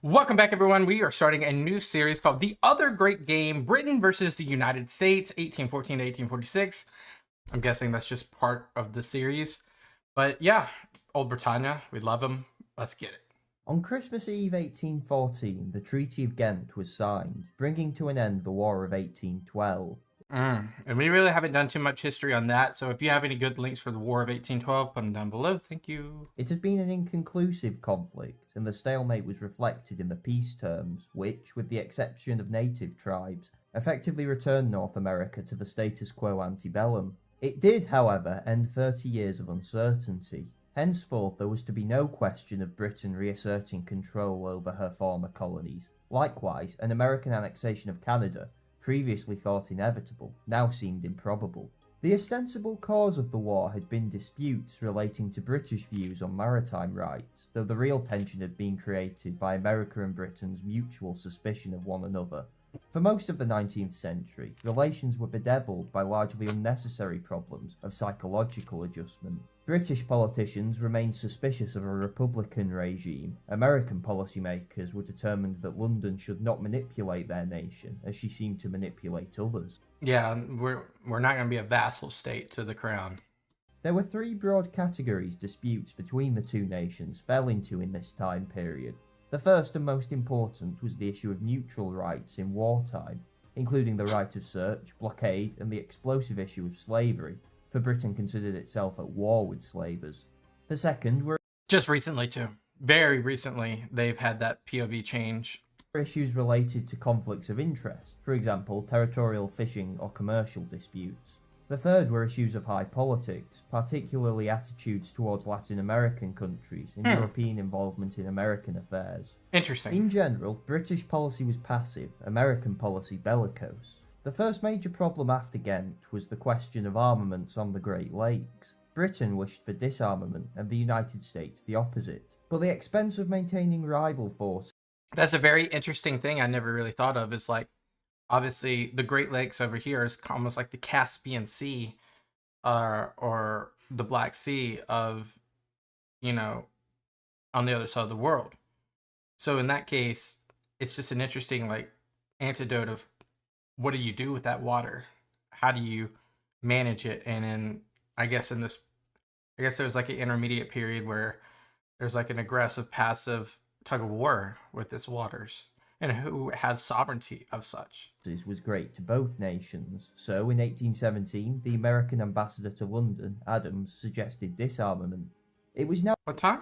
Welcome back, everyone. We are starting a new series called The Other Great Game, Britain versus the United States, 1814 to 1846. I'm guessing that's just part of the series. But yeah, Old Britannia, we love them. Let's get it. On Christmas Eve 1814, the Treaty of Ghent was signed, bringing to an end the War of 1812. And we really haven't done too much history on that, so if you have any good links for the War of 1812, put them down below. Thank you. It had been an inconclusive conflict, and the stalemate was reflected in the peace terms, which, with the exception of native tribes, effectively returned North America to the status quo antebellum. It did, however, end 30 years of uncertainty. Henceforth, there was to be no question of Britain reasserting control over her former colonies. Likewise, an American annexation of Canada, previously thought inevitable, now seemed improbable. The ostensible cause of the war had been disputes relating to British views on maritime rights, though the real tension had been created by America and Britain's mutual suspicion of one another. For most of the 19th century, relations were bedevilled by largely unnecessary problems of psychological adjustment. British politicians remained suspicious of a republican regime. American policymakers were determined that London should not manipulate their nation, as she seemed to manipulate others. Yeah, we're not going to be a vassal state to the crown. There were three broad categories disputes between the two nations fell into in this time period. The first and most important was the issue of neutral rights in wartime, including the right of search, blockade, and the explosive issue of slavery, for Britain considered itself at war with slavers. The second were just recently too. Very recently, they've had that POV change. Issues related to conflicts of interest, for example, territorial fishing or commercial disputes. The third were issues of high politics, particularly attitudes towards Latin American countries and European involvement in American affairs. Interesting. In general, British policy was passive, American policy bellicose. The first major problem after Ghent was the question of armaments on the Great Lakes. Britain wished for disarmament and the United States the opposite, but the expense of maintaining rival forces. That's a very interesting thing I never really thought of. Is like, obviously, the Great Lakes over here is almost like the Caspian Sea, or the Black Sea of, on the other side of the world. So in that case, it's just an interesting antidote of what do you do with that water? How do you manage it? And I guess there was like an intermediate period where there's like an aggressive, passive tug of war with its waters, and who has sovereignty of such. This was great to both nations. So in 1817, the American ambassador to London, Adams, suggested disarmament. It was now What time?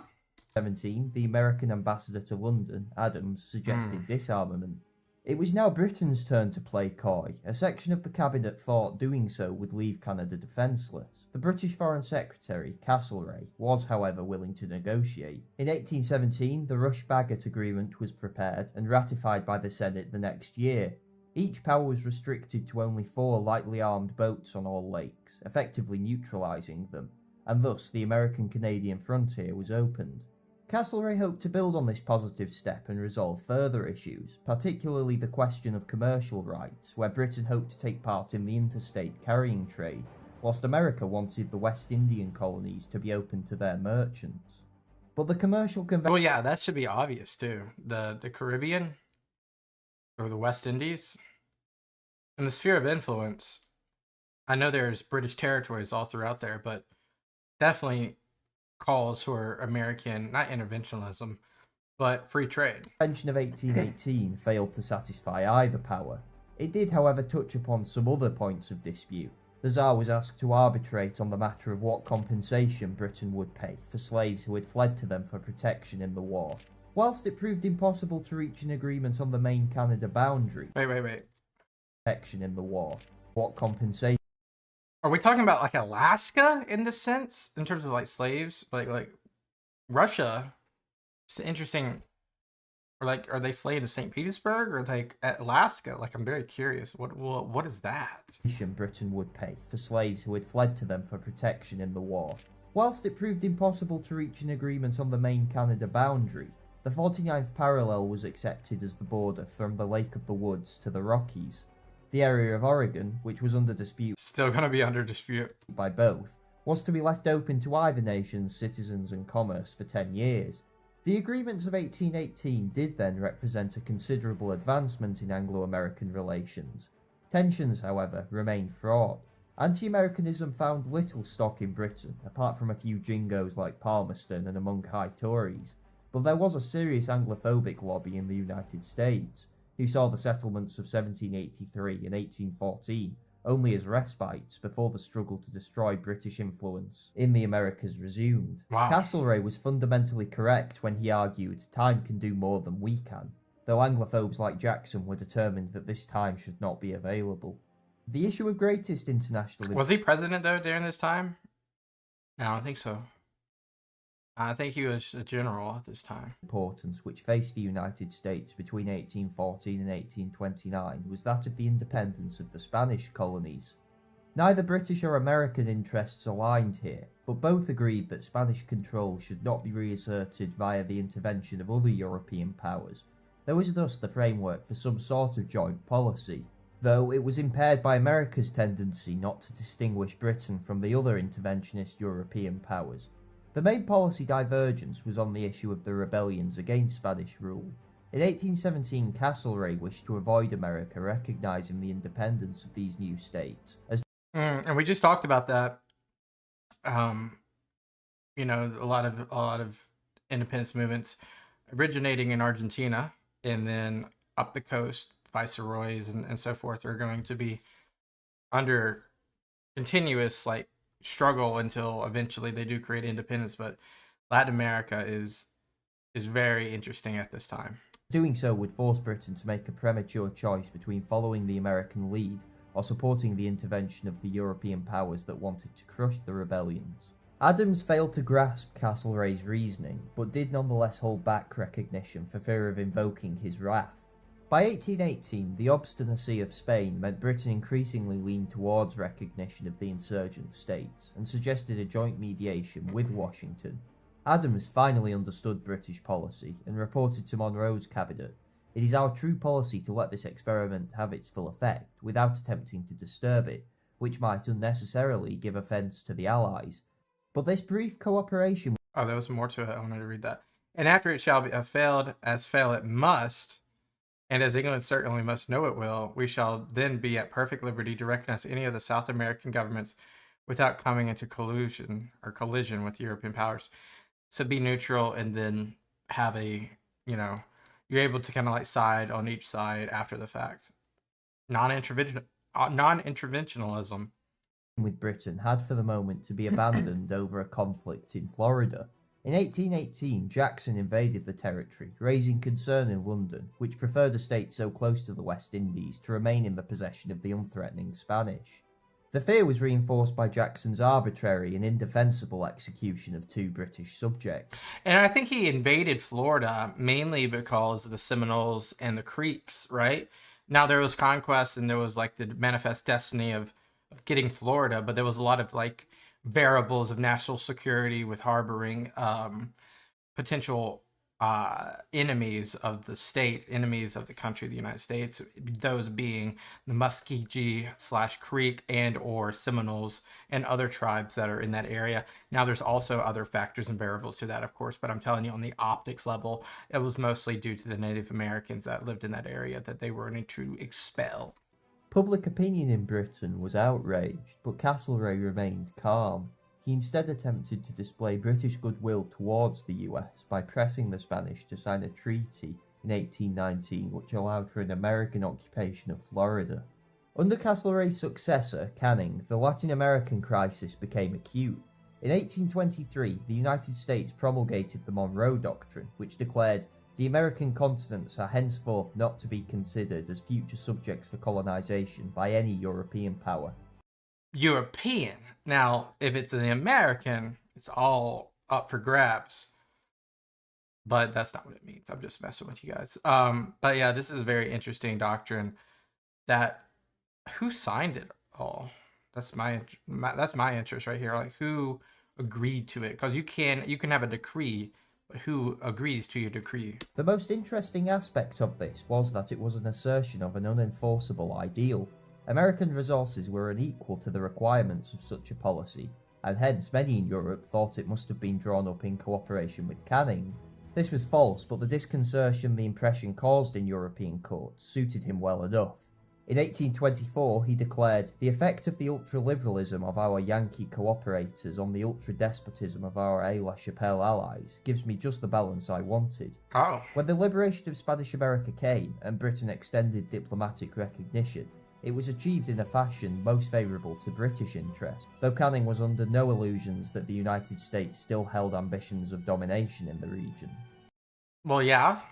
17, the American ambassador to London, Adams, suggested disarmament. It was now Britain's turn to play coy. A section of the cabinet thought doing so would leave Canada defenceless. The British Foreign Secretary, Castlereagh, was however willing to negotiate. In 1817, the Rush-Bagot Agreement was prepared and ratified by the Senate the next year. Each power was restricted to only 4 lightly armed boats on all lakes, effectively neutralising them, and thus the American-Canadian frontier was opened. Castlereagh hoped to build on this positive step and resolve further issues, particularly the question of commercial rights, where Britain hoped to take part in the interstate carrying trade, whilst America wanted the West Indian colonies to be open to their merchants. But the commercial convention... Well, yeah, that should be obvious too. The Caribbean, or the West Indies, and the sphere of influence. I know there's British territories all throughout there, but definitely calls for American, not interventionism, but free trade. The Convention of 1818 failed to satisfy either power. It did, however, touch upon some other points of dispute. The Tsar was asked to arbitrate on the matter of what compensation Britain would pay for slaves who had fled to them for protection in the war. Whilst it proved impossible to reach an agreement on the main Canada boundary, Wait. protection in the war, what compensation? Are we talking about like Alaska in this sense, in terms of like slaves, like Russia? It's interesting. Or like, are they fleeing to St. Petersburg or like at Alaska? Like, I'm very curious. What is that? Britain would pay for slaves who had fled to them for protection in the war. Whilst it proved impossible to reach an agreement on the main Canada boundary, the 49th parallel was accepted as the border from the Lake of the Woods to the Rockies. The area of Oregon, which was under dispute, Still gonna be under dispute by both, was to be left open to either nation's citizens and commerce for 10 years. The agreements of 1818 did then represent a considerable advancement in Anglo-American relations. Tensions, however, remained fraught. Anti-Americanism found little stock in Britain, apart from a few jingos like Palmerston and among high Tories, but there was a serious Anglophobic lobby in the United States, who saw the settlements of 1783 and 1814 only as respites before the struggle to destroy British influence in the Americas resumed. Wow. Castlereagh was fundamentally correct when he argued time can do more than we can, though Anglophobes like Jackson were determined that this time should not be available. The issue of greatest international... Was he president, though, during this time? No, I don't think so. I think he was a general at this time. ...importance which faced the United States between 1814 and 1829 was that of the independence of the Spanish colonies. Neither British or American interests aligned here, but both agreed that Spanish control should not be reasserted via the intervention of other European powers. There was thus the framework for some sort of joint policy, though it was impaired by America's tendency not to distinguish Britain from the other interventionist European powers. The main policy divergence was on the issue of the rebellions against Spanish rule. In 1817, Castlereagh wished to avoid America recognising the independence of these new states as... And we just talked about that. You know, a lot of independence movements originating in Argentina, and then up the coast, viceroys and so forth are going to be under continuous struggle until eventually they do create independence. But Latin America is very interesting at this time. Doing so would force Britain to make a premature choice between following the American lead or supporting the intervention of the European powers that wanted to crush the rebellions. Adams failed to grasp Castlereagh's reasoning, but did nonetheless hold back recognition for fear of invoking his wrath. By 1818, the obstinacy of Spain meant Britain increasingly leaned towards recognition of the insurgent states and suggested a joint mediation with Washington. Adams finally understood British policy and reported to Monroe's cabinet, "It is our true policy to let this experiment have its full effect without attempting to disturb it, which might unnecessarily give offence to the Allies." But this brief cooperation... Oh, there was more to it. I wanted to read that. "And after it shall be failed, as fail it must, and as England certainly must know it will, we shall then be at perfect liberty to recognize any of the South American governments without coming into collusion with European powers." So be neutral, and then have a, you're able to kind of side on each side after the fact. Non-interventionalism with Britain had for the moment to be abandoned over a conflict in Florida. In 1818, Jackson invaded the territory, raising concern in London, which preferred a state so close to the West Indies to remain in the possession of the unthreatening Spanish. The fear was reinforced by Jackson's arbitrary and indefensible execution of 2 British subjects. And I think he invaded Florida mainly because of the Seminoles and the Creeks, right? Now there was conquest and there was the manifest destiny of getting Florida, but there was a lot of variables of national security with harboring potential enemies of the state, enemies of the country, the United States, those being the Muskegee/Creek and or Seminoles and other tribes that are in that area. Now there's also other factors and variables to that, of course, but I'm telling you, on the optics level, it was mostly due to the Native Americans that lived in that area that they were going to expel. Public opinion in Britain was outraged, but Castlereagh remained calm. He instead attempted to display British goodwill towards the US by pressing the Spanish to sign a treaty in 1819 which allowed for an American occupation of Florida. Under Castlereagh's successor, Canning, the Latin American crisis became acute. In 1823, the United States promulgated the Monroe Doctrine, which declared the American continents are henceforth not to be considered as future subjects for colonization by any European power. European. Now, if it's an American, it's all up for grabs. But that's not what it means. I'm just messing with you guys. But yeah, this is a very interesting doctrine. That who signed it all? That's my interest right here. Who agreed to it? Because you can have a decree, but who agrees to your decree? The most interesting aspect of this was that it was an assertion of an unenforceable ideal. American resources were unequal to the requirements of such a policy, and hence many in Europe thought it must have been drawn up in cooperation with Canning. This was false, but the disconcertion the impression caused in European courts suited him well enough. In 1824, he declared, "The effect of the ultra-liberalism of our Yankee cooperators on the ultra-despotism of our Aix-la Chapelle allies gives me just the balance I wanted." Oh. When the liberation of Spanish America came, and Britain extended diplomatic recognition, it was achieved in a fashion most favourable to British interests, though Canning was under no illusions that the United States still held ambitions of domination in the region. Well, yeah.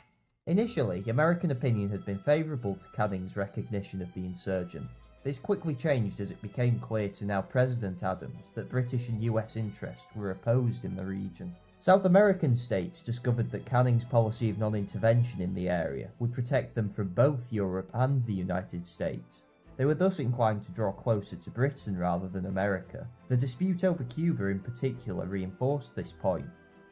Initially, American opinion had been favourable to Canning's recognition of the insurgents. This quickly changed as it became clear to now President Adams that British and US interests were opposed in the region. South American states discovered that Canning's policy of non-intervention in the area would protect them from both Europe and the United States. They were thus inclined to draw closer to Britain rather than America. The dispute over Cuba in particular reinforced this point.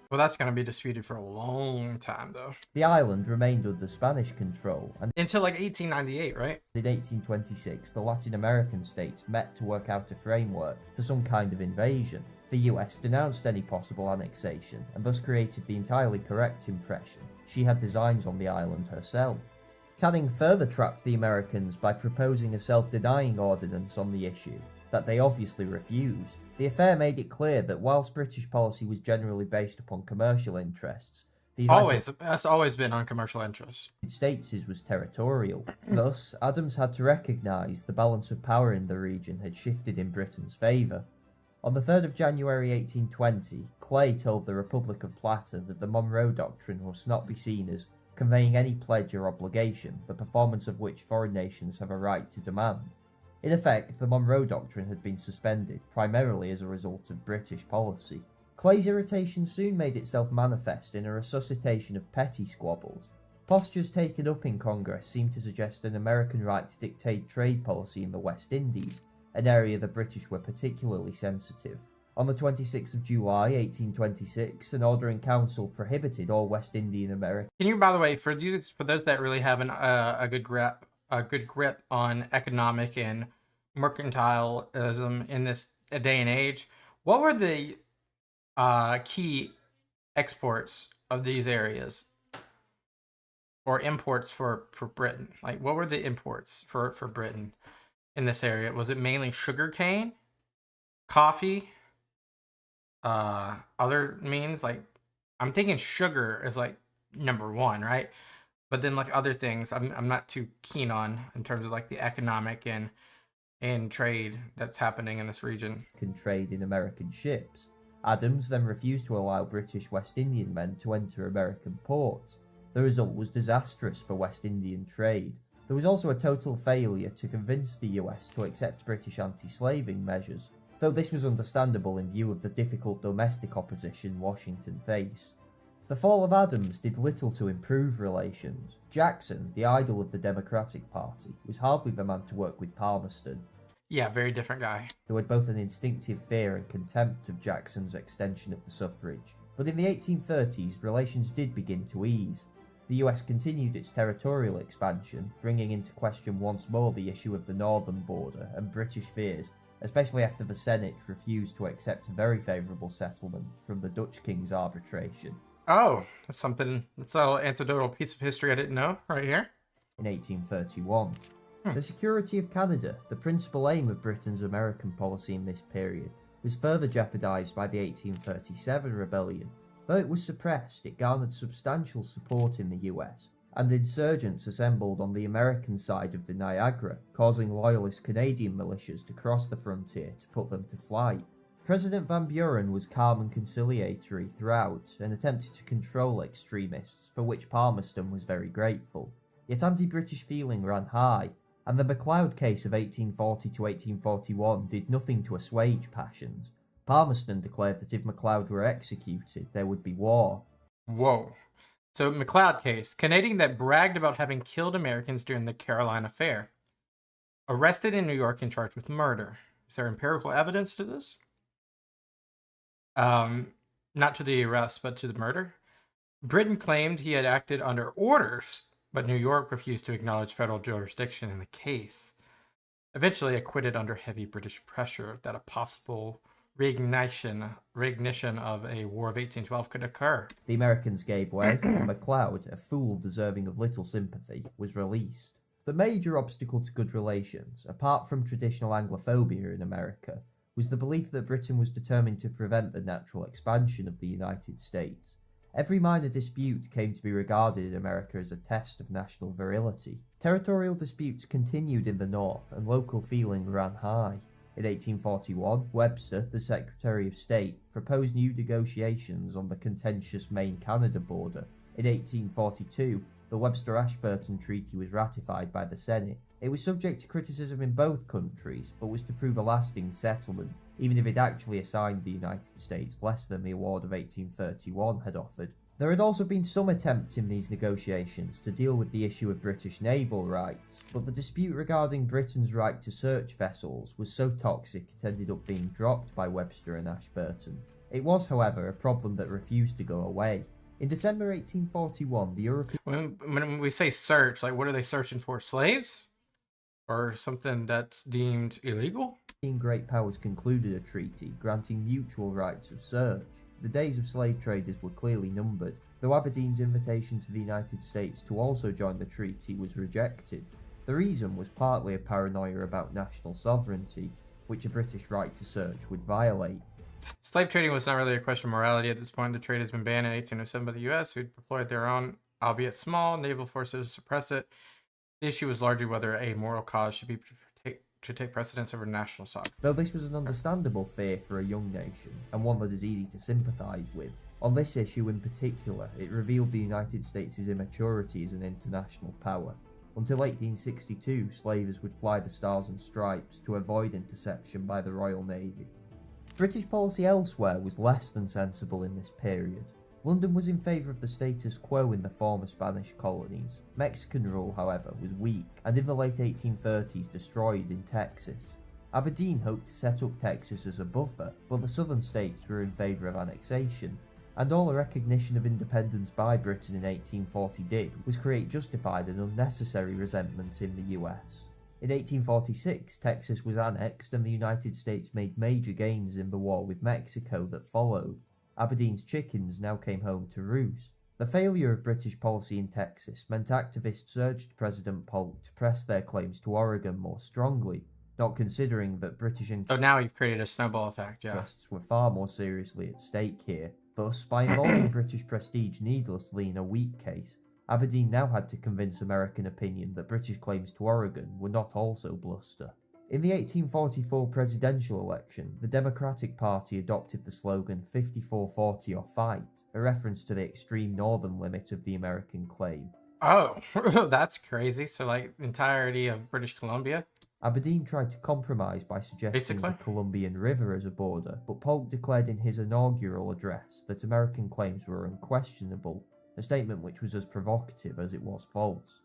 Well, that's going to be disputed for a long time, though. The island remained under Spanish control, and until like 1898, right? In 1826, the Latin American states met to work out a framework for some kind of invasion. The US denounced any possible annexation, and thus created the entirely correct impression she had designs on the island herself. Canning further trapped the Americans by proposing a self-denying ordinance on the issue, that they obviously refused. The affair made it clear that whilst British policy was generally based upon commercial interests, That's always been on commercial interests. The United States was territorial. Thus, Adams had to recognise the balance of power in the region had shifted in Britain's favour. On the 3rd of January 1820, Clay told the Republic of Plata that the Monroe Doctrine must not be seen as conveying any pledge or obligation, the performance of which foreign nations have a right to demand. In effect, the Monroe Doctrine had been suspended, primarily as a result of British policy. Clay's irritation soon made itself manifest in a resuscitation of petty squabbles. Postures taken up in Congress seemed to suggest an American right to dictate trade policy in the West Indies, an area the British were particularly sensitive. On the 26th of July 1826, an order in council prohibited all West Indian American... Can you, by the way, for those that really haven't a good grip on economic and mercantilism in this day and age, what were the key exports of these areas or imports for Britain? Like, what were the imports for Britain in this area? Was it mainly sugar cane, coffee, other means? Like, I'm thinking sugar is like number one, right? But then like other things I'm not too keen on in terms of like the economic and trade that's happening in this region. Can trade in American ships. Adams then refused to allow British West Indian men to enter American ports. The result was disastrous for West Indian trade. There was also a total failure to convince the US to accept British anti-slaving measures, though this was understandable in view of the difficult domestic opposition Washington faced. The fall of Adams did little to improve relations. Jackson, the idol of the Democratic Party, was hardly the man to work with Palmerston. Yeah, very different guy. Who had both an instinctive fear and contempt of Jackson's extension of the suffrage. But in the 1830s, relations did begin to ease. The US continued its territorial expansion, bringing into question once more the issue of the northern border and British fears, especially after the Senate refused to accept a very favourable settlement from the Dutch King's arbitration. Oh, that's something, that's a little anecdotal piece of history I didn't know right here. In 1831. The security of Canada, the principal aim of Britain's American policy in this period, was further jeopardised by the 1837 rebellion. Though it was suppressed, it garnered substantial support in the US, and insurgents assembled on the American side of the Niagara, causing loyalist Canadian militias to cross the frontier to put them to flight. President Van Buren was calm and conciliatory throughout, and attempted to control extremists, for which Palmerston was very grateful. Yet anti-British feeling ran high, and the MacLeod case of 1840 to 1841 did nothing to assuage passions. Palmerston declared that if MacLeod were executed, there would be war. Whoa. So, MacLeod case, Canadian that bragged about having killed Americans during the Carolina Fair. Arrested in New York and charged with murder. Is there empirical evidence to this? Not to the arrest, but to the murder. Britain claimed he had acted under orders, but New York refused to acknowledge federal jurisdiction in the case. Eventually acquitted under heavy British pressure that a possible reignition of a War of 1812 could occur. The Americans gave way, and MacLeod, a fool deserving of little sympathy, was released. The major obstacle to good relations, apart from traditional Anglophobia in America, was the belief that Britain was determined to prevent the natural expansion of the United States. Every minor dispute came to be regarded in America as a test of national virility. Territorial disputes continued in the North, and local feeling ran high. In 1841, Webster, the Secretary of State, proposed new negotiations on the contentious Maine-Canada border. In 1842, the Webster-Ashburton Treaty was ratified by the Senate. It was subject to criticism in both countries, but was to prove a lasting settlement, even if it actually assigned the United States less than the award of 1831 had offered. There had also been some attempt in these negotiations to deal with the issue of British naval rights, but the dispute regarding Britain's right to search vessels was so toxic it ended up being dropped by Webster and Ashburton. It was, however, a problem that refused to go away. In December 1841, the European... When we say search, like what are they searching for? Slaves? Or something that's deemed illegal? Great powers concluded a treaty granting mutual rights of search. The days of slave traders were clearly numbered, though Aberdeen's invitation to the United States to also join the treaty was rejected. The reason was partly a paranoia about national sovereignty, which a British right to search would violate. Slave trading was not really a question of morality at this point. The trade has been banned in 1807 by the US, who deployed their own, albeit small, naval forces to suppress it. The issue was largely whether a moral cause should take precedence over national sovereignty. Though this was an understandable fear for a young nation, and one that is easy to sympathise with, on this issue in particular, it revealed the United States' immaturity as an international power. Until 1862, slavers would fly the Stars and Stripes to avoid interception by the Royal Navy. British policy elsewhere was less than sensible in this period. London was in favour of the status quo in the former Spanish colonies. Mexican rule, however, was weak, and in the late 1830s destroyed in Texas. Aberdeen hoped to set up Texas as a buffer, but the southern states were in favour of annexation, and all a recognition of independence by Britain in 1840 did was create justified and unnecessary resentment in the US. In 1846, Texas was annexed and the United States made major gains in the war with Mexico that followed. Aberdeen's chickens now came home to roost. The failure of British policy in Texas meant activists urged President Polk to press their claims to Oregon more strongly, not considering that British So now you've created a snowball effect, yeah. interests were far more seriously at stake here. Thus, by involving British prestige needlessly in a weak case, Aberdeen now had to convince American opinion that British claims to Oregon were not also bluster. In the 1844 presidential election, the Democratic Party adopted the slogan 54-40 or fight, a reference to the extreme northern limit of the American claim. Oh, that's crazy. So like the entirety of British Columbia? Aberdeen tried to compromise by suggesting the Columbian River as a border, but Polk declared in his inaugural address that American claims were unquestionable, a statement which was as provocative as it was false.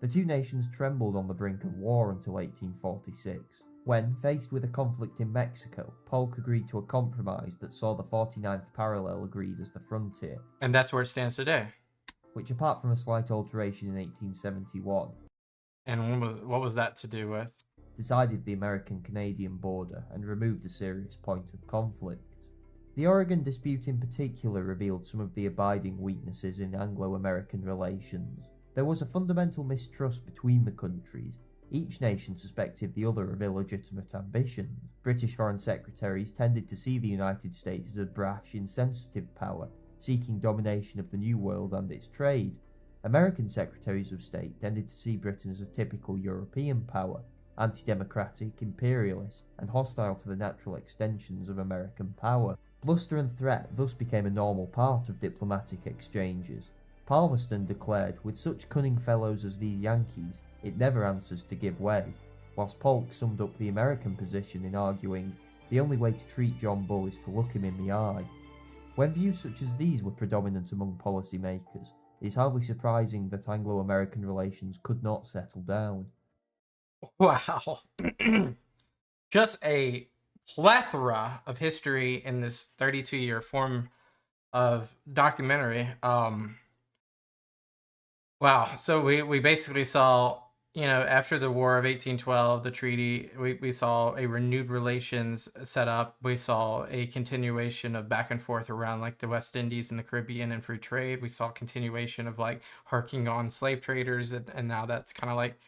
The two nations trembled on the brink of war until 1846, when, faced with a conflict in Mexico, Polk agreed to a compromise that saw the 49th parallel agreed as the frontier. And that's where it stands today. Which, apart from a slight alteration in 1871, and what was that to do with? Decided the American-Canadian border and removed a serious point of conflict. The Oregon dispute in particular revealed some of the abiding weaknesses in Anglo-American relations. There was a fundamental mistrust between the countries. Each nation suspected the other of illegitimate ambitions. British foreign secretaries tended to see the United States as a brash, insensitive power, seeking domination of the New World and its trade. American secretaries of state tended to see Britain as a typical European power, anti-democratic, imperialist, and hostile to the natural extensions of American power. Bluster and threat thus became a normal part of diplomatic exchanges. Palmerston declared, with such cunning fellows as these Yankees, it never answers to give way, whilst Polk summed up the American position in arguing, the only way to treat John Bull is to look him in the eye. When views such as these were predominant among policymakers, it is hardly surprising that Anglo-American relations could not settle down. Wow. Just a plethora of history in this 32-year form of documentary. Wow. So we basically saw after the War of 1812, the treaty, we saw a renewed relations set up. We saw a continuation of back and forth around like the West Indies and the Caribbean and free trade. We saw a continuation of like harking on slave traders, and now that's kind of like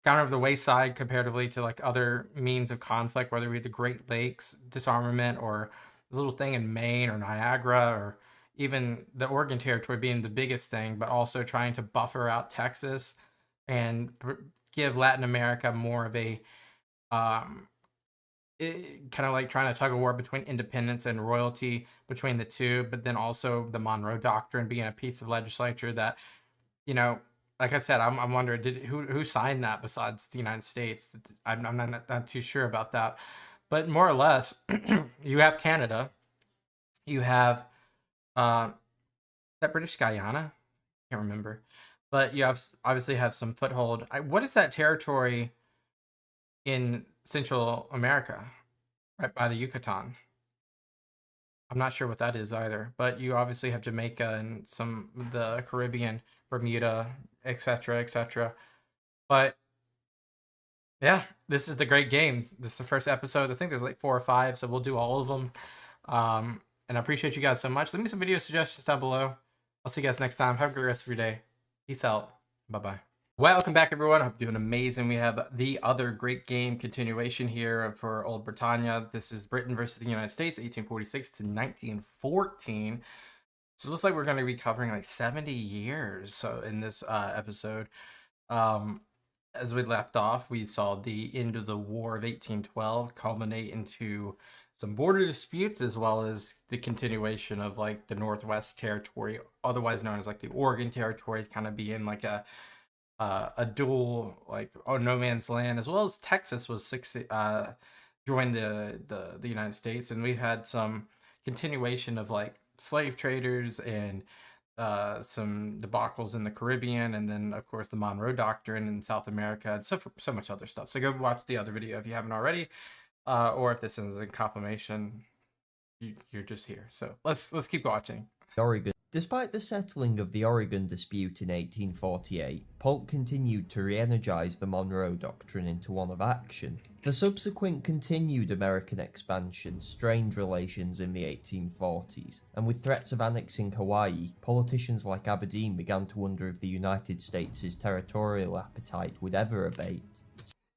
gone over the wayside comparatively to like other means of conflict, whether it be the Great Lakes disarmament or the little thing in Maine or Niagara or even the Oregon Territory being the biggest thing, but also trying to buffer out Texas and give Latin America more of a kind of like trying to tug of war between independence and royalty between the two, but then also the Monroe Doctrine being a piece of legislature that, like I said, I'm wondering, who signed that besides the United States? I'm not too sure about that, but more or less, you have Canada, you have that British Guyana, can't remember, but you obviously have some foothold. What is that territory in Central America, right by the Yucatan? I'm not sure what that is either, but you obviously have Jamaica and some of the Caribbean, Bermuda, etc., etc. But yeah, this is the great game. This is the first episode. I think there's like 4 or 5, so we'll do all of them. And I appreciate you guys so much. Leave me some video suggestions down below. I'll see you guys next time. Have a great rest of your day. Peace out. Bye-bye. Welcome back, everyone. I hope you're doing amazing. We have the other great game continuation here for Old Britannia. This is Britain versus the United States, 1846 to 1914. So it looks like we're going to be covering like 70 years in this episode. As we left off, we saw the end of the War of 1812 culminate into some border disputes, as well as the continuation of like the Northwest Territory, otherwise known as like the Oregon Territory, kind of being like a dual like no man's land, as well as Texas was joined the United States, and we had some continuation of like slave traders and some debacles in the Caribbean, and then of course the Monroe Doctrine in South America, and so much other stuff. So go watch the other video if you haven't already, or if this is a confirmation, you're just here. So let's keep watching. Oregon. Despite the settling of the Oregon dispute in 1848, Polk continued to re-energize the Monroe Doctrine into one of action. The subsequent continued American expansion strained relations in the 1840s, and with threats of annexing Hawaii, politicians like Aberdeen began to wonder if the United States' territorial appetite would ever abate.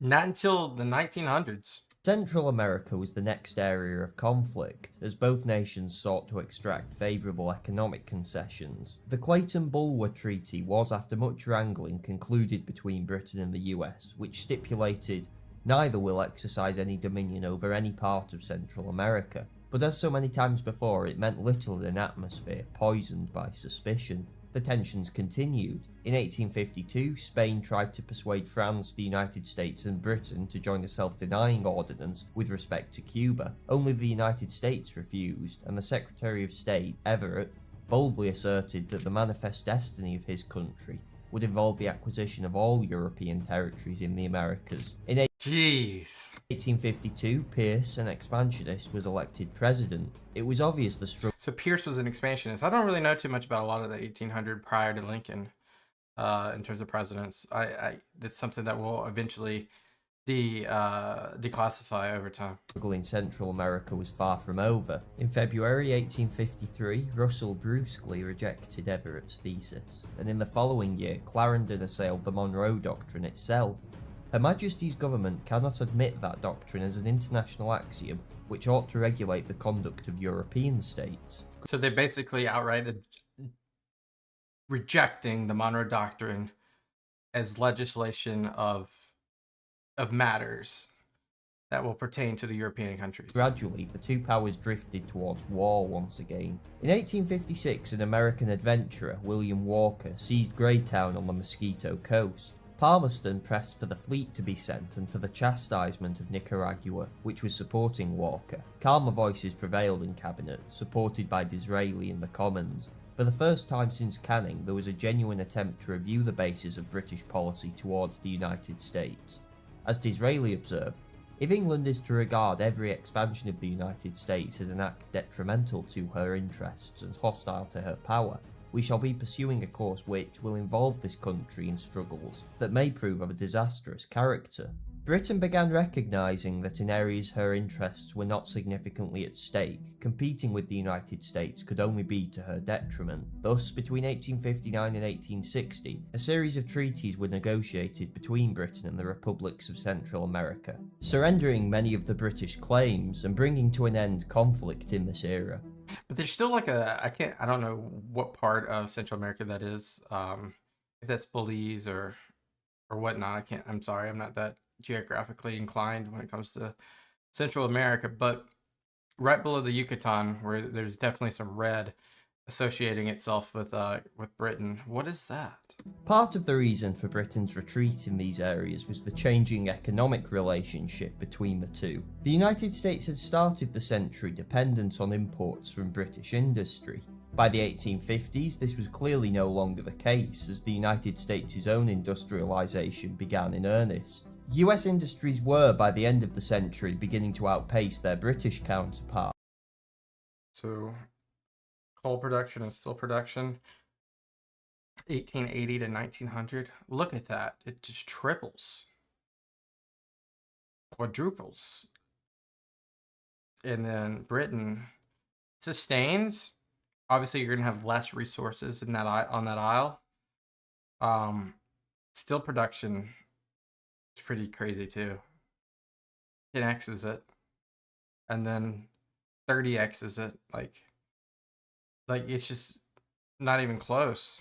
Not until the 1900s. Central America was the next area of conflict, as both nations sought to extract favourable economic concessions. The Clayton-Bulwer Treaty was, after much wrangling, concluded between Britain and the US, which stipulated neither will exercise any dominion over any part of Central America. But as so many times before, it meant little in an atmosphere poisoned by suspicion. The tensions continued. In 1852, Spain tried to persuade France, the United States and Britain to join a self-denying ordinance with respect to Cuba. Only the United States refused, and the Secretary of State, Everett, boldly asserted that the manifest destiny of his country would involve the acquisition of all European territories in the Americas. In 1852, Pierce, an expansionist, was elected president. It was obvious the struggle. So Pierce was an expansionist. I don't really know too much about a lot of the 1800 prior to Lincoln, in terms of presidents. That's something that will eventually declassify over time. Struggle in Central America was far from over. In February 1853, Russell brusquely rejected Everett's thesis, and in the following year, Clarendon assailed the Monroe Doctrine itself. Her Majesty's government cannot admit that doctrine as an international axiom which ought to regulate the conduct of European states. So they basically outright rejecting the Monroe Doctrine as legislation of matters that will pertain to the European countries. Gradually, the two powers drifted towards war once again. In 1856, an American adventurer, William Walker, seized Greytown on the Mosquito Coast. Palmerston pressed for the fleet to be sent and for the chastisement of Nicaragua, which was supporting Walker. Calmer voices prevailed in cabinet, supported by Disraeli and the Commons. For the first time since Canning, there was a genuine attempt to review the basis of British policy towards the United States. As Disraeli observed, if England is to regard every expansion of the United States as an act detrimental to her interests and hostile to her power, we shall be pursuing a course which will involve this country in struggles that may prove of a disastrous character. Britain began recognising that in areas her interests were not significantly at stake, competing with the United States could only be to her detriment. Thus, between 1859 and 1860, a series of treaties were negotiated between Britain and the republics of Central America, surrendering many of the British claims and bringing to an end conflict in this era. But there's still like I don't know what part of Central America that is. If that's Belize or whatnot. I'm sorry, I'm not that geographically inclined when it comes to Central America, but right below the Yucatan, where there's definitely some red associating itself with Britain. What is that? Part of the reason for Britain's retreat in these areas was the changing economic relationship between the two. The United States had started the century dependent on imports from British industry. By the 1850s, this was clearly no longer the case, as the United States' own industrialisation began in earnest. US industries were, by the end of the century, beginning to outpace their British counterparts. So, coal production and steel production, 1880 to 1900. Look at that. It just triples, quadruples. And then Britain sustains. Obviously, you're going to have less resources in on that aisle. Steel production is pretty crazy too. 10x is it, and then 30x is it. Like it's just not even close.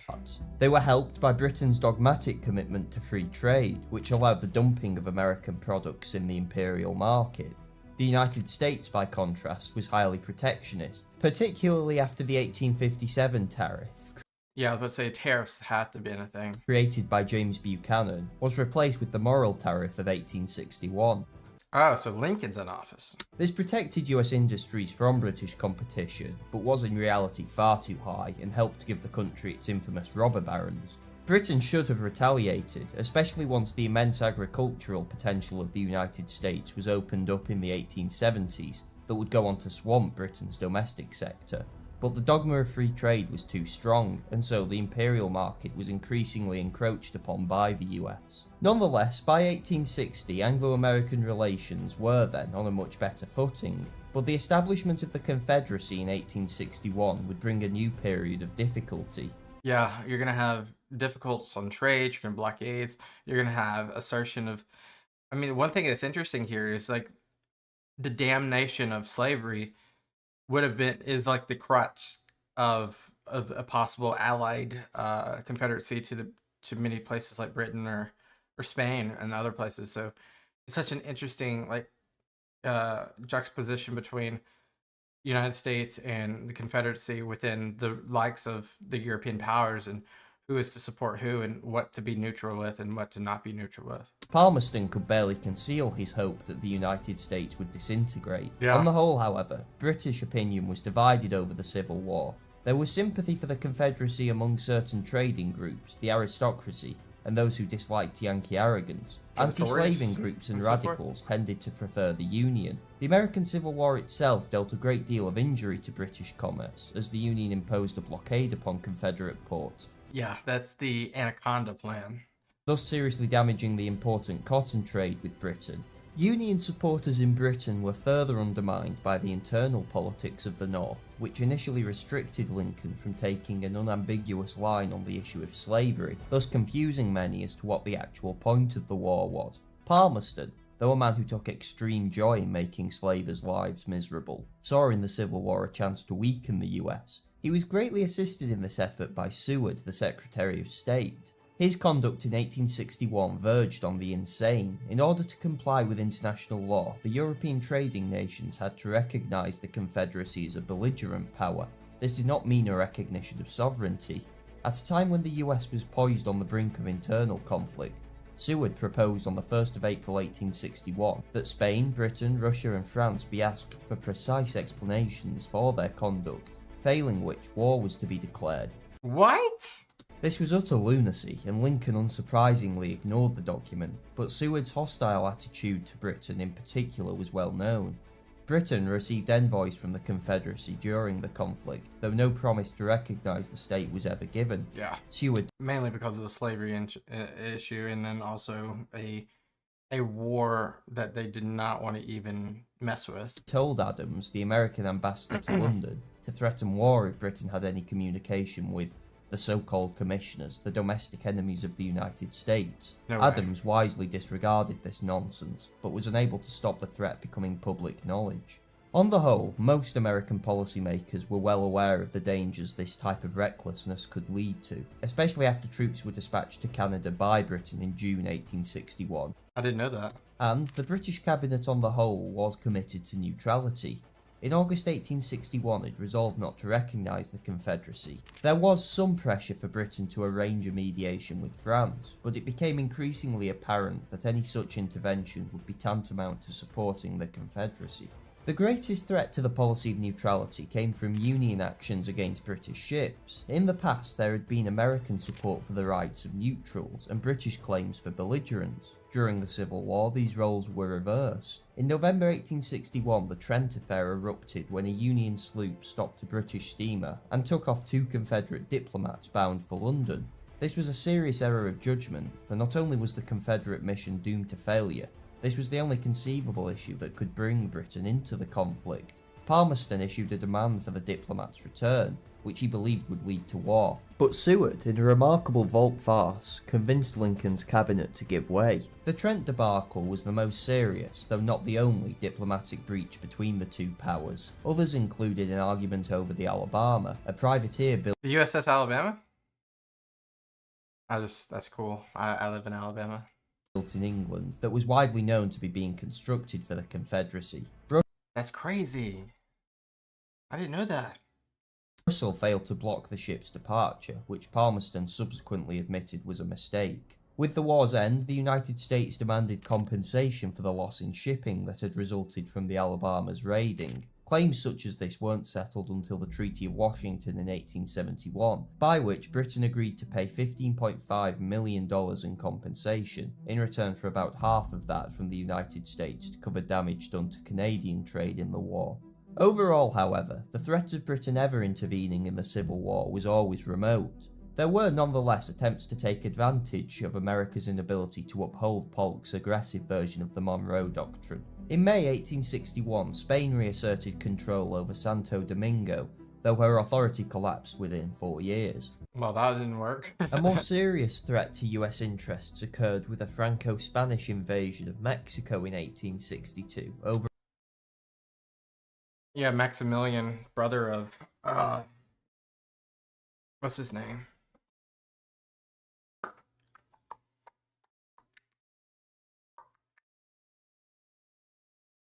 They were helped by Britain's dogmatic commitment to free trade, which allowed the dumping of American products in the imperial market. The United States, by contrast, was highly protectionist, particularly after the 1857 tariff. Yeah, I was about to say tariffs had to be a thing. Created by James Buchanan, was replaced with the Morrill Tariff of 1861. Oh, so Lincoln's in office. This protected US industries from British competition, but was in reality far too high and helped give the country its infamous robber barons. Britain should have retaliated, especially once the immense agricultural potential of the United States was opened up in the 1870s that would go on to swamp Britain's domestic sector. But the dogma of free trade was too strong, and so the imperial market was increasingly encroached upon by the US. Nonetheless, by 1860, Anglo-American relations were then on a much better footing, but the establishment of the Confederacy in 1861 would bring a new period of difficulty. Yeah, you're going to have difficulties on trade, you're going to blockades, you're going to have assertion of... I mean, one thing that's interesting here is like the damnation of slavery is like the crutch of a possible allied confederacy to many places like Britain or Spain and other places. So it's such an interesting juxtaposition between United States and the Confederacy within the likes of the European powers, and who is to support who and what to be neutral with and what to not be neutral with. Palmerston could barely conceal his hope that the United States would disintegrate. Yeah. On the whole, however, British opinion was divided over the Civil War. There was sympathy for the Confederacy among certain trading groups, the aristocracy, and those who disliked Yankee arrogance. Anti-slaving groups and radicals tended to prefer the Union. The American Civil War itself dealt a great deal of injury to British commerce, as the Union imposed a blockade upon Confederate ports. Yeah, that's the Anaconda Plan. Thus seriously damaging the important cotton trade with Britain. Union supporters in Britain were further undermined by the internal politics of the North, which initially restricted Lincoln from taking an unambiguous line on the issue of slavery, thus confusing many as to what the actual point of the war was. Palmerston, though a man who took extreme joy in making slavers' lives miserable, saw in the Civil War a chance to weaken the US. He was greatly assisted in this effort by Seward, the Secretary of State. His conduct in 1861 verged on the insane. In order to comply with international law, the European trading nations had to recognise the Confederacy as a belligerent power. This did not mean a recognition of sovereignty. At a time when the US was poised on the brink of internal conflict, Seward proposed on the 1st of April 1861 that Spain, Britain, Russia and France be asked for precise explanations for their conduct, failing which war was to be declared. What? This was utter lunacy, and Lincoln unsurprisingly ignored the document, but Seward's hostile attitude to Britain in particular was well known. Britain received envoys from the Confederacy during the conflict, though no promise to recognise the state was ever given. Yeah. Seward, mainly because of the slavery issue, and then also a war that they did not want to even mess with. told Adams, the American ambassador to London, to threaten war if Britain had any communication with the so-called commissioners, the domestic enemies of the United States. No way. Adams wisely disregarded this nonsense, but was unable to stop the threat becoming public knowledge. On the whole, most American policymakers were well aware of the dangers this type of recklessness could lead to, especially after troops were dispatched to Canada by Britain in June 1861. I didn't know that. And the British cabinet on the whole was committed to neutrality. In August 1861 it resolved not to recognise the Confederacy. There was some pressure for Britain to arrange a mediation with France, but it became increasingly apparent that any such intervention would be tantamount to supporting the Confederacy. The greatest threat to the policy of neutrality came from Union actions against British ships. In the past, there had been American support for the rights of neutrals and British claims for belligerents. During the Civil War, these roles were reversed. In November 1861, the Trent affair erupted when a Union sloop stopped a British steamer and took off 2 Confederate diplomats bound for London. This was a serious error of judgment, for not only was the Confederate mission doomed to failure, this was the only conceivable issue that could bring Britain into the conflict. Palmerston issued a demand for the diplomats' return, which he believed would lead to war. But Seward, in a remarkable volte-face, convinced Lincoln's cabinet to give way. The Trent debacle was the most serious, though not the only, diplomatic breach between the two powers. Others included an argument over the Alabama, a privateer built The USS Alabama? That's cool. I live in Alabama. in England that was widely known to be being constructed for the Confederacy. That's crazy. I didn't know that. Russell failed to block the ship's departure, which Palmerston subsequently admitted was a mistake. With the war's end, the United States demanded compensation for the loss in shipping that had resulted from the Alabama's raiding. Claims such as this weren't settled until the Treaty of Washington in 1871, by which Britain agreed to pay $15.5 million in compensation, in return for about half of that from the United States to cover damage done to Canadian trade in the war. Overall, however, the threat of Britain ever intervening in the Civil War was always remote. There were nonetheless attempts to take advantage of America's inability to uphold Polk's aggressive version of the Monroe Doctrine. In May 1861, Spain reasserted control over Santo Domingo, though her authority collapsed within 4 years. Well, that didn't work. A more serious threat to US interests occurred with a Franco-Spanish invasion of Mexico in 1862, over Yeah, Maximilian, brother of, what's his name?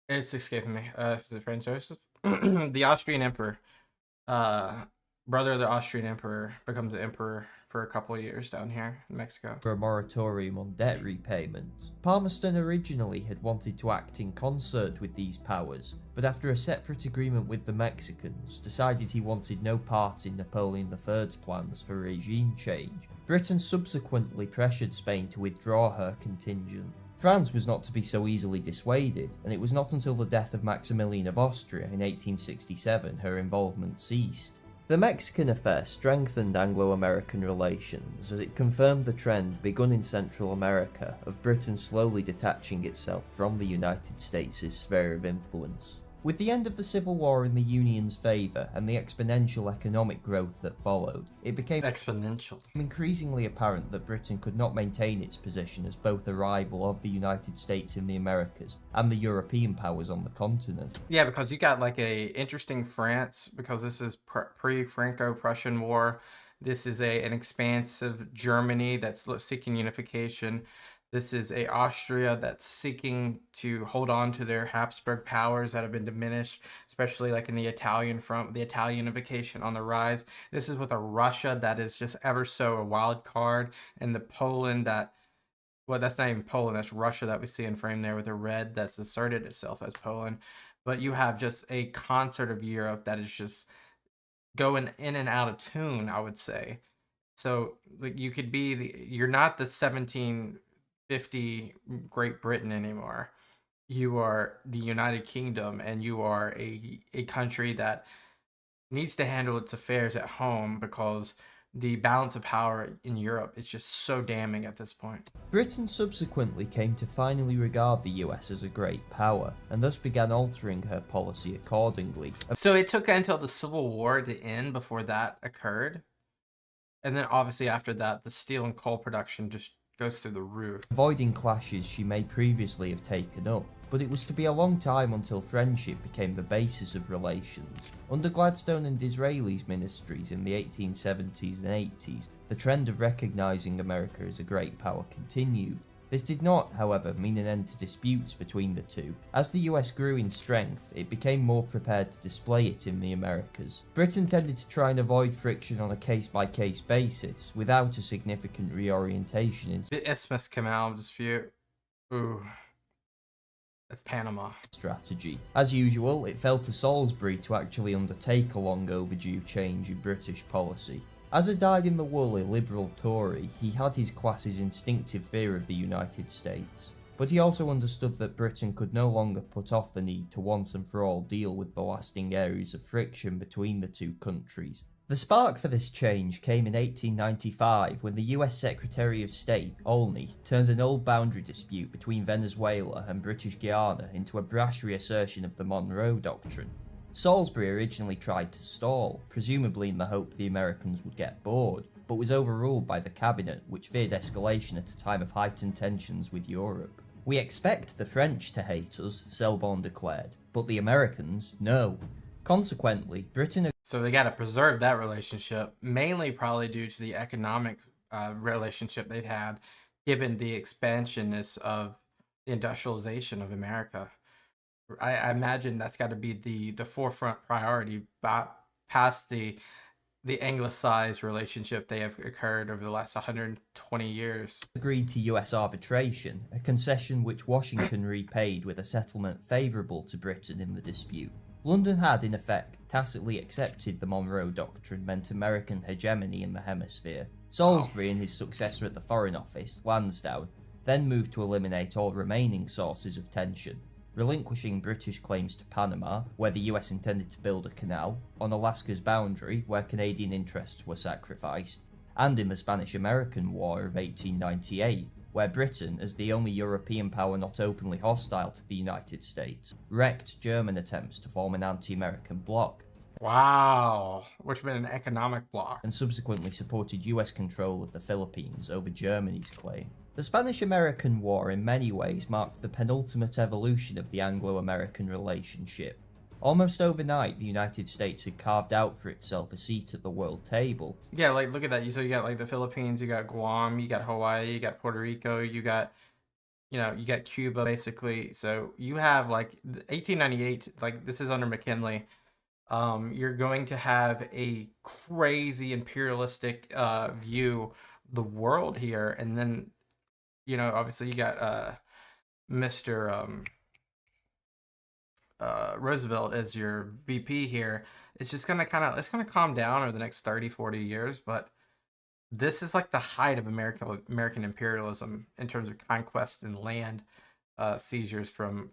It's escaping me. Is it Franz Joseph? The Austrian emperor. Brother of the Austrian emperor becomes the emperor for a couple of years down here in Mexico. a moratorium on debt repayment. Palmerston originally had wanted to act in concert with these powers, but after a separate agreement with the Mexicans, decided he wanted no part in Napoleon III's plans for regime change. Britain subsequently pressured Spain to withdraw her contingent. France was not to be so easily dissuaded, and it was not until the death of Maximilian of Austria in 1867 her involvement ceased. The Mexican affair strengthened Anglo-American relations as it confirmed the trend begun in Central America of Britain slowly detaching itself from the United States' sphere of influence. With the end of the Civil War in the Union's favour and the exponential economic growth that followed, it became Exponential. increasingly apparent that Britain could not maintain its position as both a rival of the United States in the Americas and the European powers on the continent. Yeah, because you got like a interesting France, because this is pre-Franco-Prussian War. This is an expansive Germany that's seeking unification. This is a Austria that's seeking to hold on to their Habsburg powers that have been diminished, especially like in the Italian front, the Italian unification on the rise. This is with a Russia that is just ever so a wild card, and the Poland that, well, that's not even Poland, that's Russia that we see in frame there with a red that's asserted itself as Poland. But you have just a concert of Europe that is just going in and out of tune, I would say. So like you could be you're not the 1750 Great Britain anymore. you are the United Kingdom and you are a country that needs to handle its affairs at home because the balance of power in Europe is just so damning at this point. Britain subsequently came to finally regard the US as a great power, and thus began altering her policy accordingly. So it took until the Civil War to end before that occurred. And then obviously after that, the steel and coal production just goes through the roof. Avoiding clashes she may previously have taken up, but it was to be a long time until friendship became the basis of relations. Under Gladstone and Disraeli's ministries in the 1870s and 80s, the trend of recognising America as a great power continued. This did not, however, mean an end to disputes between the two. As the US grew in strength, it became more prepared to display it in the Americas. Britain tended to try and avoid friction on a case-by-case basis, without a significant reorientation in The Isthmus Canal dispute. Ooh. That's Panama. strategy. As usual, it fell to Salisbury to actually undertake a long overdue change in British policy. As a dyed-in-the-wool illiberal Tory, he had his class's instinctive fear of the United States, but he also understood that Britain could no longer put off the need to once and for all deal with the lasting areas of friction between the two countries. The spark for this change came in 1895 when the US Secretary of State, Olney, turned an old boundary dispute between Venezuela and British Guiana into a brash reassertion of the Monroe Doctrine. Salisbury originally tried to stall, presumably in the hope the Americans would get bored, but was overruled by the cabinet, which feared escalation at a time of heightened tensions with Europe. "We expect the French to hate us," Selborne declared, "but the Americans, no." Consequently, Britain So they got to preserve that relationship, mainly probably due to the economic relationship they've had, given the expansionness of the industrialization of America. I imagine that's got to be the forefront priority, past the anglicized relationship they have occurred over the last 120 years. agreed to US arbitration, a concession which Washington repaid with a settlement favourable to Britain in the dispute. London had, in effect, tacitly accepted the Monroe Doctrine meant American hegemony in the hemisphere. Salisbury and his successor at the Foreign Office, Lansdowne, then moved to eliminate all remaining sources of tension, relinquishing British claims to Panama, where the US intended to build a canal, on Alaska's boundary, where Canadian interests were sacrificed, and in the Spanish-American War of 1898, where Britain, as the only European power not openly hostile to the United States, wrecked German attempts to form an anti-American bloc, Wow, which meant an economic bloc. and subsequently supported US control of the Philippines over Germany's claim. The Spanish-American War in many ways marked the penultimate evolution of the Anglo-American relationship. Almost overnight, the United States had carved out for itself a seat at the world table. Yeah, like look at that. So you got like the Philippines, you got Guam, you got Hawaii, you got Puerto Rico, you got you got Cuba basically. So you have like 1898, like this is under McKinley. You're going to have a crazy imperialistic view of the world here, and then obviously you got Mr. Roosevelt as your VP here. It's just gonna it's gonna calm down over the next 30, 40 years, but this is like the height of American imperialism in terms of conquest and land seizures from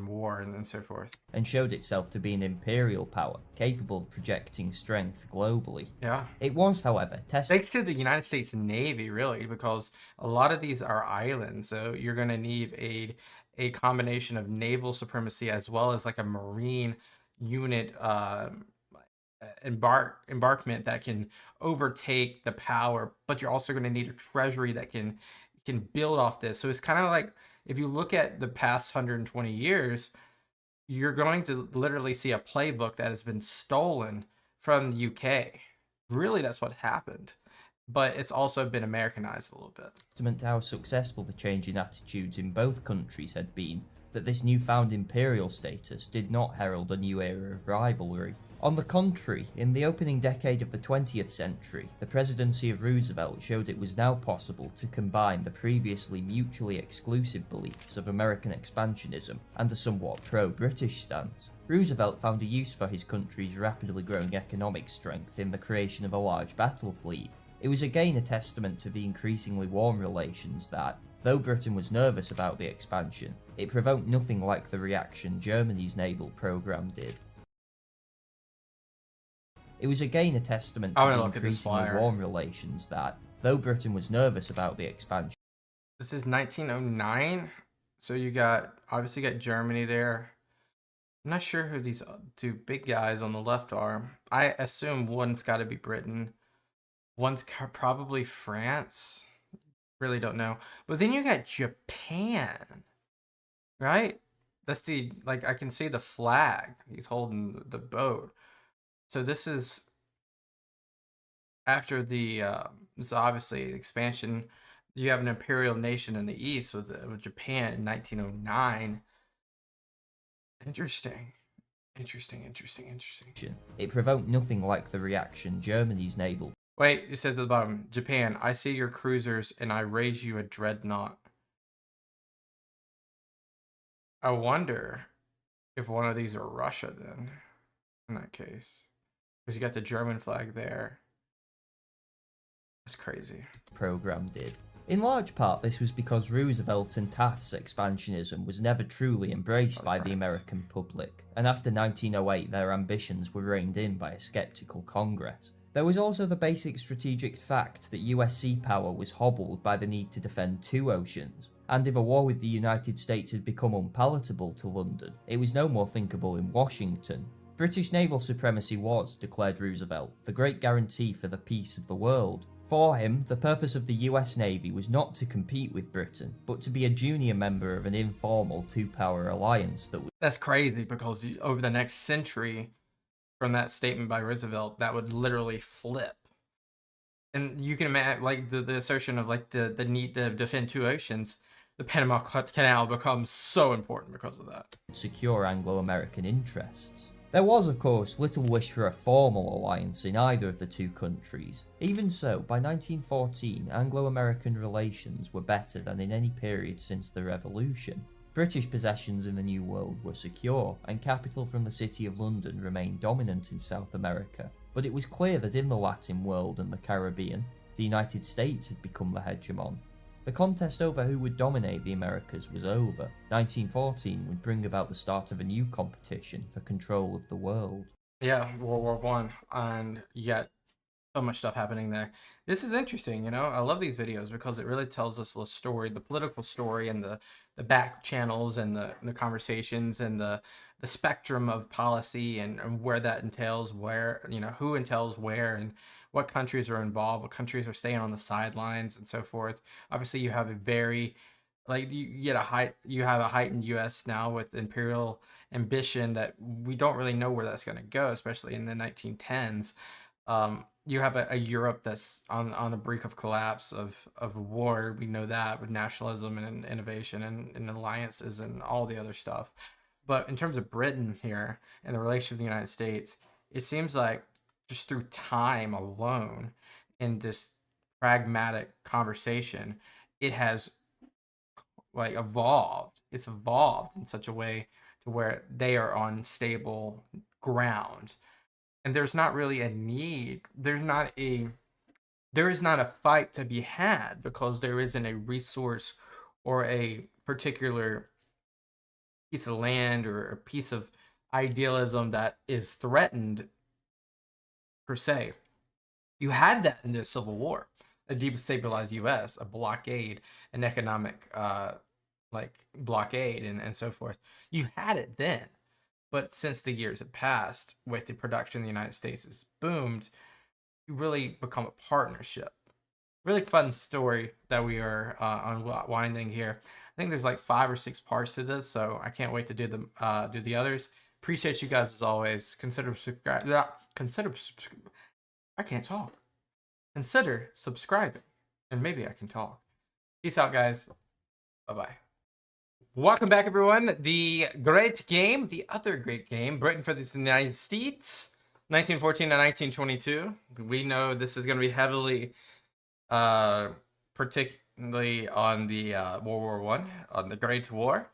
war and so forth. And showed itself to be an imperial power, capable of projecting strength globally. Yeah. It was, however, tested Thanks to the United States Navy, really, because a lot of these are islands, so you're going to need a combination of naval supremacy as well as like a marine unit embarkment that can overtake the power, but you're also going to need a treasury that can build off this. So it's kind of like, if you look at the past 120 years, you're going to literally see a playbook that has been stolen from the UK. Really, that's what happened. But it's also been Americanized a little bit. testament to how successful the change in attitudes in both countries had been that this newfound imperial status did not herald a new era of rivalry. On the contrary, in the opening decade of the 20th century, the presidency of Roosevelt showed it was now possible to combine the previously mutually exclusive beliefs of American expansionism and a somewhat pro-British stance. Roosevelt found a use for his country's rapidly growing economic strength in the creation of a large battle fleet. It was again a testament to the increasingly warm relations that, though Britain was nervous about the expansion, it provoked nothing like the reaction Germany's naval program did. It was again a testament to the increasingly warm relations that, though Britain was nervous about the expansion. This is 1909, so you obviously got Germany there. I'm not sure who these two big guys on the left are. I assume one's got to be Britain. One's probably France. Really don't know. But then you got Japan, right? That's I can see the flag. He's holding the boat. So this is after this obviously expansion. You have an imperial nation in the east with Japan in 1909. Interesting. It provoked nothing like the reaction Germany's naval. Wait, it says at the bottom, Japan, I see your cruisers and I raise you a dreadnought. I wonder if one of these are Russia then, in that case. Because you got the German flag there. That's crazy. Program did. In large part, this was because Roosevelt and Taft's expansionism was never truly embraced by the American public, and after 1908 their ambitions were reined in by a skeptical Congress. There was also the basic strategic fact that US sea power was hobbled by the need to defend two oceans, and if a war with the United States had become unpalatable to London, it was no more thinkable in Washington. British naval supremacy was, declared Roosevelt, the great guarantee for the peace of the world. For him, the purpose of the US Navy was not to compete with Britain, but to be a junior member of an informal two-power alliance that would... That's crazy, because over the next century, from that statement by Roosevelt, that would literally flip. And you can imagine, the assertion of, the need to defend two oceans, the Panama Canal becomes so important because of that. Secure Anglo-American interests. There was, of course, little wish for a formal alliance in either of the two countries. Even so, by 1914, Anglo-American relations were better than in any period since the Revolution. British possessions in the New World were secure, and capital from the City of London remained dominant in South America. But it was clear that in the Latin world and the Caribbean, the United States had become the hegemon. The contest over who would dominate the Americas was over. 1914 would bring about the start of a new competition for control of the world. Yeah, World War I, and you got so much stuff happening there. This is interesting, I love these videos because it really tells us the story, the political story, and the back channels and the conversations and the spectrum of policy and where that entails, where, who entails where, and what countries are involved, what countries are staying on the sidelines, and so forth. Obviously, you have a very, you have a heightened U.S. now with imperial ambition that we don't really know where that's going to go, especially in the 1910s. You have a Europe that's on the brink of collapse of war. We know that, with nationalism and innovation and alliances and all the other stuff. But in terms of Britain here and the relationship with the United States, it seems like just through time alone and just pragmatic conversation, it has evolved. It's evolved in such a way to where they are on stable ground. And there's not really a need. There is not a fight to be had because there isn't a resource or a particular piece of land or a piece of idealism that is threatened per se. You had that in the Civil War, a destabilized U.S., a blockade, an economic blockade, and so forth. You had it then. But since the years have passed, with the production in the United States has boomed, you really become a partnership. Really fun story that we are unwinding here. I think there's 5 or 6 parts to this, so I can't wait to do the others. Appreciate you guys as always. Consider subscribing. I can't talk. Consider subscribing, and maybe I can talk. Peace out, guys. Bye-bye. Welcome back, everyone. The great game, the other great game, Britain for the United States, 1914 to 1922. We know this is going to be heavily, particularly on the World War I, on the Great War,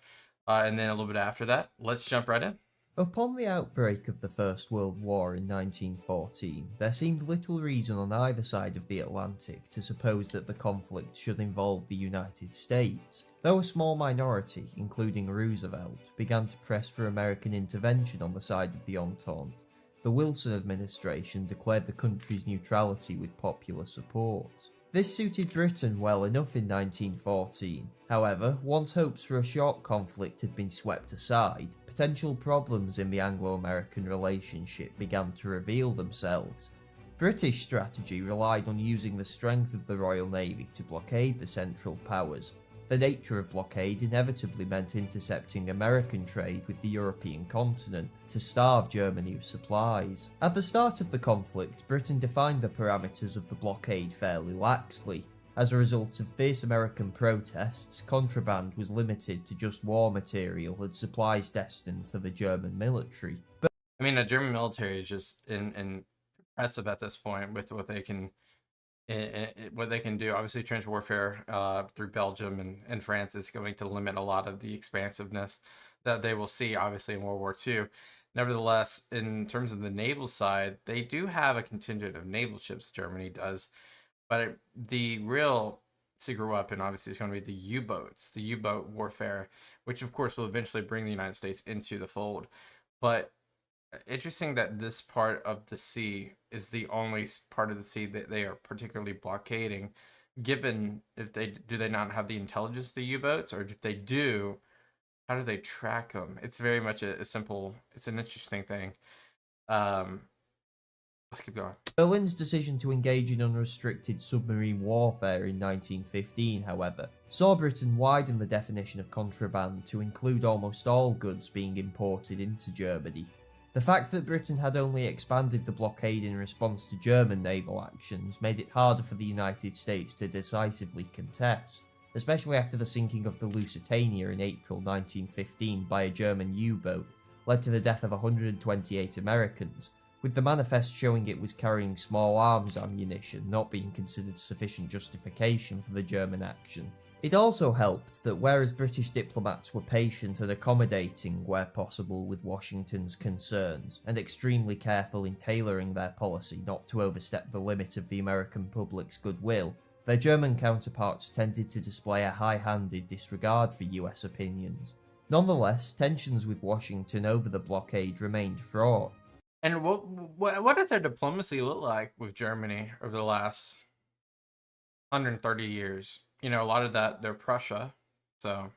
and then a little bit after that. Let's jump right in. Upon the outbreak of the First World War in 1914, there seemed little reason on either side of the Atlantic to suppose that the conflict should involve the United States, though a small minority, including Roosevelt, began to press for American intervention on the side of the Entente. The Wilson administration declared the country's neutrality with popular support. This suited Britain well enough in 1914. However, once hopes for a short conflict had been swept aside, potential problems in the Anglo-American relationship began to reveal themselves. British strategy relied on using the strength of the Royal Navy to blockade the Central Powers. The nature of blockade inevitably meant intercepting American trade with the European continent to starve Germany of supplies. At the start of the conflict, Britain defined the parameters of the blockade fairly laxly. As a result of fierce American protests, contraband was limited to just war material and supplies destined for the German military. I mean, the German military is just impressive at this point with what they can do. Obviously, trench warfare through Belgium and France is going to limit a lot of the expansiveness that they will see, obviously, in World War II. Nevertheless, in terms of the naval side, they do have a contingent of naval ships, Germany does. But the real secret weapon, obviously, is going to be the U-boats, the U-boat warfare, which, of course, will eventually bring the United States into the fold. But interesting that this part of the sea is the only part of the sea that they are particularly blockading, given if they not have the intelligence of the U-boats, or if they do, how do they track them? It's very much a simple, it's an interesting thing. Let's keep going. Berlin's decision to engage in unrestricted submarine warfare in 1915, however, saw Britain widen the definition of contraband to include almost all goods being imported into Germany. The fact that Britain had only expanded the blockade in response to German naval actions made it harder for the United States to decisively contest, especially after the sinking of the Lusitania in April 1915 by a German U-boat led to the death of 128 Americans, with the manifest showing it was carrying small arms ammunition not being considered sufficient justification for the German action. It also helped that whereas British diplomats were patient and accommodating where possible with Washington's concerns, and extremely careful in tailoring their policy not to overstep the limit of the American public's goodwill, their German counterparts tended to display a high-handed disregard for US opinions. Nonetheless, tensions with Washington over the blockade remained fraught. And what does their diplomacy look like with Germany over the last 130 years? You know, a lot of that they're Prussia. So,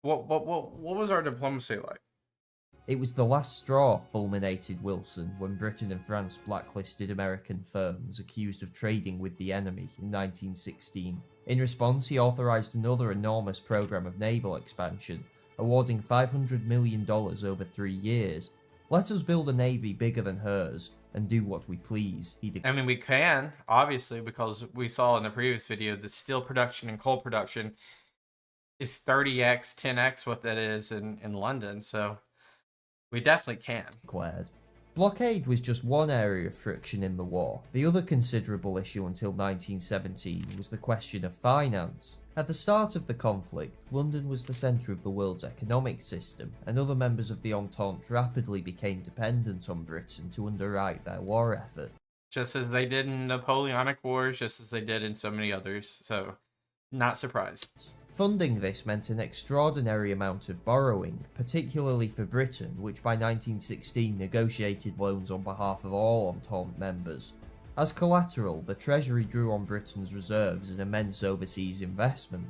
what was our diplomacy like? It was the last straw, fulminated Wilson, when Britain and France blacklisted American firms accused of trading with the enemy in 1916. In response, he authorised another enormous programme of naval expansion, awarding $500 million over 3 years. Let us build a navy bigger than hers, and do what we please, he declared. I mean, we can, obviously, because we saw in the previous video that steel production and coal production is 30x, 10x what that is in London, so we definitely can. Blockade was just one area of friction in the war. The other considerable issue until 1917 was the question of finance. At the start of the conflict, London was the centre of the world's economic system, and other members of the Entente rapidly became dependent on Britain to underwrite their war effort. Just as they did in Napoleonic Wars, just as they did in so many others, so not surprised. Funding this meant an extraordinary amount of borrowing, particularly for Britain, which by 1916 negotiated loans on behalf of all Entente members. As collateral, the Treasury drew on Britain's reserves an immense overseas investment,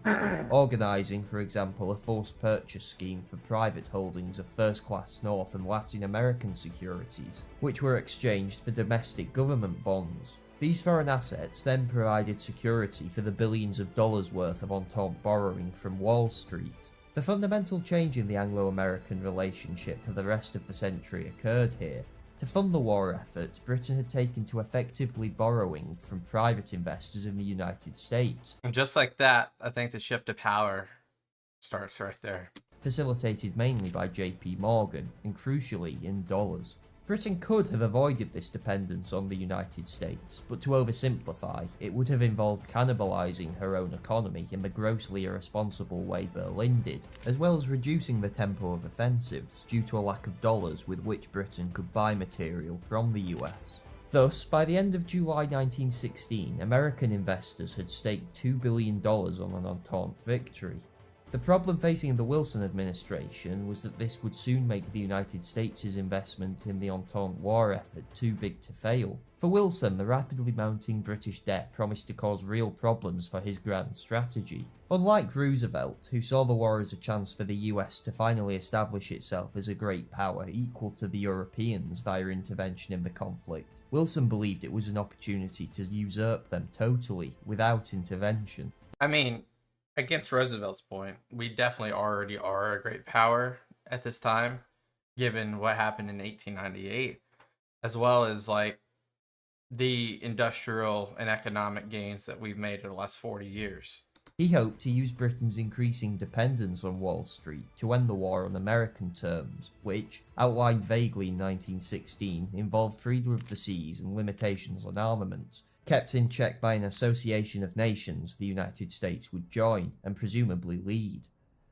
organising, for example, a forced purchase scheme for private holdings of first-class North and Latin American securities, which were exchanged for domestic government bonds. These foreign assets then provided security for the billions of dollars worth of Entente borrowing from Wall Street. The fundamental change in the Anglo-American relationship for the rest of the century occurred here. To fund the war effort, Britain had taken to effectively borrowing from private investors in the United States. And just like that, I think the shift of power starts right there. Facilitated mainly by JP Morgan, and crucially in dollars. Britain could have avoided this dependence on the United States, but to oversimplify, it would have involved cannibalising her own economy in the grossly irresponsible way Berlin did, as well as reducing the tempo of offensives due to a lack of dollars with which Britain could buy material from the US. Thus, by the end of July 1916, American investors had staked $2 billion on an Entente victory. The problem facing the Wilson administration was that this would soon make the United States' investment in the Entente war effort too big to fail. For Wilson, the rapidly mounting British debt promised to cause real problems for his grand strategy. Unlike Roosevelt, who saw the war as a chance for the US to finally establish itself as a great power equal to the Europeans via intervention in the conflict, Wilson believed it was an opportunity to usurp them totally, without intervention. I mean, against Roosevelt's point, we definitely already are a great power at this time, given what happened in 1898, as well as like the industrial and economic gains that we've made in the last 40 years. He hoped to use Britain's increasing dependence on Wall Street to end the war on American terms, which, outlined vaguely in 1916, involved freedom of the seas and limitations on armaments, kept in check by an association of nations the United States would join and presumably lead.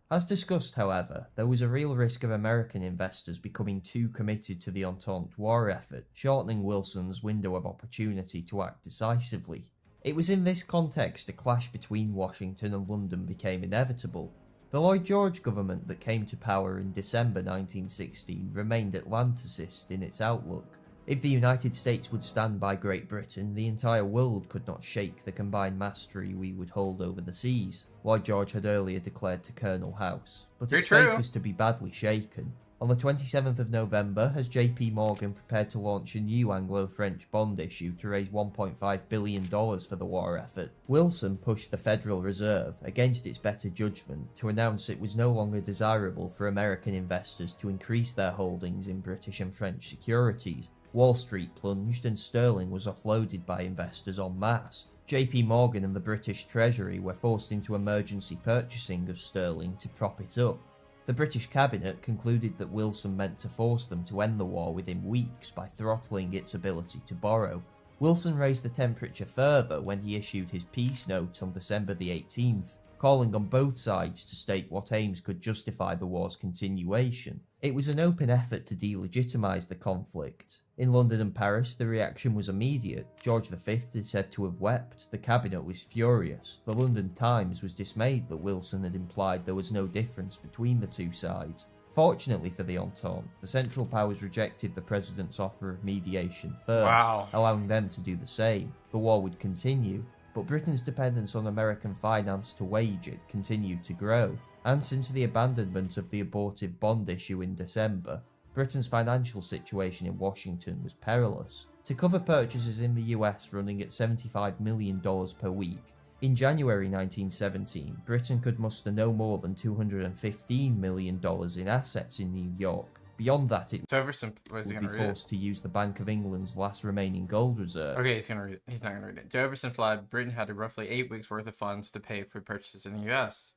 As discussed, however, there was a real risk of American investors becoming too committed to the Entente war effort, shortening Wilson's window of opportunity to act decisively. It was in this context a clash between Washington and London became inevitable. The Lloyd George government that came to power in December 1916 remained Atlanticist in its outlook. If the United States would stand by Great Britain, the entire world could not shake the combined mastery we would hold over the seas, Lloyd George had earlier declared to Colonel House. But its faith was to be badly shaken. On the 27th of November, as JP Morgan prepared to launch a new Anglo-French bond issue to raise $1.5 billion for the war effort, Wilson pushed the Federal Reserve, against its better judgment, to announce it was no longer desirable for American investors to increase their holdings in British and French securities. Wall Street plunged and sterling was offloaded by investors en masse. JP Morgan and the British Treasury were forced into emergency purchasing of sterling to prop it up. The British cabinet concluded that Wilson meant to force them to end the war within weeks by throttling its ability to borrow. Wilson raised the temperature further when he issued his peace note on December the 18th, calling on both sides to state what aims could justify the war's continuation. It was an open effort to delegitimise the conflict. In London and Paris, the reaction was immediate. George V is said to have wept, the cabinet was furious, the London Times was dismayed that Wilson had implied there was no difference between the two sides. Fortunately for the Entente, the Central Powers rejected the President's offer of mediation first, allowing them to do the same. The war would continue, but Britain's dependence on American finance to wage it continued to grow, and since the abandonment of the abortive bond issue in December, Britain's financial situation in Washington was perilous. To cover purchases in the US running at $75 million per week, in January 1917, Britain could muster no more than $215 million in assets in New York. Beyond that, it would be forced to use the Bank of England's last remaining gold reserve. Okay, he's gonna read it. He's not gonna read it. To oversimplify, Britain had roughly 8 weeks worth of funds to pay for purchases in the US.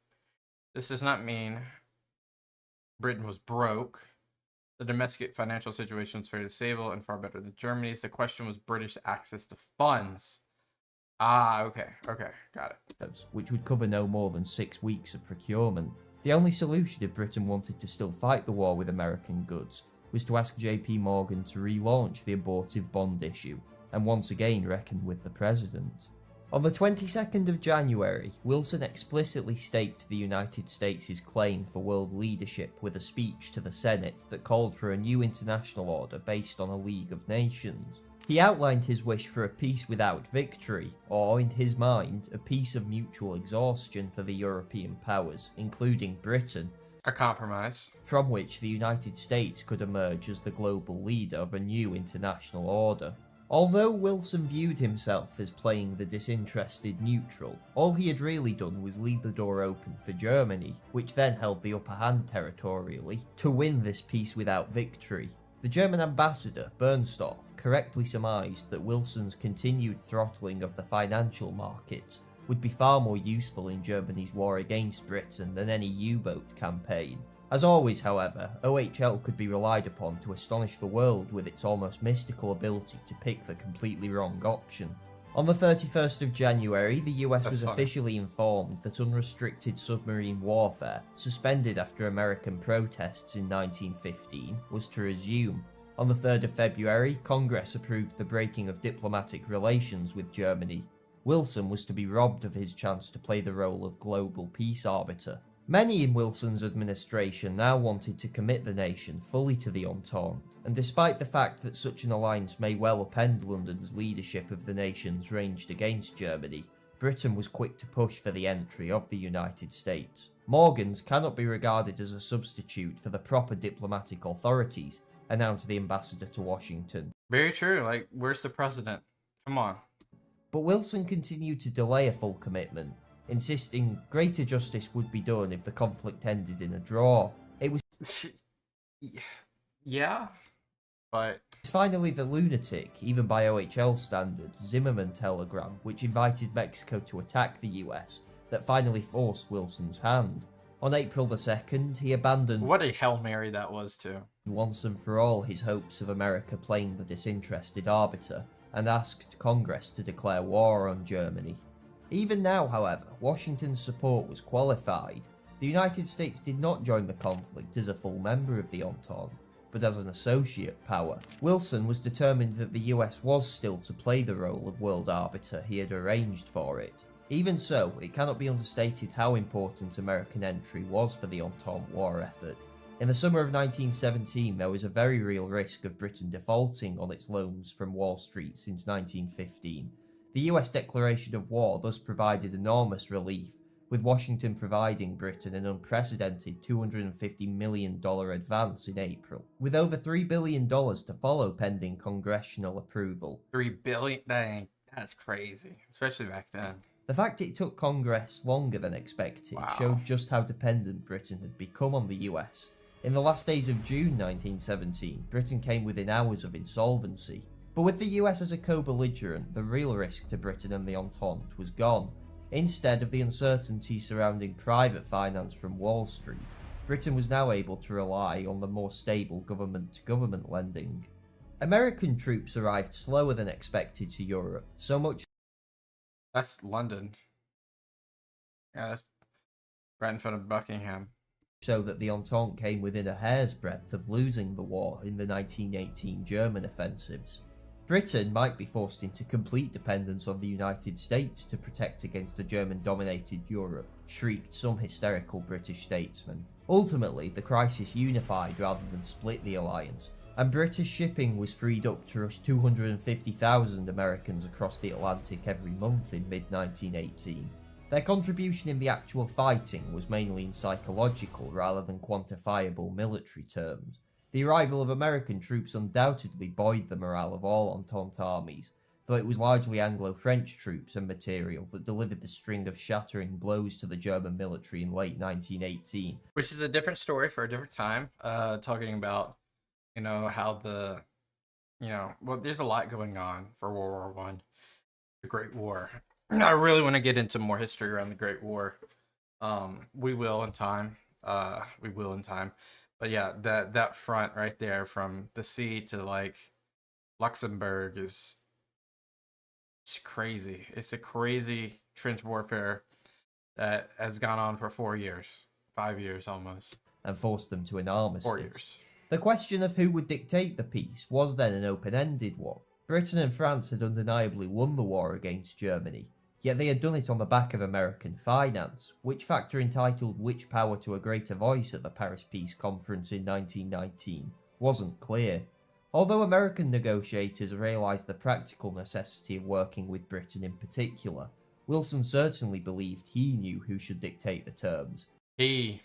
This does not mean Britain was broke. The domestic financial situation was fairly stable and far better than Germany's. The question was British access to funds. Okay, got it. Which would cover no more than 6 weeks of procurement. The only solution if Britain wanted to still fight the war with American goods was to ask JP Morgan to relaunch the abortive bond issue and once again reckon with the President. On the 22nd of January, Wilson explicitly staked the United States' claim for world leadership with a speech to the Senate that called for a new international order based on a League of Nations. He outlined his wish for a peace without victory, or, in his mind, a peace of mutual exhaustion for the European powers, including Britain, a compromise, from which the United States could emerge as the global leader of a new international order. Although Wilson viewed himself as playing the disinterested neutral, all he had really done was leave the door open for Germany, which then held the upper hand territorially, to win this peace without victory. The German ambassador, Bernstorff, correctly surmised that Wilson's continued throttling of the financial markets would be far more useful in Germany's war against Britain than any U-boat campaign. As always, however, OHL could be relied upon to astonish the world with its almost mystical ability to pick the completely wrong option. On the 31st of January, the US was officially informed that unrestricted submarine warfare, suspended after American protests in 1915, was to resume. On the 3rd of February, Congress approved the breaking of diplomatic relations with Germany. Wilson was to be robbed of his chance to play the role of global peace arbiter. Many in Wilson's administration now wanted to commit the nation fully to the Entente, and despite the fact that such an alliance may well upend London's leadership of the nations ranged against Germany, Britain was quick to push for the entry of the United States. Morgan's cannot be regarded as a substitute for the proper diplomatic authorities, announced the ambassador to Washington. Very true, like, where's the president? Come on. But Wilson continued to delay a full commitment, insisting greater justice would be done if the conflict ended in a draw. It was yeah, but it's finally the lunatic, even by OHL standards, Zimmerman telegram, which invited Mexico to attack the US, that finally forced Wilson's hand. On April the 2nd, he abandoned what a Hail Mary that was too. Once and for all his hopes of America playing the disinterested arbiter, and asked Congress to declare war on Germany. Even now, however, Washington's support was qualified. The United States did not join the conflict as a full member of the Entente, but as an associate power. Wilson was determined that the US was still to play the role of world arbiter he had arranged for it. Even so, it cannot be understated how important American entry was for the Entente war effort. In the summer of 1917, there was a very real risk of Britain defaulting on its loans from Wall Street since 1915. The US declaration of war thus provided enormous relief, with Washington providing Britain an unprecedented $250 million advance in April, with over $3 billion to follow pending congressional approval. $3 billion? Dang, that's crazy, especially back then. The fact it took Congress longer than expected showed just how dependent Britain had become on the US. In the last days of June 1917, Britain came within hours of insolvency. But with the US as a co-belligerent, the real risk to Britain and the Entente was gone. Instead of the uncertainty surrounding private finance from Wall Street, Britain was now able to rely on the more stable government-to-government lending. American troops arrived slower than expected to Europe, so much. That's London. Yeah, that's right in front of Buckingham. So that the Entente came within a hair's breadth of losing the war in the 1918 German offensives. Britain might be forced into complete dependence on the United States to protect against a German-dominated Europe, shrieked some hysterical British statesmen. Ultimately, the crisis unified rather than split the alliance, and British shipping was freed up to rush 250,000 Americans across the Atlantic every month in mid-1918. Their contribution in the actual fighting was mainly in psychological rather than quantifiable military terms. The arrival of American troops undoubtedly buoyed the morale of all Entente armies, though it was largely Anglo-French troops and material that delivered the string of shattering blows to the German military in late 1918. Which is a different story for a different time, talking about, how the, well, there's a lot going on for World War I, the Great War. I really want to get into more history around the Great War. We will in time. But yeah, that front right there from the sea to like Luxembourg is crazy. It's a crazy trench warfare that has gone on for 4 years, 5 years almost, and forced them to an armistice. 4 years. The question of who would dictate the peace was then an open-ended one. Britain and France had undeniably won the war against Germany, yet they had done it on the back of American finance, which factor entitled which power to a greater voice at the Paris Peace Conference in 1919 wasn't clear. Although American negotiators realised the practical necessity of working with Britain in particular, Wilson certainly believed he knew who should dictate the terms. He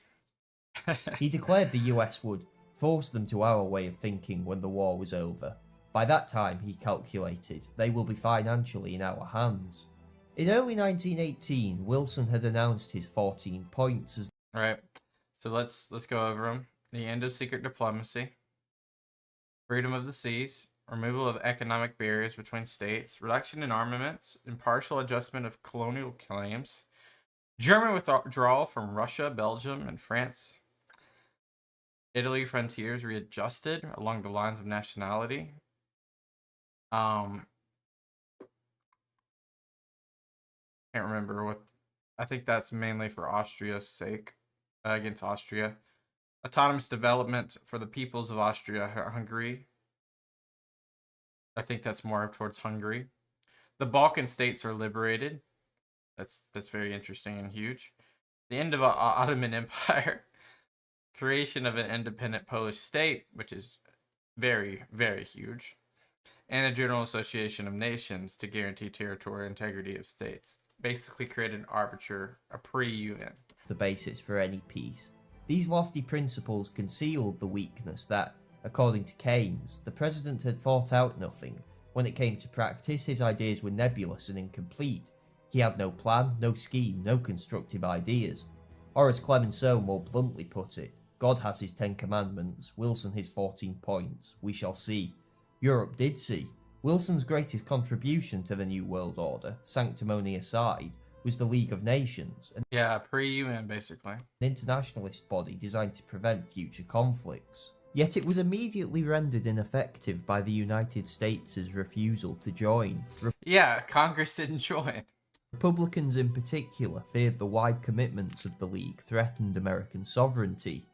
declared the US would force them to our way of thinking when the war was over. By that time, he calculated, they will be financially in our hands. In early 1918, Wilson had announced his 14 points as... Right, so let's go over them. The end of secret diplomacy, freedom of the seas, removal of economic barriers between states, reduction in armaments, impartial adjustment of colonial claims, German withdrawal from Russia, Belgium, and France, Italy frontiers readjusted along the lines of nationality. Um, can't remember what. I think that's mainly for Austria's sake, against Austria. Autonomous development for the peoples of Austria, Hungary. I think that's more towards Hungary. The Balkan states are liberated. That's very interesting and huge. The end of Ottoman Empire. Creation of an independent Polish state, which is very, very huge. And a General Association of Nations to guarantee territorial integrity of states. Basically create an arbiter, a pre-UN. The basis for any peace. These lofty principles concealed the weakness that, according to Keynes, the president had thought out nothing. When it came to practice, his ideas were nebulous and incomplete. He had no plan, no scheme, no constructive ideas. Or as Clemenceau more bluntly put it, God has his 10 commandments, Wilson his 14 points. We shall see. Europe did see. Wilson's greatest contribution to the New World Order, sanctimony aside, was the League of Nations, an pre-UN basically. internationalist body designed to prevent future conflicts. Yet it was immediately rendered ineffective by the United States' refusal to join. Congress didn't join. Republicans in particular feared the wide commitments of the League threatened American sovereignty.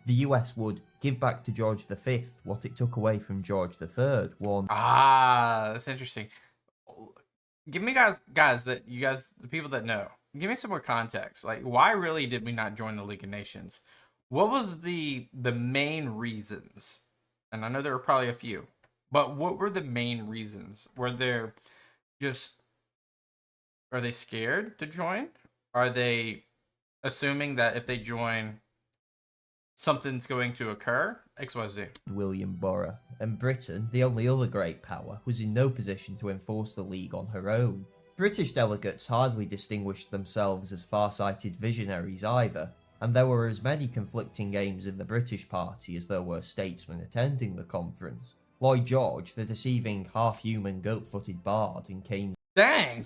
The US would give back to George V what it took away from George III, warned. That's interesting. Give me the people that know, give me some more context. Like, why really did we not join the League of Nations? What was the main reasons? And I know there were probably a few, but what were the main reasons? Are they scared to join? Are they assuming that if they join, something's going to occur? XYZ. William Borough, and Britain, the only other great power, was in no position to enforce the League on her own. British delegates hardly distinguished themselves as far-sighted visionaries either, and there were as many conflicting aims in the British Party as there were statesmen attending the conference. Lloyd George, the deceiving half-human goat-footed bard in Keynes' Dang!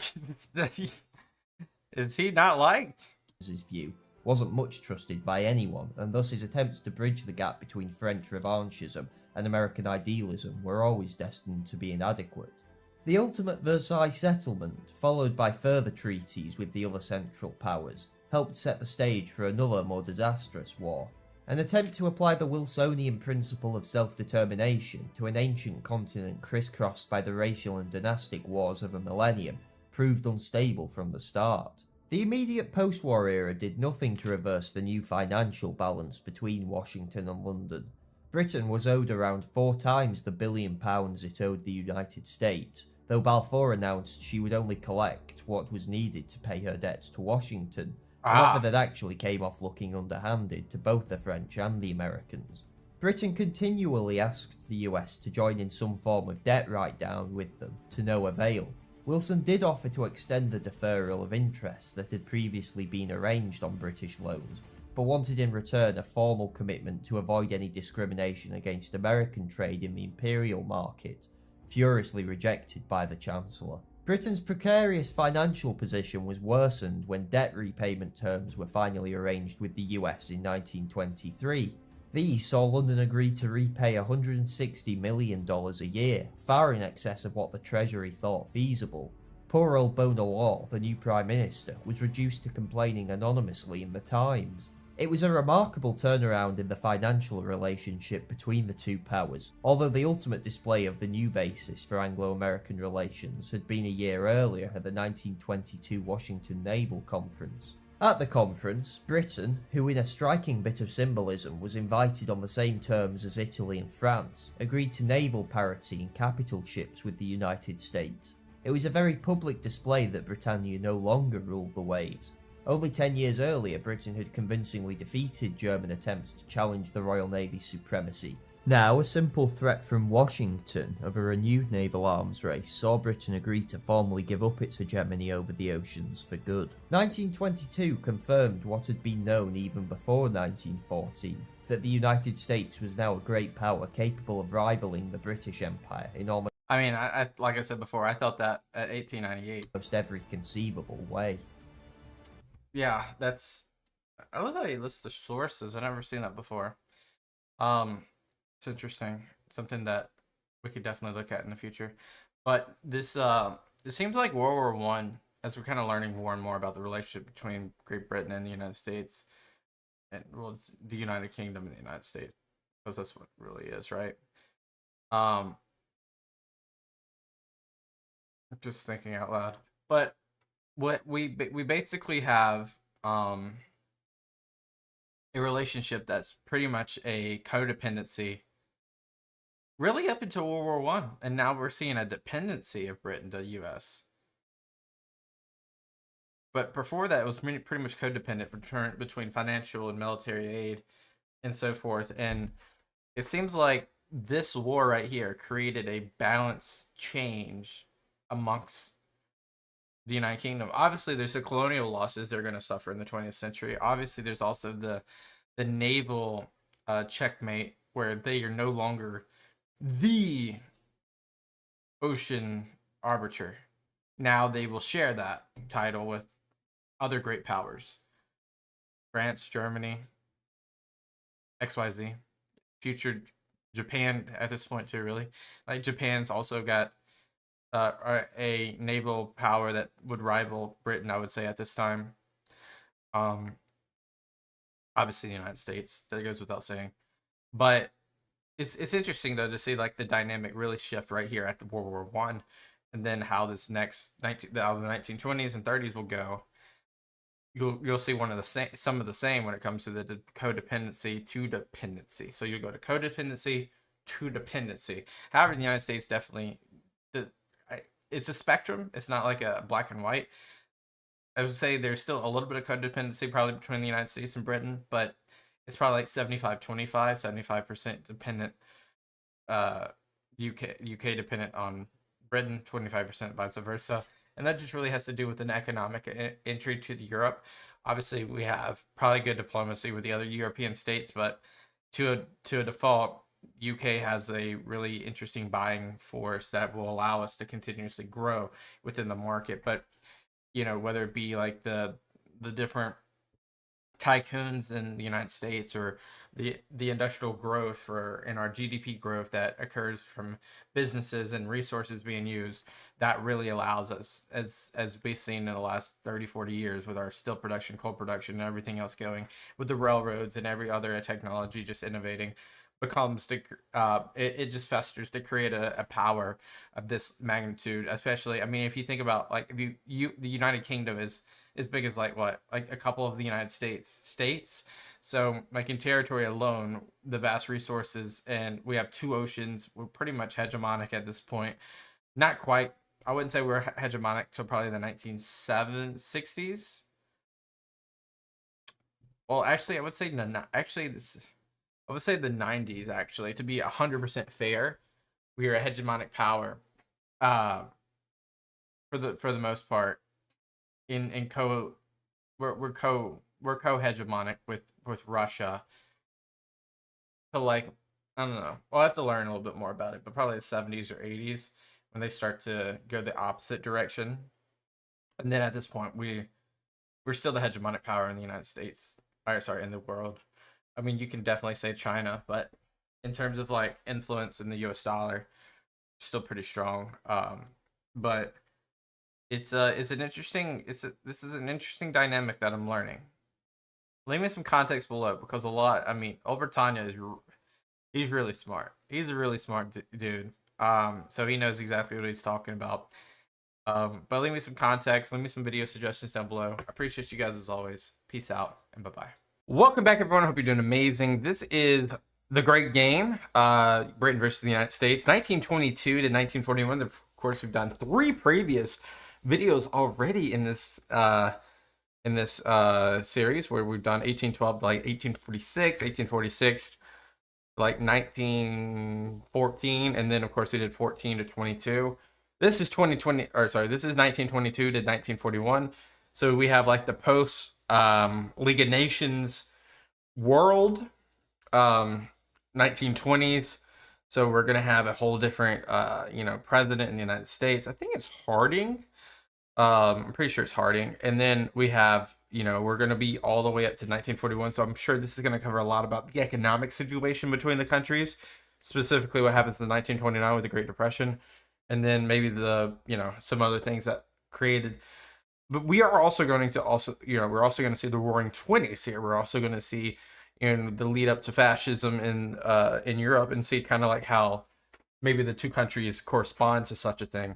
Is he not liked? View, wasn't much trusted by anyone, and thus his attempts to bridge the gap between French revanchism and American idealism were always destined to be inadequate. The ultimate Versailles settlement, followed by further treaties with the other Central Powers, helped set the stage for another more disastrous war. An attempt to apply the Wilsonian principle of self-determination to an ancient continent crisscrossed by the racial and dynastic wars of a millennium proved unstable from the start. The immediate post-war era did nothing to reverse the new financial balance between Washington and London. Britain was owed around 4 times the £1 billion it owed the United States, though Balfour announced she would only collect what was needed to pay her debts to Washington, an offer that actually came off looking underhanded to both the French and the Americans. Britain continually asked the US to join in some form of debt write-down with them, to no avail. Wilson did offer to extend the deferral of interest that had previously been arranged on British loans, but wanted in return a formal commitment to avoid any discrimination against American trade in the imperial market, furiously rejected by the Chancellor. Britain's precarious financial position was worsened when debt repayment terms were finally arranged with the US in 1923. These saw London agree to repay $160 million a year, far in excess of what the Treasury thought feasible. Poor old Bonelaw, the new Prime Minister, was reduced to complaining anonymously in the Times. It was a remarkable turnaround in the financial relationship between the two powers, although the ultimate display of the new basis for Anglo-American relations had been a year earlier at the 1922 Washington Naval Conference. At the conference, Britain, who in a striking bit of symbolism was invited on the same terms as Italy and France, agreed to naval parity in capital ships with the United States. It was a very public display that Britannia no longer ruled the waves. Only 10 years earlier, Britain had convincingly defeated German attempts to challenge the Royal Navy's supremacy. Now, a simple threat from Washington of a renewed naval arms race saw Britain agree to formally give up its hegemony over the oceans for good. 1922 confirmed what had been known even before 1914, that the United States was now a great power capable of rivaling the British Empire in almost like I said before, I thought that at 1898. every conceivable way. Yeah, I love how he lists the sources. I've never seen that before. Um, it's interesting. Something that we could definitely look at in the future. But this seems like World War I, as we're kind of learning more and more about the relationship between Great Britain and the United States, and well, it's the United Kingdom and the United States, because that's what it really is, right? Um, just thinking out loud. But what we basically have a relationship that's pretty much a codependency really up until World War I, and now we're seeing a dependency of Britain to US. But before that, it was pretty much codependent between financial and military aid and so forth. And it seems like this war right here created a balance change amongst the United Kingdom. Obviously, there's the colonial losses they're going to suffer in the 20th century. Obviously, there's also the naval checkmate where they are no longer the ocean arbiter. Now they will share that title with other great powers: France, Germany, XYZ, future Japan at this point too. Really, like Japan's also got a naval power that would rival Britain, I would say, at this time. Um, Obviously the United States, that goes without saying. But it's interesting though to see like the dynamic really shift right here at the World War I, and then how this next how the 1920s and 30s will go. You'll see one of the same some of the same when it comes to the codependency to dependency. So you'll go to codependency to dependency. However, the United States definitely the it's a spectrum. It's not like a black and white. I would say there's still a little bit of codependency probably between the United States and Britain, but it's probably like 75-25, 75% dependent UK dependent on Britain, 25% vice versa. And that just really has to do with an economic entry to the Europe. Obviously, we have probably good diplomacy with the other European states, but to a default, UK has a really interesting buying force that will allow us to continuously grow within the market. But whether it be like the different tycoons in the United States, or the industrial growth or in our GDP growth that occurs from businesses and resources being used, that really allows us, as we've seen in the last 30-40 years with our steel production, coal production, and everything else going, with the railroads and every other technology just innovating, becomes it just festers to create a power of this magnitude. Especially, I mean, if you think about, like, if the United Kingdom is as big as like what, like a couple of the United States. So like in territory alone, the vast resources, and we have two oceans. We're pretty much hegemonic at this point. Not quite. I wouldn't say we're hegemonic till probably the 1960s. Well, actually, I would say no. Actually, I would say the 90s. Actually, to be 100% fair, we are a hegemonic power, uh, for the most part. In co we're co-hegemonic with Russia, to like, I don't know. We'll have to learn a little bit more about it, but probably the 70s or 80s when they start to go the opposite direction. And then at this point, we're still the hegemonic power in the United States. Or sorry, in the world. I mean, you can definitely say China, but in terms of like influence in the US dollar, still pretty strong. But it's an interesting this is an interesting dynamic that I'm learning. Leave me some context below, because I mean, Old Britannia he's really smart. He's a really smart dude. So he knows exactly what he's talking about. But leave me some context, leave me some video suggestions down below. I appreciate you guys as always. Peace out and bye-bye. Welcome back, everyone. I hope you're doing amazing. This is The Great Game, Britain versus the United States, 1922 to 1941. Of course, we've done 3 previous videos already in this series, where we've done 1812 to like 1846 like 1914, and then of course we did 14 to 22. This is 2020, or sorry, this is 1922 to 1941. So we have like the post League of Nations world, 1920s. So we're gonna have a whole different president in the United States. I think it's Harding. I'm pretty sure it's Harding. And then we have we're going to be all the way up to 1941. So I'm sure this is going to cover a lot about the economic situation between the countries, specifically what happens in 1929 with the Great Depression, and then maybe some other things that created. But we are also going to we're also going to see the Roaring Twenties here. We're also going to see the lead up to fascism in Europe, and see kind of like how maybe the two countries correspond to such a thing.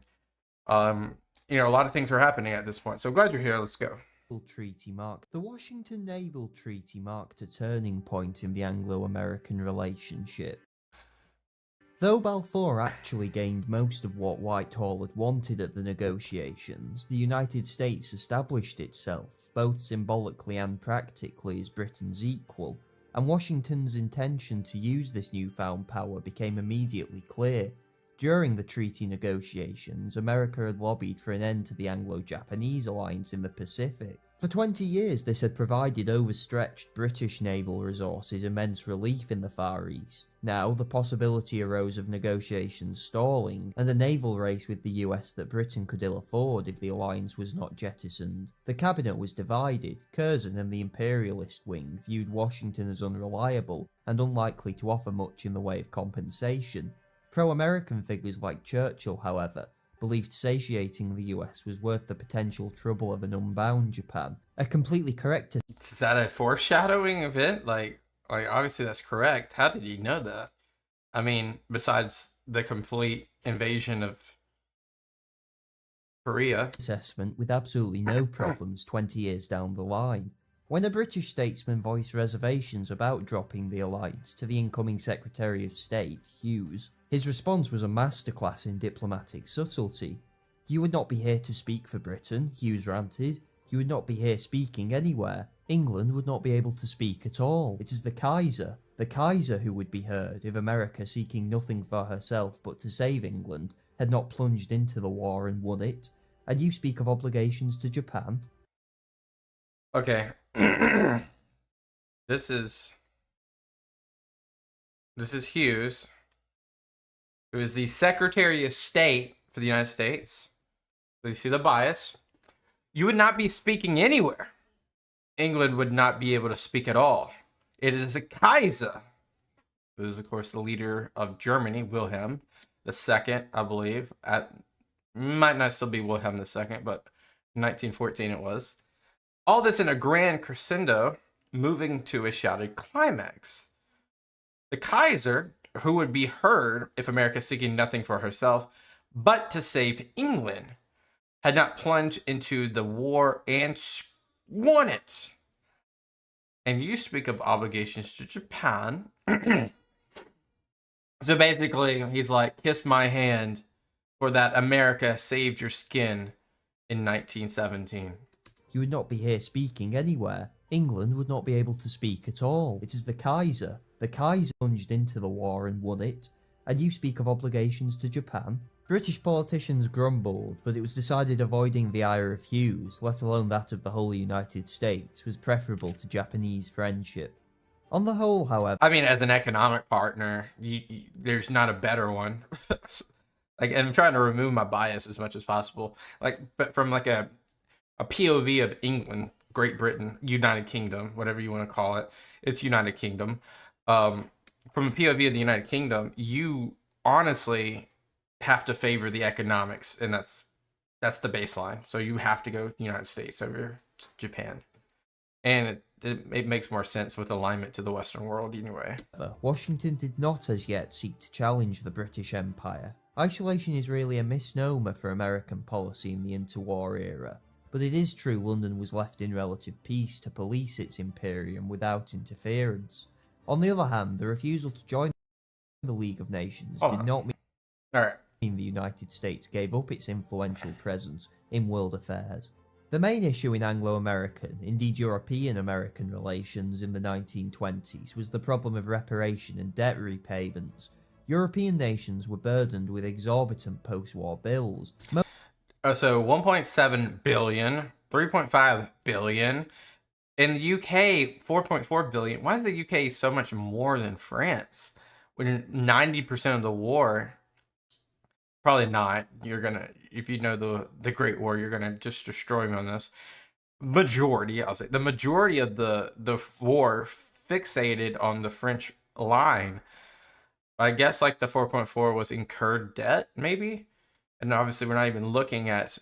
A lot of things are happening at this point. So glad you're here. Let's go. The Washington Naval Treaty marked a turning point in the Anglo-American relationship. Though Balfour actually gained most of what Whitehall had wanted at the negotiations, the United States established itself, both symbolically and practically, as Britain's equal, and Washington's intention to use this newfound power became immediately clear. During the treaty negotiations, America had lobbied for an end to the Anglo-Japanese alliance in the Pacific. For 20 years, this had provided overstretched British naval resources immense relief in the Far East. Now, the possibility arose of negotiations stalling, and a naval race with the US that Britain could ill afford if the alliance was not jettisoned. The cabinet was divided. Curzon and the imperialist wing viewed Washington as unreliable and unlikely to offer much in the way of compensation. Pro-American figures like Churchill, however, believed satiating the US was worth the potential trouble of an unbound Japan. A completely correct... Is that a foreshadowing event? Like obviously that's correct. How did he know that? I mean, besides the complete invasion of Korea. Assessment with absolutely no problems 20 years down the line. When a British statesman voiced reservations about dropping the alliance to the incoming Secretary of State, Hughes, his response was a masterclass in diplomatic subtlety. "You would not be here to speak for Britain," Hughes ranted. "You would not be here speaking anywhere. England would not be able to speak at all. It is the Kaiser who would be heard if America, seeking nothing for herself but to save England, had not plunged into the war and won it. And you speak of obligations to Japan?" Okay. This is Hughes, who is the Secretary of State for the United States. So you see the bias. "You would not be speaking anywhere. England would not be able to speak at all. It is the Kaiser," who is, of course, the leader of Germany, Wilhelm II, I believe. Might not still be Wilhelm II, but in 1914 it was. All this in a grand crescendo, moving to a shouted climax. The Kaiser, who would be heard if America seeking nothing for herself, but to save England, had not plunged into the war and won it. "And you speak of obligations to Japan." So basically, he's like, kiss my hand for that America saved your skin in 1917. "You would not be here speaking anywhere. England would not be able to speak at all. It is the Kaiser. The Kaiser plunged into the war and won it. And you speak of obligations to Japan?" British politicians grumbled, but it was decided avoiding the ire of Hughes, let alone that of the whole United States, was preferable to Japanese friendship. On the whole, however... I mean, as an economic partner, there's not a better one. And I'm trying to remove my bias as much as possible. But from a POV of England, Great Britain, United Kingdom, whatever you want to call it, it's United Kingdom. From a POV of the United Kingdom, you honestly have to favor the economics, and that's the baseline. So you have to go United States over Japan, and it makes more sense with alignment to the Western world anyway. Washington did not as yet seek to challenge the British Empire. Isolation is really a misnomer for American policy in the interwar era, but it is true London was left in relative peace to police its imperium without interference. On the other hand, the refusal to join the League of Nations did not mean the United States gave up its influential presence in world affairs. The main issue in Anglo-American, indeed European-American relations in the 1920s was the problem of reparation and debt repayments. European nations were burdened with exorbitant post-war bills. So 1.7 billion, 3.5 billion. In the UK, 4.4 billion. Why is the UK so much more than France? When 90% of the war, probably not. You're gonna, if you know the Great War, you're gonna just destroy me on this. majority, I'll say, the majority of the war fixated on the French line. I guess like the 4.4 was incurred debt, maybe. And obviously, we're looking at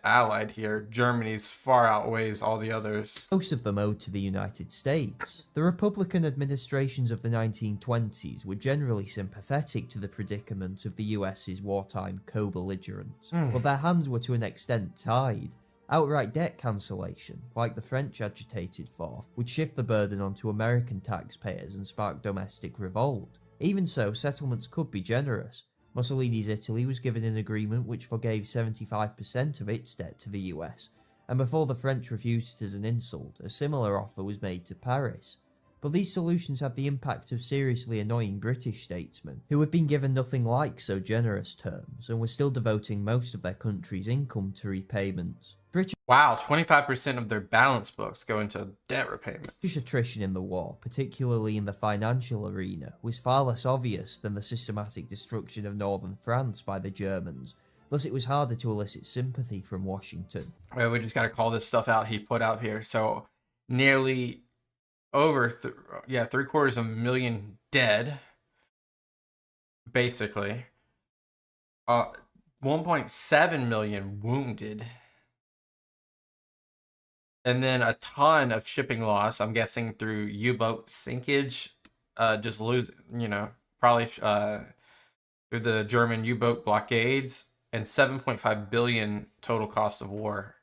Allied here. Germany's far outweighs all the others. Most of them owed to the United States. The Republican administrations of the 1920s were generally sympathetic to the predicament of the US's wartime co-belligerents, but their hands were to an extent tied. Outright debt cancellation, like the French agitated for, would shift the burden onto American taxpayers and spark domestic revolt. Even so, settlements could be generous. Mussolini's Italy was given an agreement which forgave 75% of its debt to the US, and before the French refused it as an insult, a similar offer was made to Paris. But these solutions had the impact of seriously annoying British statesmen, who had been given nothing like so generous terms, and were still devoting most of their country's income to repayments. Wow, 25% of their balance books go into debt repayments. British attrition in the war, particularly in the financial arena, was far less obvious than the systematic destruction of northern France by the Germans, thus it was harder to elicit sympathy from Washington. Well, we just got to call this stuff out he put out here. So nearly over 750,000 dead, basically. 1.7 million wounded. And then a ton of shipping loss, I'm guessing through U-boat sinkage, just lose, probably through the German U-boat blockades, and 7.5 billion total cost of war,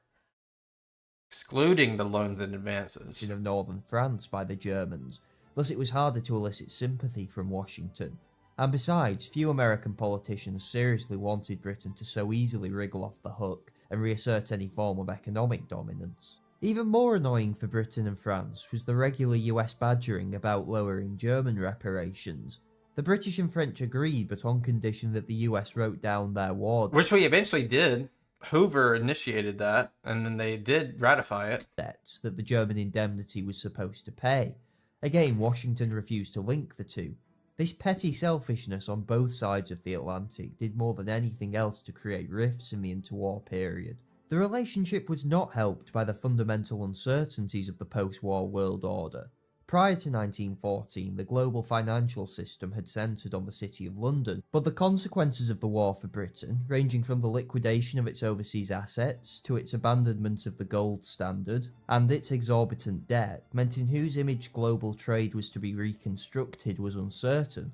excluding the loans and advances. Of northern France by the Germans, thus it was harder to elicit sympathy from Washington. And besides, few American politicians seriously wanted Britain to so easily wriggle off the hook and reassert any form of economic dominance. Even more annoying for Britain and France was the regular US badgering about lowering German reparations. The British and French agreed, but on condition that the US wrote down their war which we eventually did. Hoover initiated that, and then they did ratify it. Debts that the German indemnity was supposed to pay. Again, Washington refused to link the two. This petty selfishness on both sides of the Atlantic did more than anything else to create rifts in the interwar period. The relationship was not helped by the fundamental uncertainties of the post-war world order. Prior to 1914, the global financial system had centred on the City of London, but the consequences of the war for Britain, ranging from the liquidation of its overseas assets to its abandonment of the gold standard and its exorbitant debt, meant in whose image global trade was to be reconstructed was uncertain.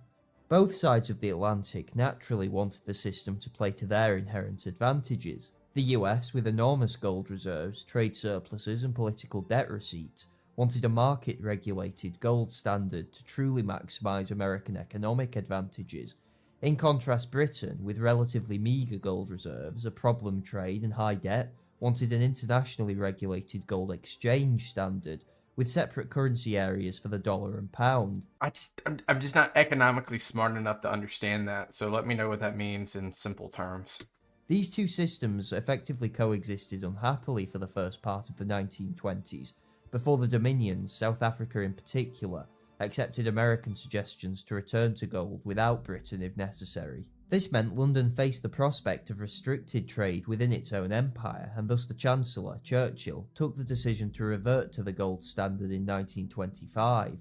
Both sides of the Atlantic naturally wanted the system to play to their inherent advantages. The US, with enormous gold reserves, trade surpluses and political debt receipts, wanted a market-regulated gold standard to truly maximise American economic advantages. In contrast, Britain, with relatively meagre gold reserves, a problem trade and high debt, wanted an internationally regulated gold exchange standard, with separate currency areas for the dollar and pound. I'm just not economically smart enough to understand that, so let me know what that means in simple terms. These two systems effectively coexisted unhappily for the first part of the 1920s, before the Dominions, South Africa in particular, accepted American suggestions to return to gold without Britain if necessary. This meant London faced the prospect of restricted trade within its own empire, and thus the Chancellor, Churchill, took the decision to revert to the gold standard in 1925.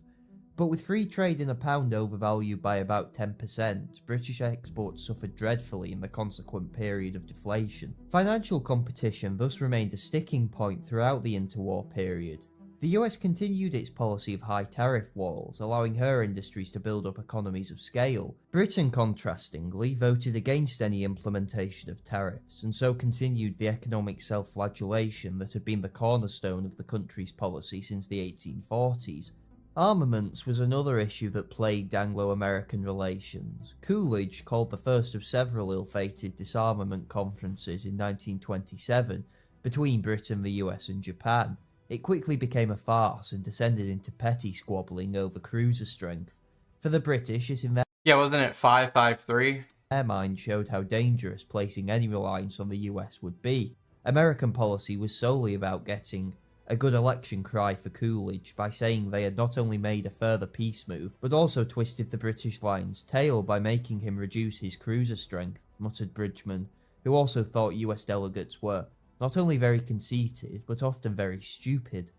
But with free trade in a pound overvalued by about 10%, British exports suffered dreadfully in the consequent period of deflation. Financial competition thus remained a sticking point throughout the interwar period. The US continued its policy of high tariff walls, allowing her industries to build up economies of scale. Britain, contrastingly, voted against any implementation of tariffs, and so continued the economic self-flagellation that had been the cornerstone of the country's policy since the 1840s. Armaments was another issue that plagued Anglo-American relations. Coolidge called the first of several ill-fated disarmament conferences in 1927 between Britain, the US and Japan. It quickly became a farce and descended into petty squabbling over cruiser strength. For the British, it in wasn't it 553? their mind showed how dangerous placing any reliance on the US would be. American policy was solely about getting a good election cry for Coolidge by saying they had not only made a further peace move, but also twisted the British lion's tail by making him reduce his cruiser strength, muttered Bridgman, who also thought US delegates were Not only very conceited, but often very stupid.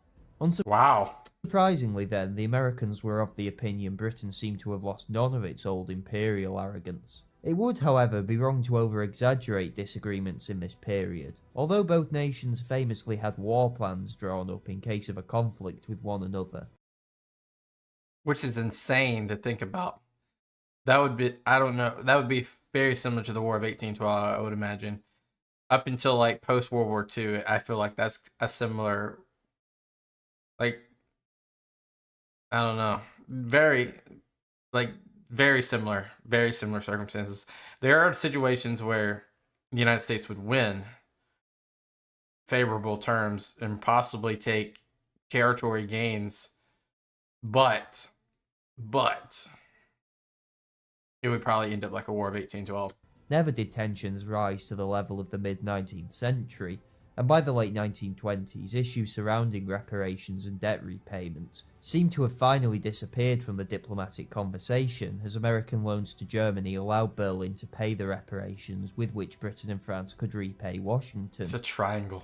Wow. Unsurprisingly then, the Americans were of the opinion Britain seemed to have lost none of its old imperial arrogance. It would, however, be wrong to over-exaggerate disagreements in this period, although both nations famously had war plans drawn up in case of a conflict with one another. Which is insane to think about. That would be, I don't know, that would be very similar to the War of 1812, I would imagine. Up until like post World War II, I feel like that's a similar, like, I don't know, very similar circumstances. There are situations where the United States would win favorable terms and possibly take territory gains, but it would probably end up like a War of 1812. Never did tensions rise to the level of the mid-19th century, and by the late 1920s, issues surrounding reparations and debt repayments seemed to have finally disappeared from the diplomatic conversation as American loans to Germany allowed Berlin to pay the reparations with which Britain and France could repay Washington. It's a triangle.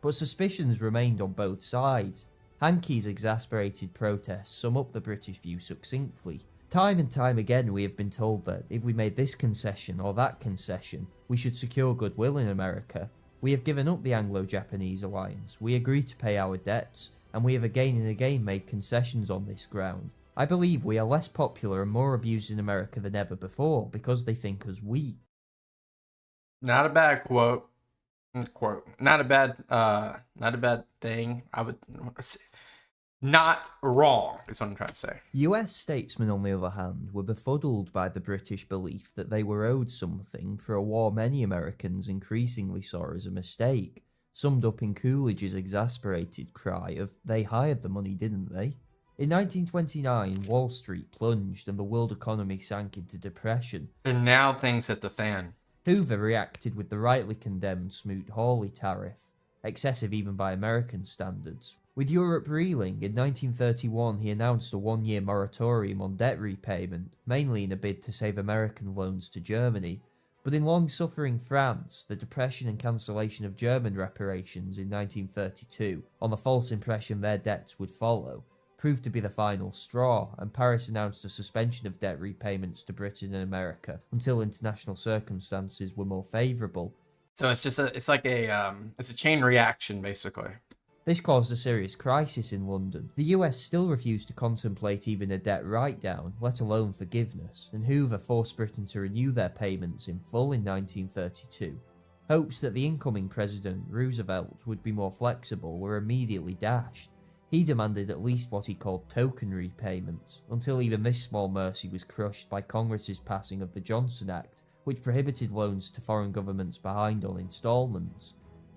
But suspicions remained on both sides. Hankey's exasperated protests sum up the British view succinctly. Time and time again we have been told that if we made this concession or that concession, we should secure goodwill in America. We have given up the Anglo-Japanese alliance, we agree to pay our debts, and we have again and again made concessions on this ground. I believe we are less popular and more abused in America than ever before because they think us weak. Not a bad quote. Not a bad thing. I would say. Not wrong, is what I'm trying to say. US statesmen, on the other hand, were befuddled by the British belief that they were owed something for a war many Americans increasingly saw as a mistake, summed up in Coolidge's exasperated cry of, "They hired the money, didn't they?" In 1929, Wall Street plunged and the world economy sank into depression. And now things hit the fan. Hoover reacted with the rightly condemned Smoot-Hawley tariff, excessive even by American standards. With Europe reeling, in 1931 he announced a one-year moratorium on debt repayment, mainly in a bid to save American loans to Germany. But in long-suffering France, the depression and cancellation of German reparations in 1932, on the false impression their debts would follow, proved to be the final straw, and Paris announced a suspension of debt repayments to Britain and America until international circumstances were more favourable. So it's like a chain reaction, basically. This caused a serious crisis in London. The US still refused to contemplate even a debt write-down, let alone forgiveness, and Hoover forced Britain to renew their payments in full in 1932. Hopes that the incoming President, Roosevelt, would be more flexible were immediately dashed. He demanded at least what he called token repayments, until even this small mercy was crushed by Congress's passing of the Johnson Act, which prohibited loans to foreign governments behind on instalments.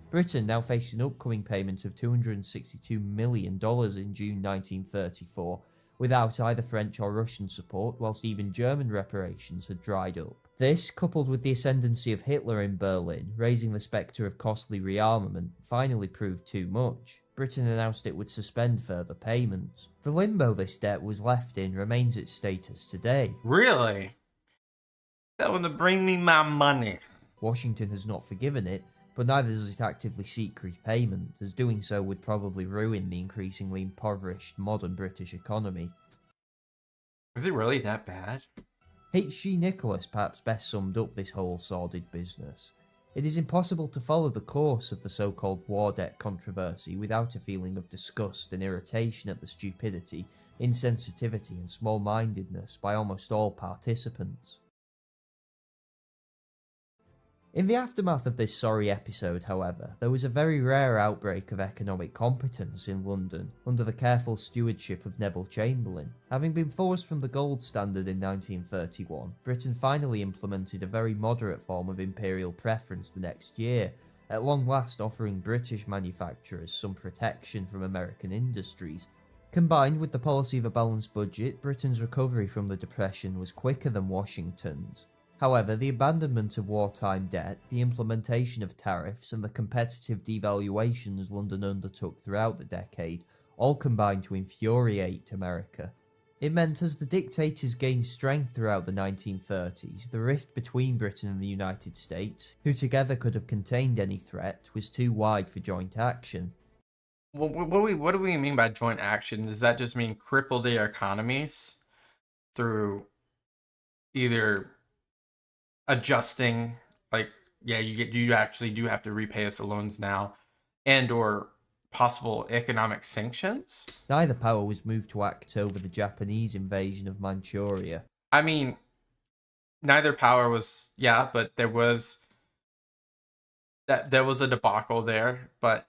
Britain now faced an upcoming payment of $262 million in June 1934, without either French or Russian support, whilst even German reparations had dried up. This, coupled with the ascendancy of Hitler in Berlin, raising the spectre of costly rearmament, finally proved too much. Britain announced it would suspend further payments. The limbo this debt was left in remains its status today. Really? That would bring me my money. Washington has not forgiven it, but neither does it actively seek repayment, as doing so would probably ruin the increasingly impoverished modern British economy. Is it really that bad? H.G. Nicholas perhaps best summed up this whole sordid business. It is impossible to follow the course of the so-called war debt controversy without a feeling of disgust and irritation at the stupidity, insensitivity and small-mindedness by almost all participants. In the aftermath of this sorry episode, however, there was a very rare outbreak of economic competence in London under the careful stewardship of Neville Chamberlain. Having been forced from the gold standard in 1931, Britain finally implemented a very moderate form of imperial preference the next year, at long last offering British manufacturers some protection from American industries. Combined with the policy of a balanced budget, Britain's recovery from the Depression was quicker than Washington's. However, the abandonment of wartime debt, the implementation of tariffs, and the competitive devaluations London undertook throughout the decade all combined to infuriate America. It meant as the dictators gained strength throughout the 1930s, the rift between Britain and the United States, who together could have contained any threat, was too wide for joint action. What do we mean by joint action? Does that just mean cripple their economies through either adjusting, like, yeah, you actually do have to repay us the loans now, and or possible economic sanctions? Neither power was moved to act over the Japanese invasion of Manchuria. I mean, neither power was, yeah, but there was a debacle there, but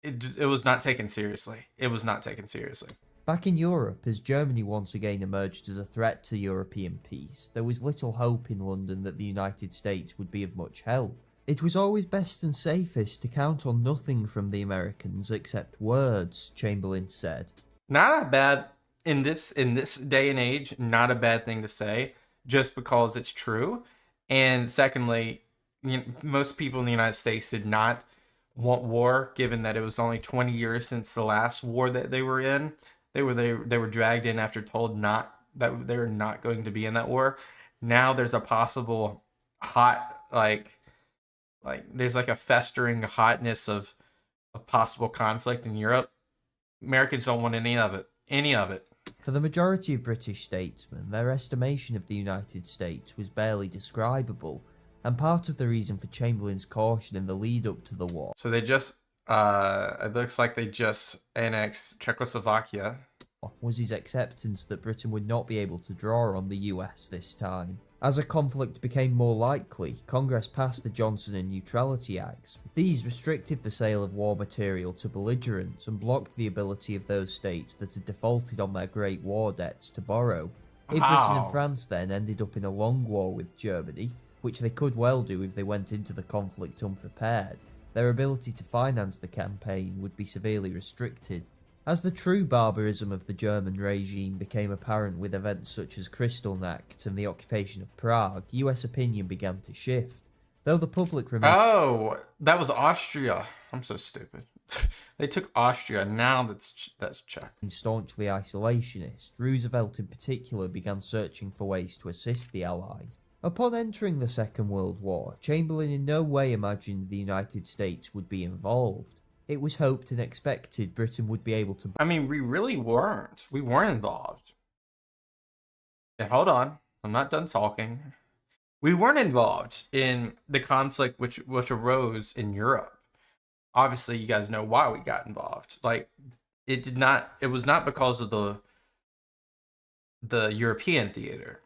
it was not taken seriously. It was not taken seriously. Back in Europe, as Germany once again emerged as a threat to European peace, there was little hope in London that the United States would be of much help. It was always best and safest to count on nothing from the Americans except words, Chamberlain said. Not a bad, in this day and age, not a bad thing to say, just because it's true. And secondly, most people in the United States did not want war, given that it was only 20 years since the last war that they were in. They were dragged in after told not that they were not going to be in that war. Now there's a possible hot, like there's like a festering hotness of possible conflict in Europe. Americans don't want any of it. Any of it. For the majority of British statesmen, their estimation of the United States was barely describable, and part of the reason for Chamberlain's caution in the lead up to the war. So they just, it looks like they just annexed Czechoslovakia. Was his acceptance that Britain would not be able to draw on the US this time. As a conflict became more likely, Congress passed the Johnson and Neutrality Acts. These restricted the sale of war material to belligerents and blocked the ability of those states that had defaulted on their Great War debts to borrow. If Britain and France then ended up in a long war with Germany, which they could well do if they went into the conflict unprepared, their ability to finance the campaign would be severely restricted. As the true barbarism of the German regime became apparent with events such as Kristallnacht and the occupation of Prague, US opinion began to shift. Though the public remained... Oh, that was Austria. I'm so stupid. They took Austria, now that's Czech. Staunchly isolationist, Roosevelt in particular began searching for ways to assist the Allies. Upon entering the Second World War, Chamberlain in no way imagined the United States would be involved. It was hoped and expected Britain would be able to... I mean, we really weren't. We weren't involved. And hold on, I'm not done talking. We weren't involved in the conflict which arose in Europe. Obviously, you guys know why we got involved. Like, it was not because of the European theater.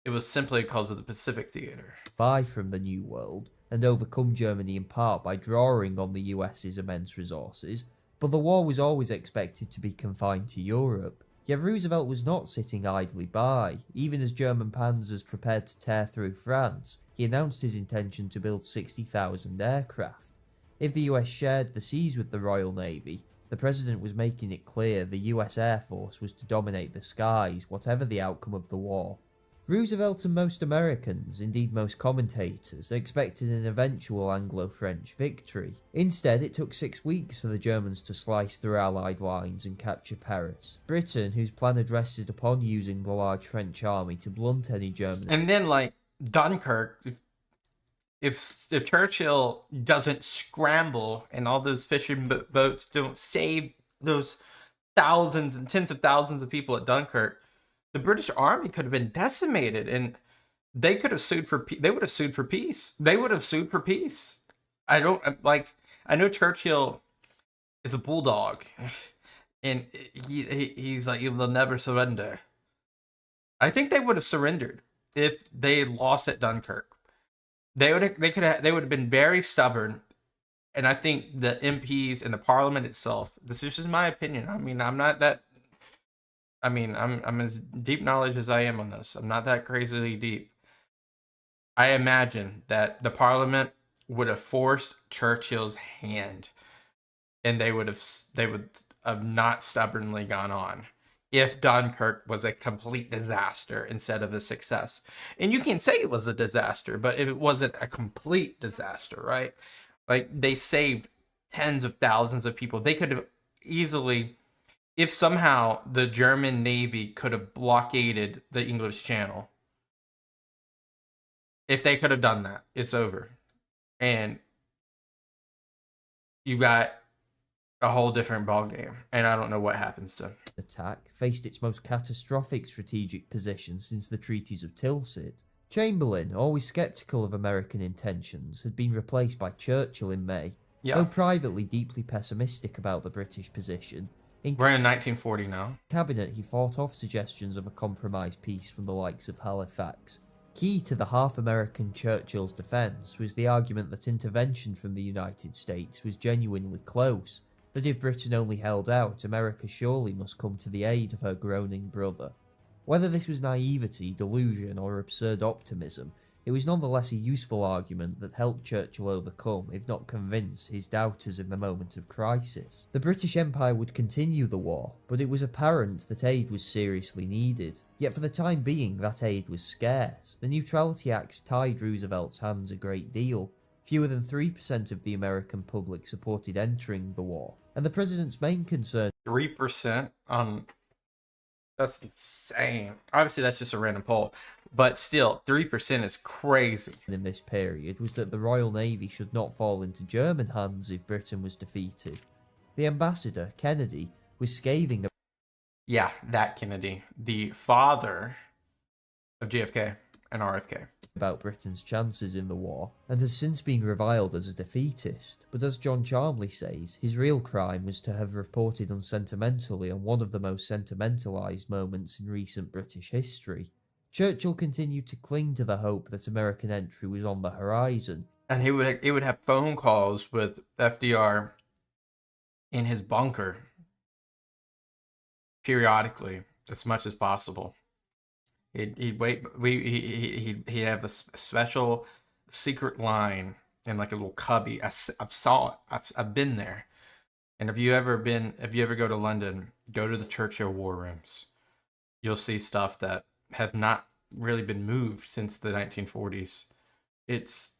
It was simply because of the Pacific theater. Buy from the New World and overcome Germany in part by drawing on the US's immense resources, but the war was always expected to be confined to Europe. Yet Roosevelt was not sitting idly by. Even as German panzers prepared to tear through France, he announced his intention to build 60,000 aircraft. If the US shared the seas with the Royal Navy, the president was making it clear the US Air Force was to dominate the skies, whatever the outcome of the war. Roosevelt and most Americans, indeed most commentators, expected an eventual Anglo-French victory. Instead, it took 6 weeks for the Germans to slice through Allied lines and capture Paris. Britain, whose plan had rested upon using the large French army to blunt any German... And then, like, Dunkirk, if Churchill doesn't scramble and all those fishing boats don't save those thousands and tens of thousands of people at Dunkirk, the British army could have been decimated, and they could have sued for. They would have sued for peace. They would have sued for peace. I know Churchill is a bulldog, and he's like, they'll never surrender. I think they would have surrendered if they lost at Dunkirk. They would have been very stubborn, and I think the MPs and the Parliament itself. This is just my opinion. I mean, I'm as deep knowledge as I am on this. I'm not that crazily deep. I imagine that the Parliament would have forced Churchill's hand, and they would have not stubbornly gone on if Dunkirk was a complete disaster instead of a success. And you can say it was a disaster, but if it wasn't a complete disaster, right? Like, they saved tens of thousands of people. They could have easily if somehow the German Navy could have blockaded the English Channel, if they could have done that, it's over. And you got a whole different ball game, and I don't know what happens to attack faced its most catastrophic strategic position since the treaties of Tilsit. Chamberlain, always sceptical of American intentions, had been replaced by Churchill in May. Yeah. Though privately deeply pessimistic about the British position, in We're in 1940 now. cabinet he fought off suggestions of a compromise peace from the likes of Halifax. Key to the half-American Churchill's defence was the argument that intervention from the United States was genuinely close, that if Britain only held out, America surely must come to the aid of her groaning brother. Whether this was naivety, delusion, or absurd optimism, it was nonetheless a useful argument that helped Churchill overcome, if not convince, his doubters in the moment of crisis. The British Empire would continue the war, but it was apparent that aid was seriously needed. Yet for the time being, that aid was scarce. The Neutrality Acts tied Roosevelt's hands a great deal. Fewer than 3% of the American public supported entering the war, and the president's main concern 3% on... That's insane. Obviously, that's just a random poll. But still, 3% is crazy. in this period was that the Royal Navy should not fall into German hands if Britain was defeated. The ambassador, Kennedy, was scathing Yeah, that Kennedy. The father of JFK and RFK. about Britain's chances in the war, and has since been reviled as a defeatist, but as John Charmley says, his real crime was to have reported unsentimentally on one of the most sentimentalised moments in recent British history. Churchill continued to cling to the hope that American entry was on the horizon. And he would have phone calls with FDR in his bunker periodically, as much as possible. He'd wait. He'd have a special secret line in like a little cubby. I've saw it. I've been there. And if you ever go to London, go to the Churchill War Rooms. You'll see stuff that have not really been moved since the 1940s. It's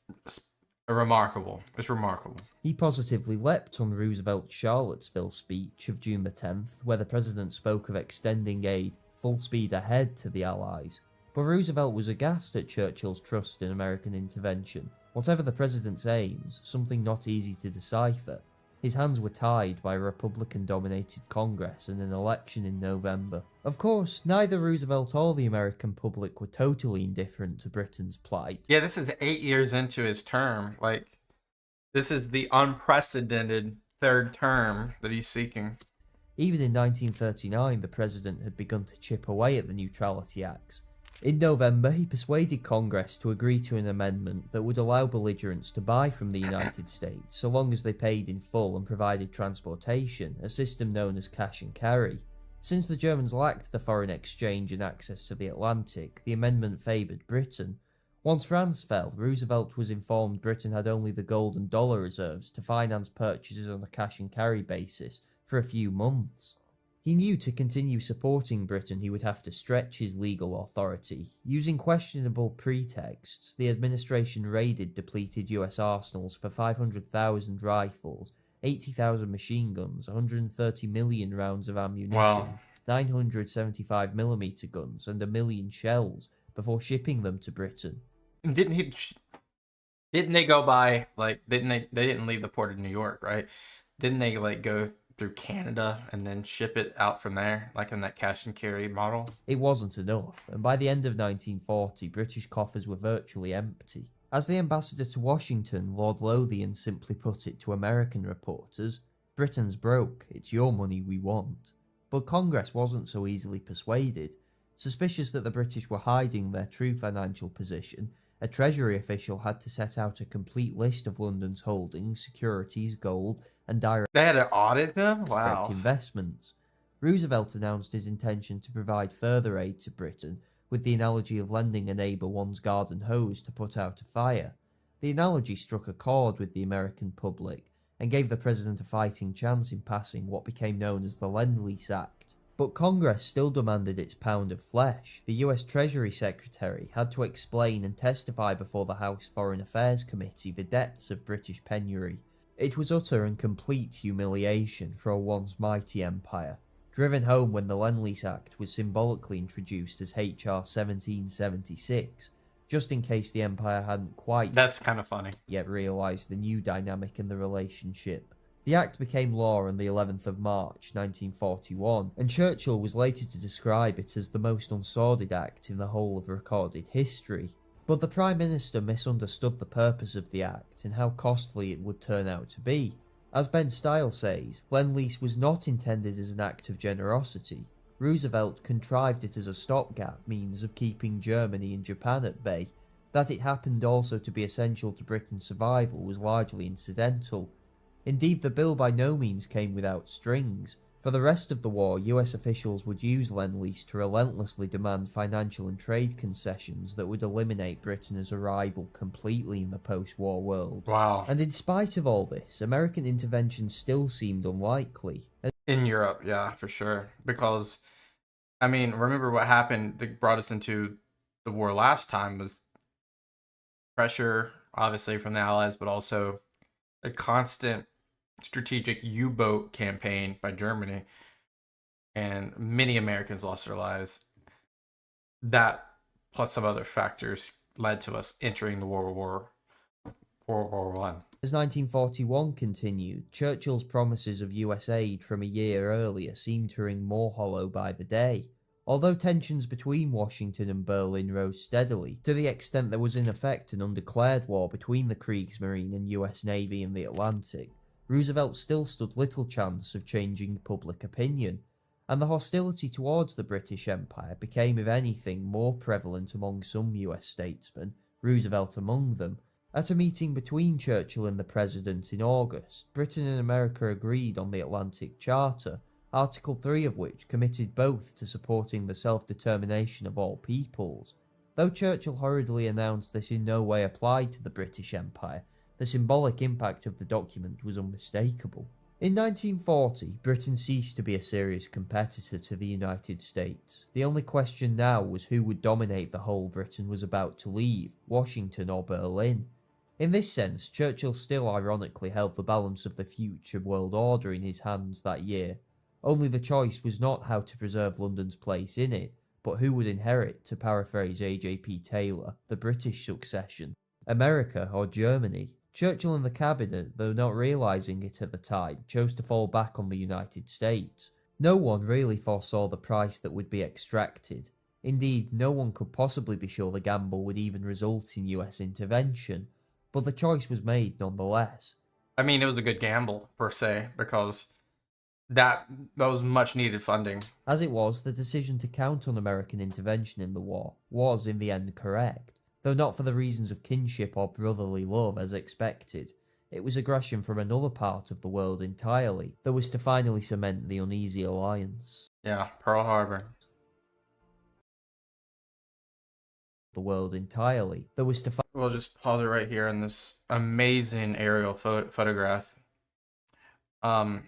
remarkable. It's remarkable. He positively leapt on Roosevelt's Charlottesville speech of June the 10th, where the president spoke of extending aid full speed ahead to the Allies. But Roosevelt was aghast at Churchill's trust in American intervention. Whatever the president's aims, something not easy to decipher, his hands were tied by a Republican-dominated Congress and an election in November. Of course, neither Roosevelt or the American public were totally indifferent to Britain's plight. Yeah, this is 8 years into his term. Like, this is the unprecedented third term that he's seeking. Even in 1939, the president had begun to chip away at the Neutrality Acts. In November, he persuaded Congress to agree to an amendment that would allow belligerents to buy from the United States so long as they paid in full and provided transportation, a system known as cash and carry. Since the Germans lacked the foreign exchange and access to the Atlantic, the amendment favoured Britain. Once France fell, Roosevelt was informed Britain had only the gold and dollar reserves to finance purchases on a cash and carry basis for a few months. He knew to continue supporting Britain he would have to stretch his legal authority. Using questionable pretexts, the administration raided depleted US arsenals for 500,000 rifles, 80,000 machine guns, 130 million rounds of ammunition, Wow. 975mm guns, and 1 million shells before shipping them to Britain. Didn't they go by, like, they didn't leave the port of New York, right? Didn't they, like, go through Canada and then ship it out from there, like in that cash and carry model? It wasn't enough, and by the end of 1940, British coffers were virtually empty. As the ambassador to Washington, Lord Lothian simply put it to American reporters, "Britain's broke, it's your money we want." But Congress wasn't so easily persuaded. Suspicious that the British were hiding their true financial position, a Treasury official had to set out a complete list of London's holdings, securities, gold, and direct They had to audit them? Wow. investments. Roosevelt announced his intention to provide further aid to Britain, with the analogy of lending a neighbour one's garden hose to put out a fire. The analogy struck a chord with the American public, and gave the president a fighting chance in passing what became known as the Lend-Lease Act. But Congress still demanded its pound of flesh. The US Treasury Secretary had to explain and testify before the House Foreign Affairs Committee the depths of British penury. It was utter and complete humiliation for a once mighty empire. driven home when the Lend-Lease Act was symbolically introduced as H.R. 1776, just in case the Empire hadn't quite That's kind of funny. yet realised the new dynamic in the relationship. The Act became law on the 11th of March 1941, and Churchill was later to describe it as the most unsordid act in the whole of recorded history. But the Prime Minister misunderstood the purpose of the Act and how costly it would turn out to be. As Ben Style says, Lend-Lease was not intended as an act of generosity. Roosevelt contrived it as a stopgap means of keeping Germany and Japan at bay. That it happened also to be essential to Britain's survival was largely incidental. Indeed, the bill by no means came without strings. For the rest of the war, US officials would use Lend-Lease to relentlessly demand financial and trade concessions that would eliminate Britain as a rival completely in the post-war world. Wow. And in spite of all this, American intervention still seemed unlikely. In Europe, yeah, for sure. Because, I mean, remember what happened that brought us into the war last time was pressure, obviously, from the Allies, but also a constant strategic U-boat campaign by Germany, and many Americans lost their lives. That, plus some other factors, led to us entering the World War I. As 1941 continued, Churchill's promises of US aid from a year earlier seemed to ring more hollow by the day. Although tensions between Washington and Berlin rose steadily, to the extent there was in effect an undeclared war between the Kriegsmarine and US Navy in the Atlantic, Roosevelt still stood little chance of changing public opinion, and the hostility towards the British Empire became, if anything, more prevalent among some US statesmen, Roosevelt among them. At a meeting between Churchill and the President in August, Britain and America agreed on the Atlantic Charter, Article 3 of which committed both to supporting the self-determination of all peoples. Though Churchill hurriedly announced this in no way applied to the British Empire, the symbolic impact of the document was unmistakable. In 1940, Britain ceased to be a serious competitor to the United States. The only question now was who would dominate the whole Britain was about to leave, Washington or Berlin. In this sense, Churchill still ironically held the balance of the future world order in his hands that year. Only the choice was not how to preserve London's place in it, but who would inherit, to paraphrase A.J.P. Taylor, the British succession, America or Germany. Churchill and the cabinet, though not realising it at the time, chose to fall back on the United States. No one really foresaw the price that would be extracted. Indeed, no one could possibly be sure the gamble would even result in US intervention, but the choice was made nonetheless. I mean, it was a good gamble, per se, because that was much needed funding. As it was, the decision to count on American intervention in the war was in the end correct, though not for the reasons of kinship or brotherly love as expected. It was aggression from another part of the world entirely that was to finally cement the uneasy alliance. Yeah, Pearl Harbor. We'll just pause it right here in this amazing aerial photograph. But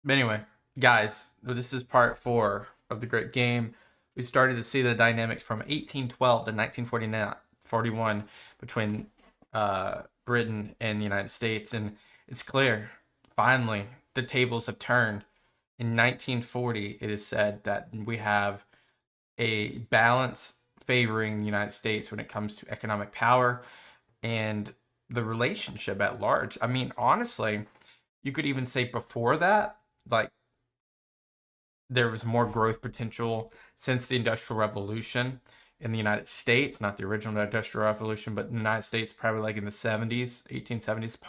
anyway, guys, this is part 4 of the Great Game. We started to see the dynamics from 1812 to 1941 between Britain and the United States, and it's clear, finally, the tables have turned. In 1940, it is said that we have a balance favoring the United States when it comes to economic power and the relationship at large. I mean, honestly, you could even say before that, like, there was more growth potential since the Industrial Revolution in the United States, not the original Industrial Revolution, but in the United States, probably like in the 70s, 1870s,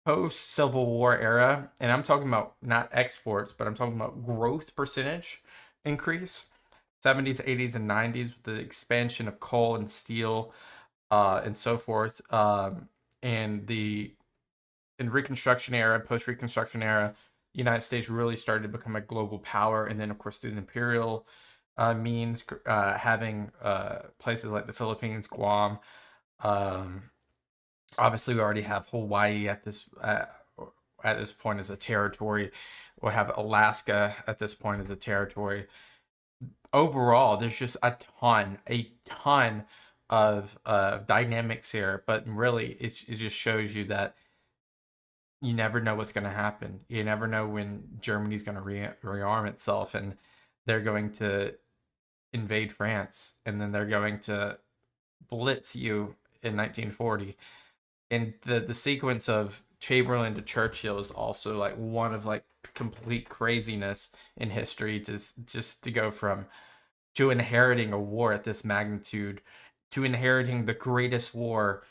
post-Civil War era. And I'm talking about not exports, but I'm talking about growth percentage increase. 70s, 80s, and 90s with the expansion of coal and steel and so forth. And the Reconstruction era, post-Reconstruction era, the United States really started to become a global power. And then, of course, through the imperial means, having places like the Philippines, Guam. Obviously, we already have Hawaii at this point as a territory. We'll have Alaska at this point as a territory. Overall, there's just a ton of dynamics here, but really it just shows you that you never know what's going to happen. You never know when Germany's going to rearm itself and they're going to invade France, and then they're going to blitz you in 1940. And the sequence of Chamberlain to Churchill is also like one of like complete craziness in history, to just to go from to inheriting a war at this magnitude to inheriting the greatest war.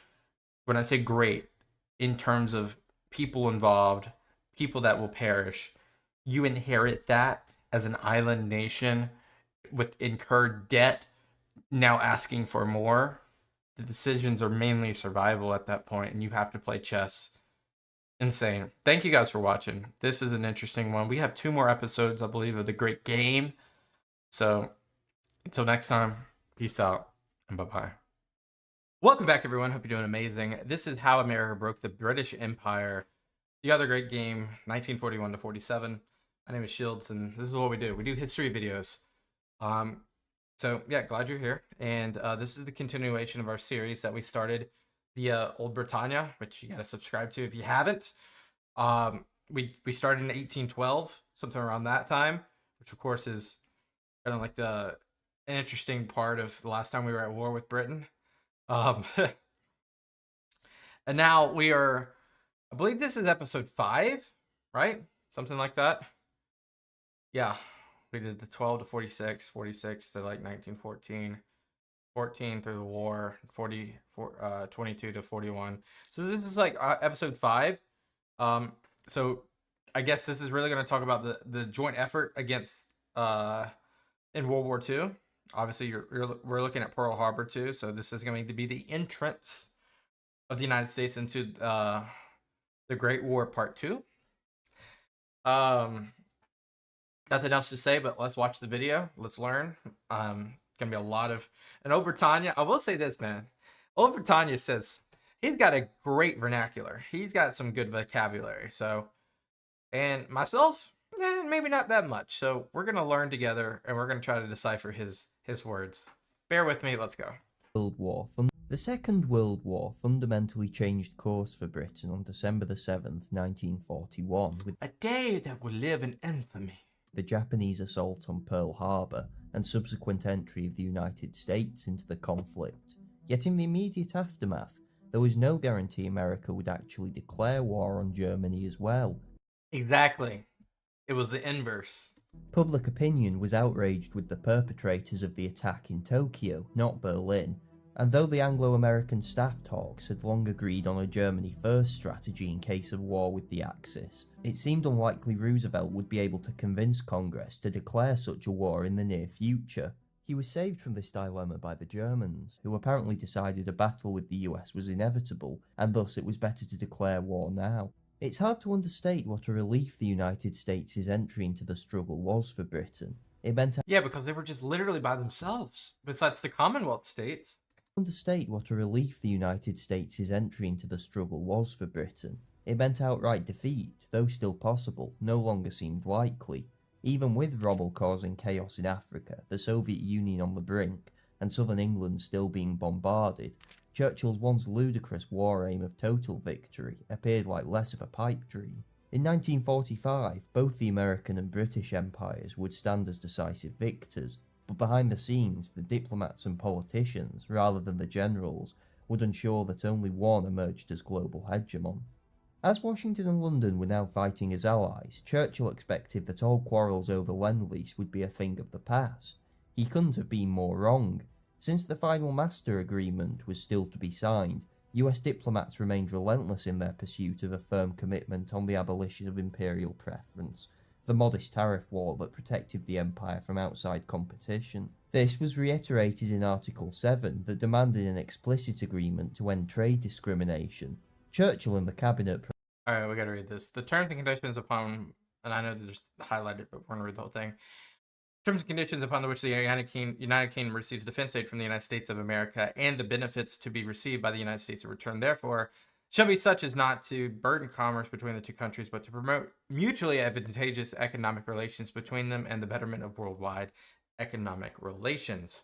When I say great, in terms of people involved, people that will perish, you inherit that as an island nation with incurred debt, now asking for more. The decisions are mainly survival at that point, and you have to play chess. Insane. Thank you guys for watching. This is an interesting one. We have 2 more episodes, I believe, of The Great Game. So until next time, peace out and bye-bye. Welcome back, everyone. Hope you're doing amazing. This is How America Broke the British Empire. The Other Great Game, 1941 to 47. My name is Shields, and this is what we do. We do history videos. So yeah, glad you're here. And this is the continuation of our series that we started via Old Britannia, which you gotta subscribe to if you haven't. We started in 1812, something around that time, which of course is kind of like an interesting part of the last time we were at war with Britain. And now we are, I believe this is episode 5, right? Something like that. Yeah, we did the 12 to 46, 46 to like 1914, 14 through the war, 22 to 41. So this is like episode 5. So I guess this is really going to talk about the joint effort against in World War II. Obviously, we're looking at Pearl Harbor too. So this is going to be the entrance of the United States into the Great War Part 2. Nothing else to say, but let's watch the video. Let's learn. Gonna be a lot of... And Old Britannia, I will say this, man. Old Britannia says he's got a great vernacular. He's got some good vocabulary. So, and myself, maybe not that much. So we're gonna learn together, and we're gonna try to decipher his words. Bear with me. Let's go. World War. The Second World War fundamentally changed course for Britain on December the 7th, 1941, with a day that will live in infamy. The Japanese assault on Pearl Harbor and subsequent entry of the United States into the conflict. Yet in the immediate aftermath, there was no guarantee America would actually declare war on Germany as well. Exactly. It was the inverse. Public opinion was outraged with the perpetrators of the attack in Tokyo, not Berlin, and though the Anglo-American staff talks had long agreed on a Germany first strategy in case of war with the Axis, it seemed unlikely Roosevelt would be able to convince Congress to declare such a war in the near future. He was saved from this dilemma by the Germans, who apparently decided a battle with the US was inevitable, and thus it was better to declare war now. It's hard to understate what a relief the United States' entry into the struggle was for Britain. It meant... Yeah, because they were just literally by themselves, besides the Commonwealth states. Understate what a relief the United States' entry into the struggle was for Britain. It meant outright defeat, though still possible, no longer seemed likely. Even with Rommel causing chaos in Africa, the Soviet Union on the brink, and southern England still being bombarded, Churchill's once ludicrous war aim of total victory appeared like less of a pipe dream. In 1945, both the American and British empires would stand as decisive victors, but behind the scenes, the diplomats and politicians, rather than the generals, would ensure that only one emerged as global hegemon. As Washington and London were now fighting as allies, Churchill expected that all quarrels over Lend-Lease would be a thing of the past. He couldn't have been more wrong. Since the final master agreement was still to be signed, US diplomats remained relentless in their pursuit of a firm commitment on the abolition of imperial preference, the modest tariff war that protected the empire from outside competition. This was reiterated in Article 7 that demanded an explicit agreement to end trade discrimination. Churchill and the cabinet... Alright, we gotta read this. The terms and conditions upon... And I know they're just highlighted, but we're gonna read the whole thing. Terms and conditions upon which the United Kingdom receives defense aid from the United States of America and the benefits to be received by the United States in return, therefore, shall be such as not to burden commerce between the two countries, but to promote mutually advantageous economic relations between them and the betterment of worldwide economic relations.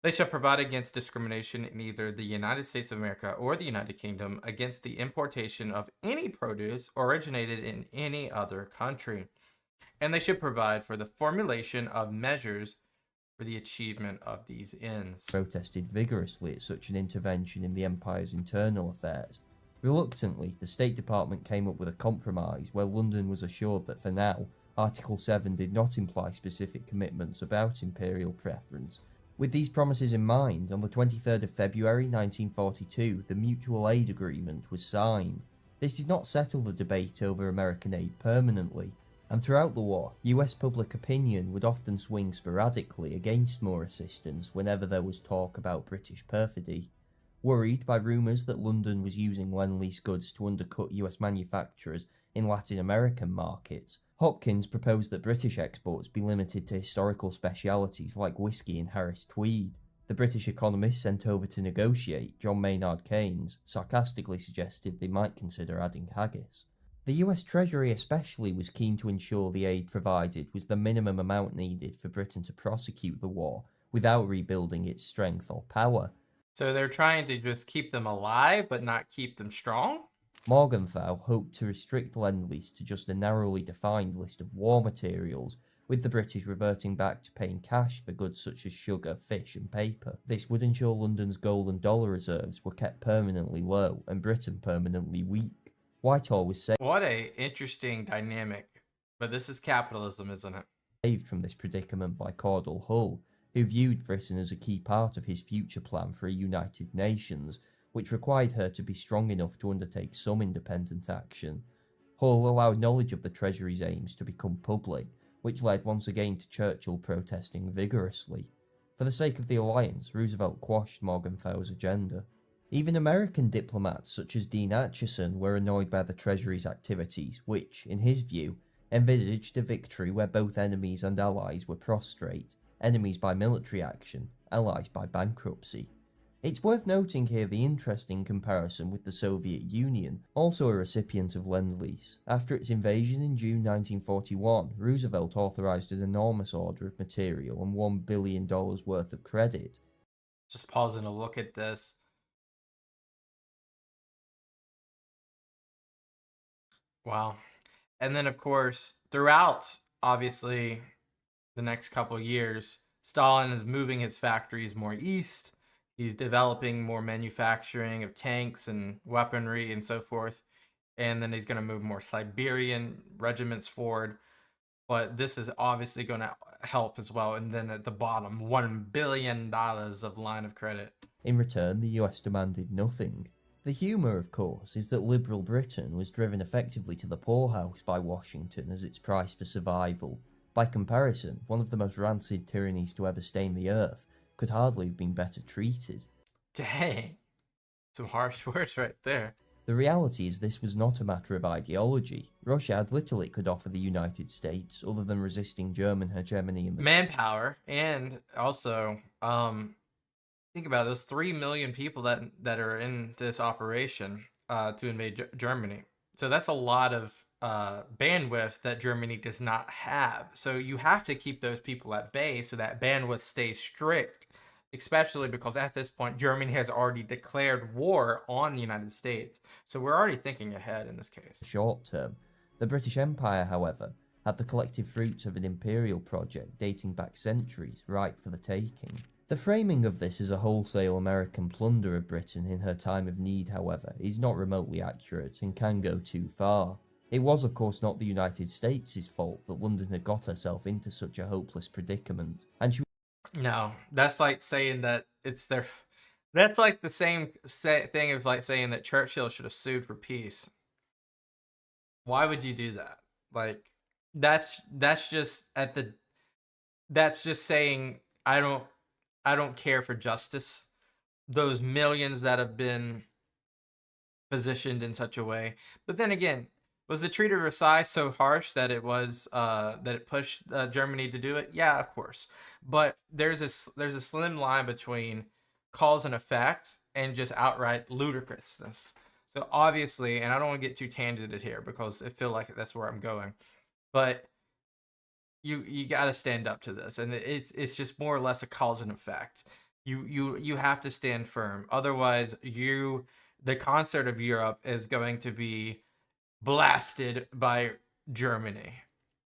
They shall provide against discrimination in either the United States of America or the United Kingdom against the importation of any produce originated in any other country. And they should provide for the formulation of measures for the achievement of these ends. Protested vigorously at such an intervention in the Empire's internal affairs. Reluctantly, the State Department came up with a compromise where London was assured that for now, Article 7 did not imply specific commitments about imperial preference. With these promises in mind, on the 23rd of February 1942, the Mutual Aid Agreement was signed. This did not settle the debate over American aid permanently, and throughout the war, US public opinion would often swing sporadically against more assistance whenever there was talk about British perfidy. Worried by rumours that London was using Lend-Lease goods to undercut US manufacturers in Latin American markets, Hopkins proposed that British exports be limited to historical specialities like whisky and Harris Tweed. The British economist sent over to negotiate, John Maynard Keynes, sarcastically suggested they might consider adding haggis. The US Treasury especially was keen to ensure the aid provided was the minimum amount needed for Britain to prosecute the war without rebuilding its strength or power. So they're trying to just keep them alive, but not keep them strong? Morgenthau hoped to restrict Lend-Lease to just a narrowly defined list of war materials, with the British reverting back to paying cash for goods such as sugar, fish and paper. This would ensure London's gold and dollar reserves were kept permanently low and Britain permanently weak. Whitehall was What a interesting dynamic. But this is capitalism, isn't it? saved from this predicament by Cordell Hull, who viewed Britain as a key part of his future plan for a United Nations, which required her to be strong enough to undertake some independent action. Hull allowed knowledge of the Treasury's aims to become public, which led once again to Churchill protesting vigorously. For the sake of the alliance, Roosevelt quashed Morgenthau's agenda. Even American diplomats such as Dean Acheson were annoyed by the Treasury's activities, which, in his view, envisaged a victory where both enemies and allies were prostrate, enemies by military action, allies by bankruptcy. It's worth noting here the interesting comparison with the Soviet Union, also a recipient of Lend-Lease. After its invasion in June 1941, Roosevelt authorized an enormous order of material and $1 billion worth of credit. Just pausing to look at this. Wow. And then, of course, throughout, obviously, the next couple years, Stalin is moving his factories more east. He's developing more manufacturing of tanks and weaponry and so forth. And then he's going to move more Siberian regiments forward. But this is obviously going to help as well. And then at the bottom, $1 billion of line of credit. In return, the US demanded nothing. The humour, of course, is that liberal Britain was driven effectively to the poorhouse by Washington as its price for survival. By comparison, one of the most rancid tyrannies to ever stain the earth could hardly have been better treated. Dang. Some harsh words right there. The reality is this was not a matter of ideology. Russia had little it could offer the United States other than resisting German hegemony in the manpower, and also think about it, those 3 million people that are in this operation to invade Germany. So that's a lot of bandwidth that Germany does not have. So you have to keep those people at bay so that bandwidth stays strict, especially because at this point Germany has already declared war on the United States. So we're already thinking ahead in this case. short term. The British Empire, however, had the collective fruits of an imperial project dating back centuries, ripe for the taking. The framing of this as a wholesale American plunder of Britain in her time of need, however, is not remotely accurate and can go too far. It was of course not the United States' fault that London had got herself into such a hopeless predicament, and she No, that's like saying that it's their... That's like the same thing as like saying that Churchill should have sued for peace. Why would you do that? Like, that's just that's just saying I don't care for justice. Those millions that have been positioned in such a way. But then again, was the Treaty of Versailles so harsh that it was that it pushed Germany to do it? Yeah, of course. But there's a slim line between cause and effect and just outright ludicrousness. So obviously, and I don't want to get too tangented here because I feel like that's where I'm going, but you got to stand up to this, and it's just more or less a cause and effect. You have to stand firm. Otherwise, the concert of Europe is going to be blasted by Germany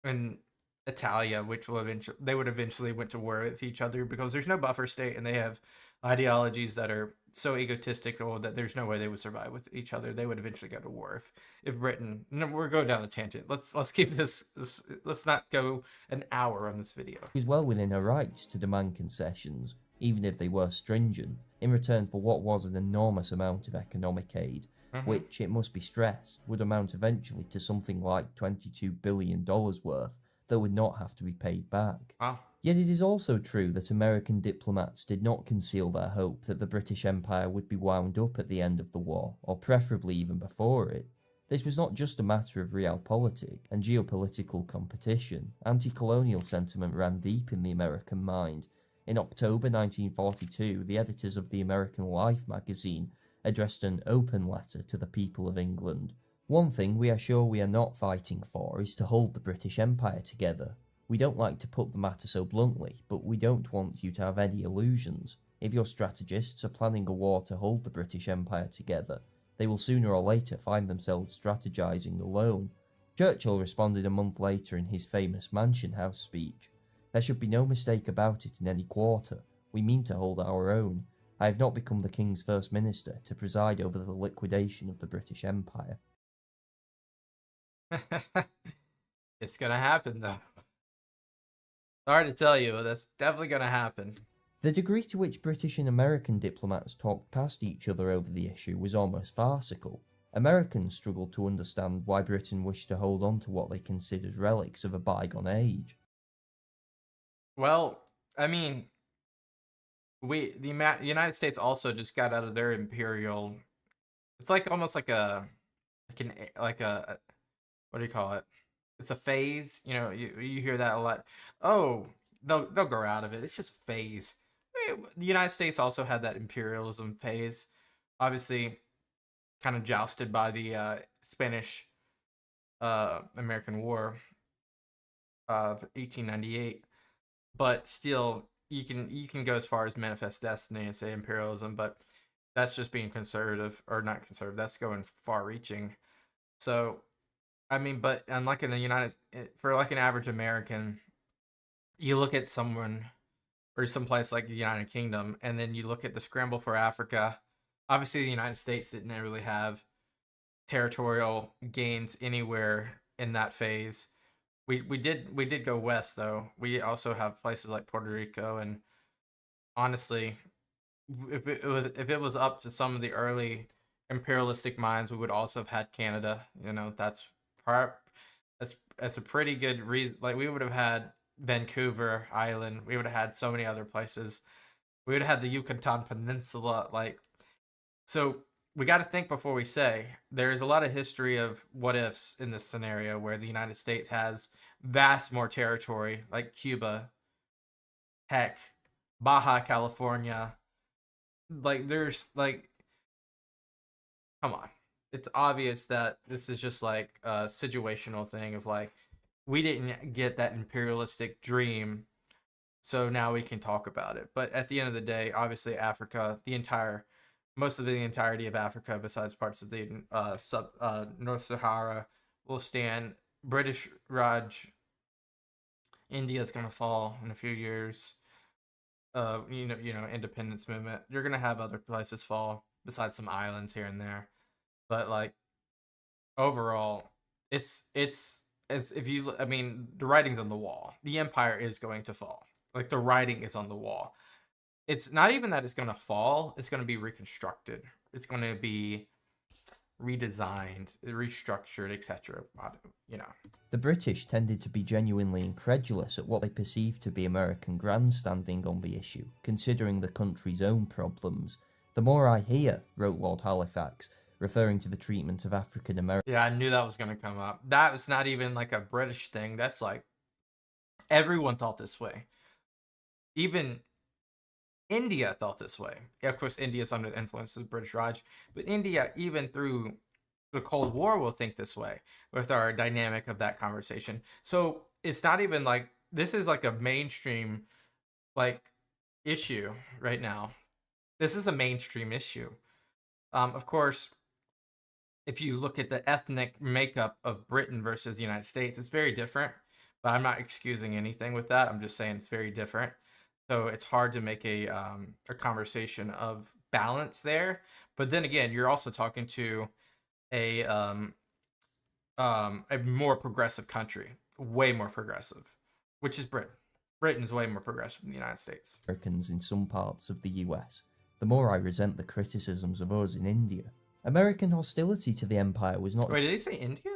and Italia, which will eventually went to war with each other because there's no buffer state and they have ideologies that are so egotistical that there's no way they would survive with each other. They would eventually go to war if Britain. No, we're going down a tangent. Let's keep this. Let's not go an hour on this video. It was well within her rights to demand concessions, even if they were stringent, in return for what was an enormous amount of economic aid, which, it must be stressed, would amount eventually to something like $22 billion worth that would not have to be paid back. Wow. Yet it is also true that American diplomats did not conceal their hope that the British Empire would be wound up at the end of the war, or preferably even before it. This was not just a matter of realpolitik and geopolitical competition. Anti-colonial sentiment ran deep in the American mind. In October 1942, the editors of the American Life magazine addressed an open letter to the people of England. One thing we are sure we are not fighting for is to hold the British Empire together. We don't like to put the matter so bluntly, but we don't want you to have any illusions. If your strategists are planning a war to hold the British Empire together, they will sooner or later find themselves strategizing alone. Churchill responded a month later in his famous Mansion House speech. There should be no mistake about it in any quarter. We mean to hold our own. I have not become the King's First Minister to preside over the liquidation of the British Empire. It's gonna happen though. Sorry to tell you, but that's definitely gonna happen. The degree to which British and American diplomats talked past each other over the issue was almost farcical. Americans struggled to understand why Britain wished to hold on to what they considered relics of a bygone age. Well, I mean, the United States also just got out of their imperial. It's like almost like a what do you call it? It's a phase. You know, you hear that a lot. Oh, they'll grow out of it. It's just a phase. The United States also had that imperialism phase, obviously, kind of jousted by the Spanish American War of 1898. But still, you can go as far as Manifest Destiny and say imperialism, but that's just being conservative, or not conservative. That's going far-reaching. So, I mean, but unlike in the for like an average American, you look at someone or someplace like the United Kingdom, and then you look at the scramble for Africa. Obviously, the United States didn't really have territorial gains anywhere in that phase. We did go west though. We also have places like Puerto Rico, and honestly, if it was up to some of the early imperialistic minds, we would also have had Canada. You know, that's a pretty good reason. Like, we would have had Vancouver Island. We would have had so many other places. We would have had the Yucatan Peninsula. Like, so we got to think before we say. There's a lot of history of what ifs in this scenario where the United States has vast more territory, like Cuba, heck, Baja California. Like, there's like, come on. It's obvious that this is just like a situational thing of like, we didn't get that imperialistic dream, so now we can talk about it. But at the end of the day, obviously Africa, most of the entirety of Africa, besides parts of the North Sahara, will stand. British Raj, India's gonna fall in a few years. Independence movement. You're gonna have other places fall besides some islands here and there, but like overall, it's if you, I mean, the writing's on the wall. The empire is going to fall. Like, the writing is on the wall. It's not even that it's going to fall. It's going to be reconstructed. It's going to be redesigned, restructured, etc. You know. The British tended to be genuinely incredulous at what they perceived to be American grandstanding on the issue, considering the country's own problems. The more I hear, wrote Lord Halifax, referring to the treatment of African Americans. Yeah, I knew that was going to come up. That was not even like a British thing. That's like, everyone thought this way. Even India thought this way. Yeah, of course, India's under the influence of the British Raj, but India, even through the Cold War, will think this way with our dynamic of that conversation. So it's not even like, this is like a mainstream, like, issue right now. This is a mainstream issue. Of course, if you look at the ethnic makeup of Britain versus the United States, it's very different. But I'm not excusing anything with that. I'm just saying it's very different. So it's hard to make a conversation of balance there. But then again, you're also talking to a a more progressive country, way more progressive, which is Britain. Britain's way more progressive than the United States. Americans in some parts of the US, the more I resent the criticisms of us in India. American hostility to the empire was not Wait, did he say India?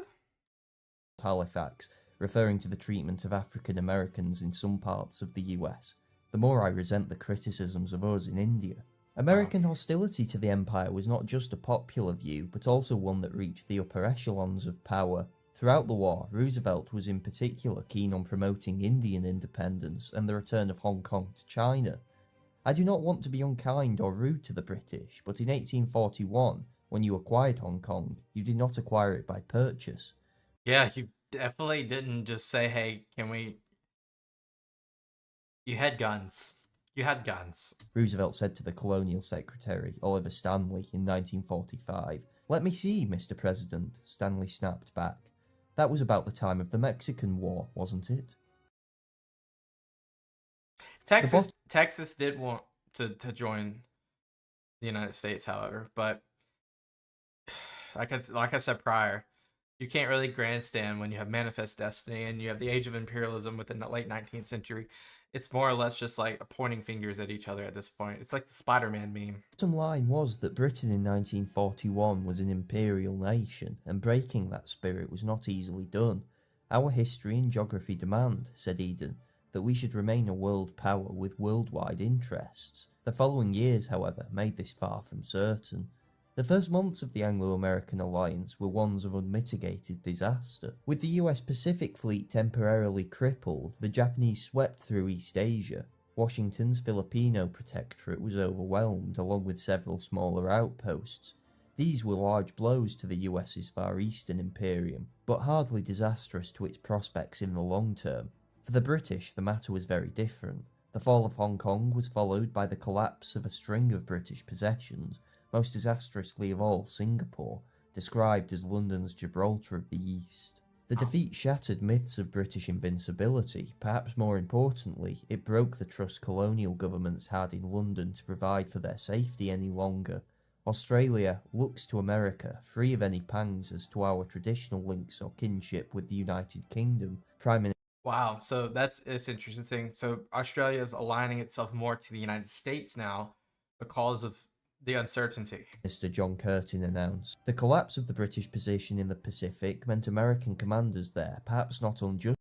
Halifax, referring to the treatment of African Americans in some parts of the US. The more I resent the criticisms of us in India. American hostility to the empire was not just a popular view, but also one that reached the upper echelons of power. Throughout the war, Roosevelt was in particular keen on promoting Indian independence and the return of Hong Kong to China. I do not want to be unkind or rude to the British, but in 1841, when you acquired Hong Kong, you did not acquire it by purchase. Yeah, you definitely didn't just say, "Hey, can we?" You had guns. You had guns. Roosevelt said to the Colonial Secretary, Oliver Stanley, in 1945. "Let me see, Mr. President," Stanley snapped back. That was about the time of the Mexican War, wasn't it? Texas did want to join the United States, however, but like I said prior, you can't really grandstand when you have Manifest Destiny and you have the Age of Imperialism within the late 19th century. It's more or less just like pointing fingers at each other at this point. It's like the Spider-Man meme. The bottom line was that Britain in 1941 was an imperial nation, and breaking that spirit was not easily done. Our history and geography demand, said Eden, that we should remain a world power with worldwide interests. The following years, however, made this far from certain. The first months of the Anglo-American alliance were ones of unmitigated disaster. With the US Pacific Fleet temporarily crippled, the Japanese swept through East Asia. Washington's Filipino protectorate was overwhelmed, along with several smaller outposts. These were large blows to the US's Far Eastern Imperium, but hardly disastrous to its prospects in the long term. For the British, the matter was very different. The fall of Hong Kong was followed by the collapse of a string of British possessions, most disastrously of all Singapore, described as London's Gibraltar of the East. The defeat shattered myths of British invincibility. Perhaps more importantly, it broke the trust colonial governments had in London to provide for their safety any longer. Australia looks to America, free of any pangs as to our traditional links or kinship with the United Kingdom. Prime Minister Wow, so it's interesting. So Australia is aligning itself more to the United States now because of the uncertainty. Mr. John Curtin announced. The collapse of the British position in the Pacific meant American commanders there, perhaps not unjustly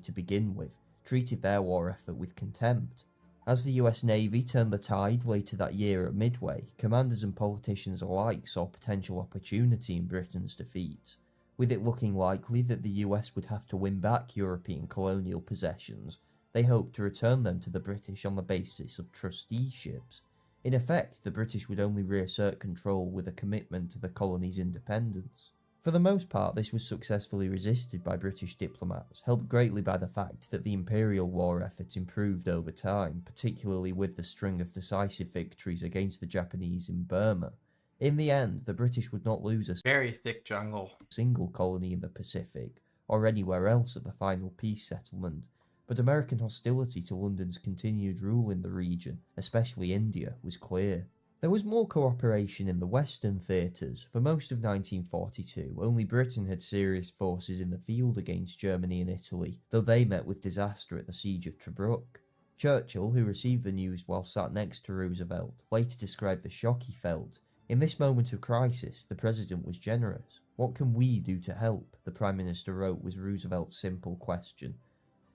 to begin with, treated their war effort with contempt. As the US Navy turned the tide later that year at Midway, commanders and politicians alike saw potential opportunity in Britain's defeat. With it looking likely that the US would have to win back European colonial possessions, they hoped to return them to the British on the basis of trusteeships. In effect, the British would only reassert control with a commitment to the colony's independence. For the most part, this was successfully resisted by British diplomats, helped greatly by the fact that the imperial war effort improved over time, particularly with the string of decisive victories against the Japanese in Burma. In the end, the British would not lose a Very thick jungle. single colony in the Pacific, or anywhere else at the final peace settlement, but American hostility to London's continued rule in the region, especially India, was clear. There was more cooperation in the Western theatres. For most of 1942, only Britain had serious forces in the field against Germany and Italy, though they met with disaster at the Siege of Tobruk. Churchill, who received the news while sat next to Roosevelt, later described the shock he felt. In this moment of crisis, the president was generous. What can we do to help? The Prime Minister wrote was Roosevelt's simple question.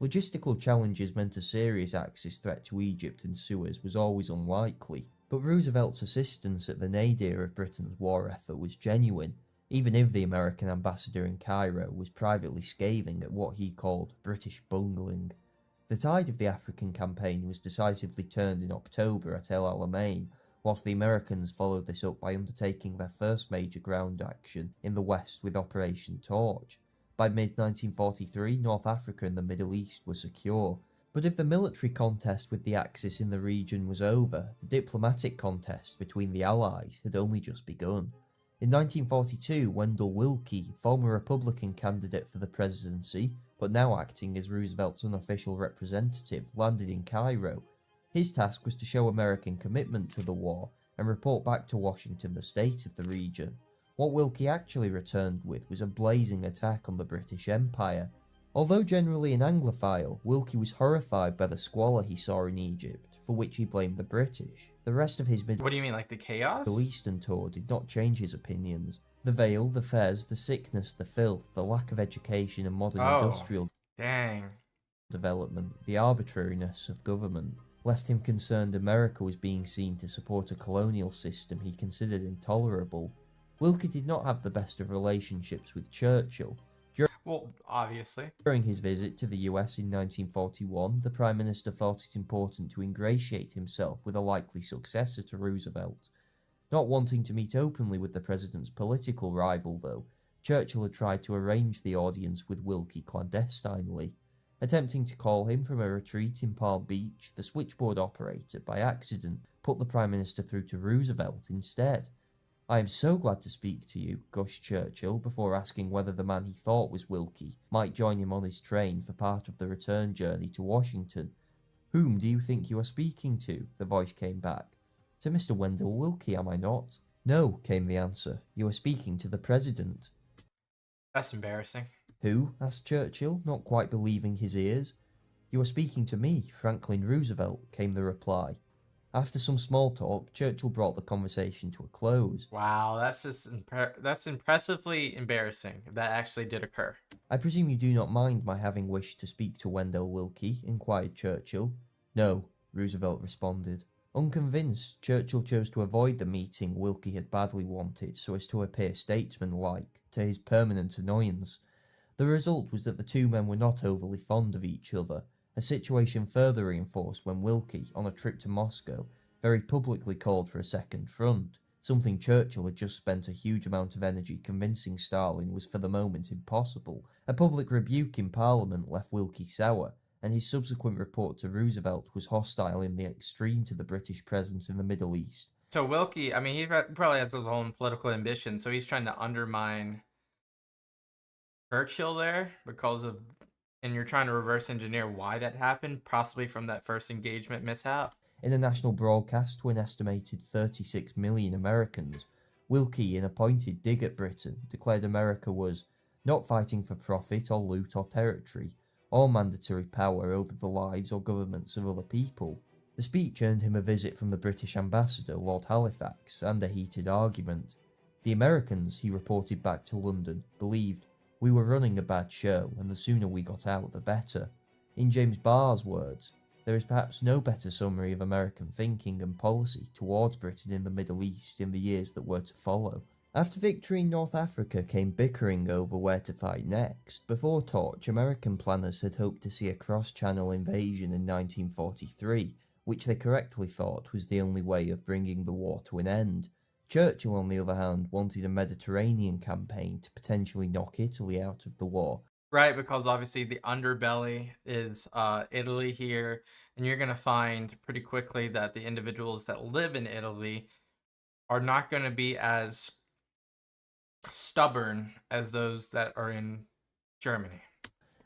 Logistical challenges meant a serious Axis threat to Egypt and Suez was always unlikely, but Roosevelt's assistance at the nadir of Britain's war effort was genuine, even if the American ambassador in Cairo was privately scathing at what he called British bungling. The tide of the African campaign was decisively turned in October at El Alamein, whilst the Americans followed this up by undertaking their first major ground action in the West with Operation Torch. By mid-1943, North Africa and the Middle East were secure. But if the military contest with the Axis in the region was over, the diplomatic contest between the Allies had only just begun. In 1942, Wendell Willkie, former Republican candidate for the presidency, but now acting as Roosevelt's unofficial representative, landed in Cairo. His task was to show American commitment to the war and report back to Washington the state of the region. What Willkie actually returned with was a blazing attack on the British Empire. Although generally an Anglophile, Willkie was horrified by the squalor he saw in Egypt, for which he blamed the British. The rest of his What do you mean, like the chaos? Middle Eastern tour did not change his opinions. The veil, the fez, the sickness, the filth, the lack of education and modern industrial development, the arbitrariness of government, left him concerned America was being seen to support a colonial system he considered intolerable. Willkie did not have the best of relationships with Churchill. Well, obviously. During his visit to the US in 1941, the Prime Minister thought it important to ingratiate himself with a likely successor to Roosevelt. Not wanting to meet openly with the president's political rival, though, Churchill had tried to arrange the audience with Willkie clandestinely. Attempting to call him from a retreat in Palm Beach, the switchboard operator, by accident, put the Prime Minister through to Roosevelt instead. "I am so glad to speak to you," gushed Churchill, before asking whether the man he thought was Willkie might join him on his train for part of the return journey to Washington. "Whom do you think you are speaking to?" the voice came back. "To Mr. Wendell Willkie, am I not?" "No," came the answer. "You are speaking to the President." That's embarrassing. "Who?" asked Churchill, not quite believing his ears. "You are speaking to me, Franklin Roosevelt," came the reply. After some small talk, Churchill brought the conversation to a close. Wow, that's just that's impressively embarrassing if that actually did occur. "I presume you do not mind my having wished to speak to Wendell Willkie?" inquired Churchill. "No," Roosevelt responded. Unconvinced, Churchill chose to avoid the meeting Willkie had badly wanted so as to appear statesmanlike, to his permanent annoyance. The result was that the two men were not overly fond of each other, a situation further reinforced when Willkie, on a trip to Moscow, very publicly called for a second front, something Churchill had just spent a huge amount of energy convincing Stalin was for the moment impossible. A public rebuke in Parliament left Willkie sour, and his subsequent report to Roosevelt was hostile in the extreme to the British presence in the Middle East. So Willkie, I mean, he probably has his own political ambition, so he's trying to undermine Churchill there because of, and you're trying to reverse engineer why that happened, possibly from that first engagement mishap. In a national broadcast to an estimated 36 million Americans, Willkie, in a pointed dig at Britain, declared America was not fighting for profit or loot or territory, or mandatory power over the lives or governments of other people. The speech earned him a visit from the British ambassador, Lord Halifax, and a heated argument. The Americans, he reported back to London, believed we were running a bad show, and the sooner we got out, the better. In James Barr's words, there is perhaps no better summary of American thinking and policy towards Britain in the Middle East in the years that were to follow. After victory in North Africa came bickering over where to fight next. Before Torch, American planners had hoped to see a cross-channel invasion in 1943, which they correctly thought was the only way of bringing the war to an end. Churchill, on the other hand, wanted a Mediterranean campaign to potentially knock Italy out of the war. Right, because obviously the underbelly is Italy here, and you're going to find pretty quickly that the individuals that live in Italy are not going to be as stubborn as those that are in Germany.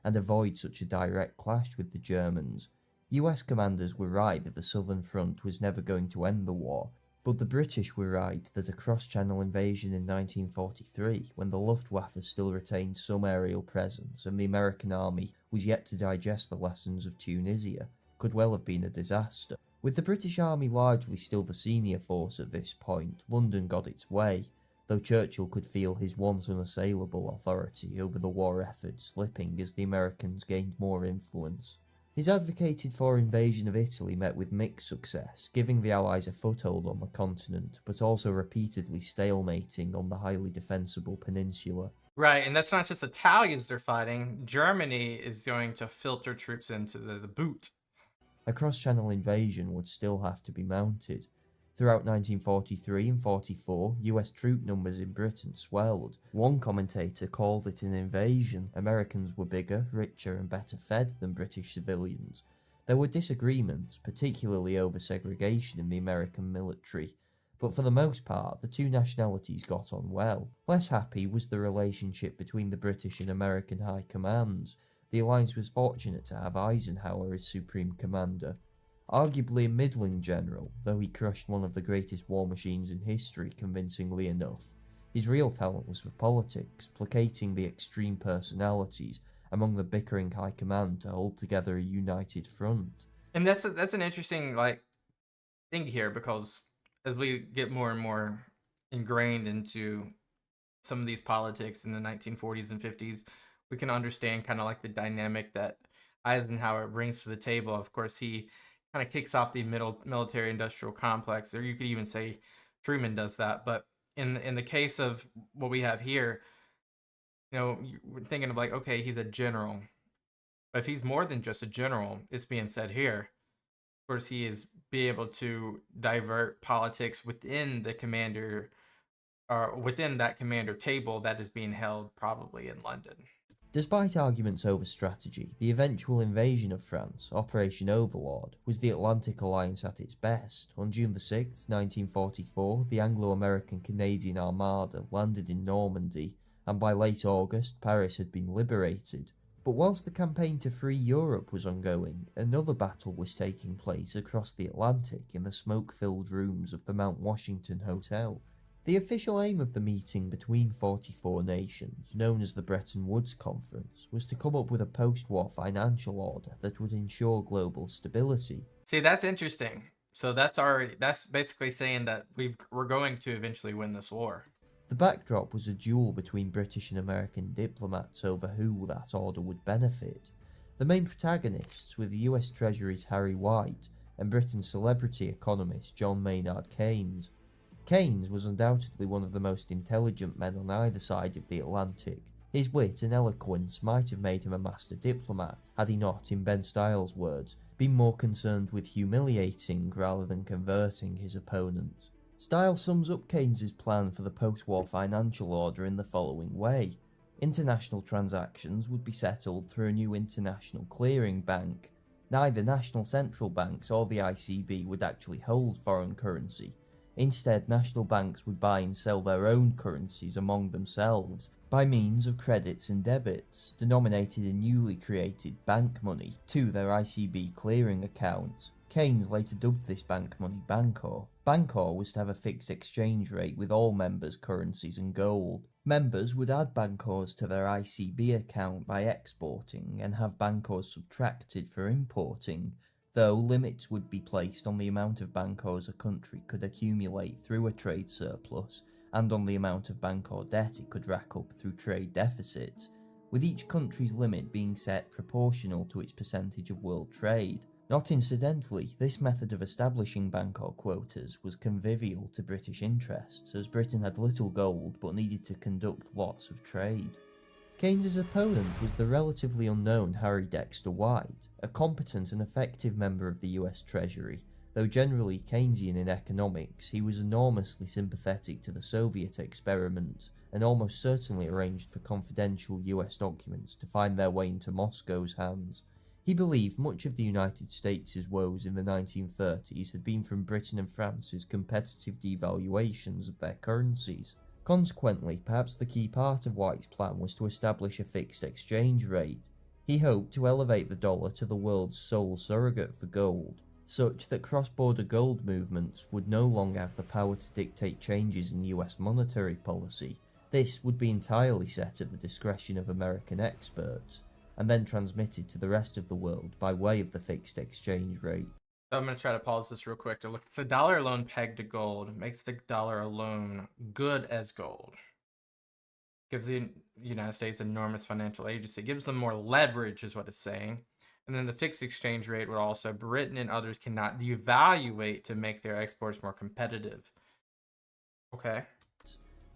And avoid such a direct clash with the Germans. US commanders were right that the Southern Front was never going to end the war, but the British were right that a cross-channel invasion in 1943, when the Luftwaffe still retained some aerial presence and the American army was yet to digest the lessons of Tunisia, could well have been a disaster. With the British army largely still the senior force at this point, London got its way, though Churchill could feel his once unassailable authority over the war effort slipping as the Americans gained more influence. His advocated for invasion of Italy met with mixed success, giving the Allies a foothold on the continent, but also repeatedly stalemating on the highly defensible peninsula. Right, and that's not just Italians they're fighting. Germany is going to filter troops into the boot. A cross-channel invasion would still have to be mounted. Throughout 1943 and 44, US troop numbers in Britain swelled. One commentator called it an invasion. Americans were bigger, richer and better fed than British civilians. There were disagreements, particularly over segregation in the American military, but for the most part the two nationalities got on well. Less happy was the relationship between the British and American high commands. The alliance was fortunate to have Eisenhower as supreme commander. Arguably a middling general, though he crushed one of the greatest war machines in history convincingly enough, his real talent was for politics, placating the extreme personalities among the bickering high command to hold together a united front. And that's an interesting thing here, because as we get more and more ingrained into some of these politics in the 1940s and 50s, we can understand kind of like the dynamic that Eisenhower brings to the table. Of course, he kind of kicks off the military industrial complex, or you could even say Truman does that. But in the case of what we have here, we're thinking of like, okay, he's a general. But if he's more than just a general, it's being said here. Of course, he is be able to divert politics within the commander, or within that commander table that is being held probably in London. Despite arguments over strategy, the eventual invasion of France, Operation Overlord, was the Atlantic Alliance at its best. On June 6, 1944, the Anglo-American Canadian Armada landed in Normandy, and by late August, Paris had been liberated. But whilst the campaign to free Europe was ongoing, another battle was taking place across the Atlantic in the smoke-filled rooms of the Mount Washington Hotel. The official aim of the meeting between 44 nations, known as the Bretton Woods Conference, was to come up with a post-war financial order that would ensure global stability. See, that's interesting. So that's basically saying that we're going to eventually win this war. The backdrop was a duel between British and American diplomats over who that order would benefit. The main protagonists were the US Treasury's Harry White and Britain's celebrity economist John Maynard Keynes. Keynes was undoubtedly one of the most intelligent men on either side of the Atlantic. His wit and eloquence might have made him a master diplomat, had he not, in Ben Styles' words, been more concerned with humiliating rather than converting his opponent. Styles sums up Keynes's plan for the post-war financial order in the following way. International transactions would be settled through a new international clearing bank. Neither national central banks or the ICB would actually hold foreign currency. Instead, national banks would buy and sell their own currencies among themselves by means of credits and debits, denominated in newly created bank money, to their ICB clearing account. Keynes later dubbed this bank money Bancor. Bancor was to have a fixed exchange rate with all members' currencies and gold. Members would add Bancors to their ICB account by exporting and have Bancors subtracted for importing, though limits would be placed on the amount of Bancors a country could accumulate through a trade surplus and on the amount of Bancor debt it could rack up through trade deficits, with each country's limit being set proportional to its percentage of world trade. Not incidentally, this method of establishing Bancor quotas was convivial to British interests, as Britain had little gold but needed to conduct lots of trade. Keynes's opponent was the relatively unknown Harry Dexter White, a competent and effective member of the US Treasury. Though generally Keynesian in economics, he was enormously sympathetic to the Soviet experiment and almost certainly arranged for confidential US documents to find their way into Moscow's hands. He believed much of the United States' woes in the 1930s had been from Britain and France's competitive devaluations of their currencies. Consequently, perhaps the key part of White's plan was to establish a fixed exchange rate. He hoped to elevate the dollar to the world's sole surrogate for gold, such that cross-border gold movements would no longer have the power to dictate changes in US monetary policy. This would be entirely set at the discretion of American experts, and then transmitted to the rest of the world by way of the fixed exchange rate. So I'm going to try to pause this real quick to look. So dollar alone pegged to gold makes the dollar alone good as gold. Gives the United States enormous financial agency. Gives them more leverage is what it's saying. And then the fixed exchange rate would also, Britain and others cannot devaluate to make their exports more competitive. Okay.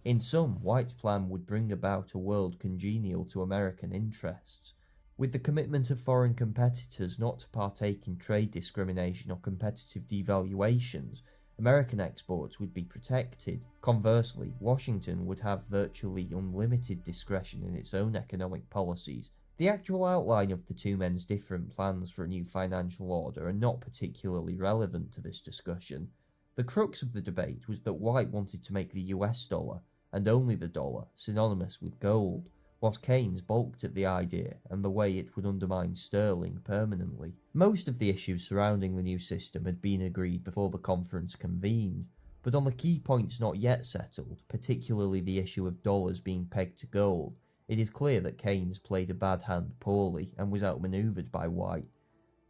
In sum, White's plan would bring about a world congenial to American interests, with the commitment of foreign competitors not to partake in trade discrimination or competitive devaluations. American exports would be protected. Conversely, Washington would have virtually unlimited discretion in its own economic policies. The actual outline of the two men's different plans for a new financial order are not particularly relevant to this discussion. The crux of the debate was that White wanted to make the US dollar, and only the dollar, synonymous with gold, whilst Keynes balked at the idea and the way it would undermine sterling permanently. Most of the issues surrounding the new system had been agreed before the conference convened, but on the key points not yet settled, particularly the issue of dollars being pegged to gold, it is clear that Keynes played a bad hand poorly and was outmanoeuvred by White.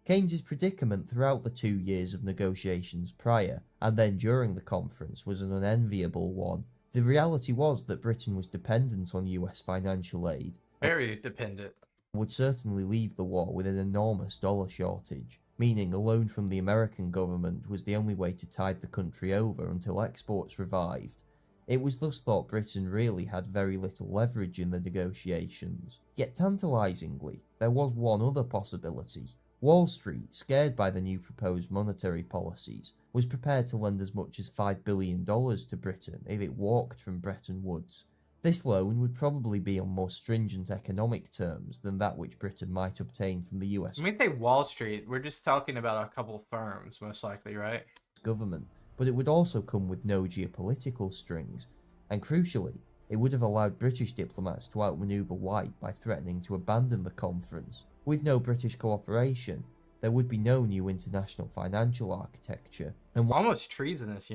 Keynes's predicament throughout the 2 years of negotiations prior, and then during the conference, was an unenviable one. The reality was that Britain was dependent on US financial aid, Very dependent. and would certainly leave the war with an enormous dollar shortage, meaning a loan from the American government was the only way to tide the country over until exports revived. It was thus thought Britain really had very little leverage in the negotiations. Yet tantalisingly, there was one other possibility. Wall Street, scared by the new proposed monetary policies, was prepared to lend as much as $5 billion to Britain if it walked from Bretton Woods. This loan would probably be on more stringent economic terms than that which Britain might obtain from the US When we say Wall Street, we're just talking about a couple firms, most likely, right? government, but it would also come with no geopolitical strings, and crucially, it would have allowed British diplomats to outmaneuver White by threatening to abandon the conference. With no British cooperation, there would be no new international financial architecture, and Almost treasonous,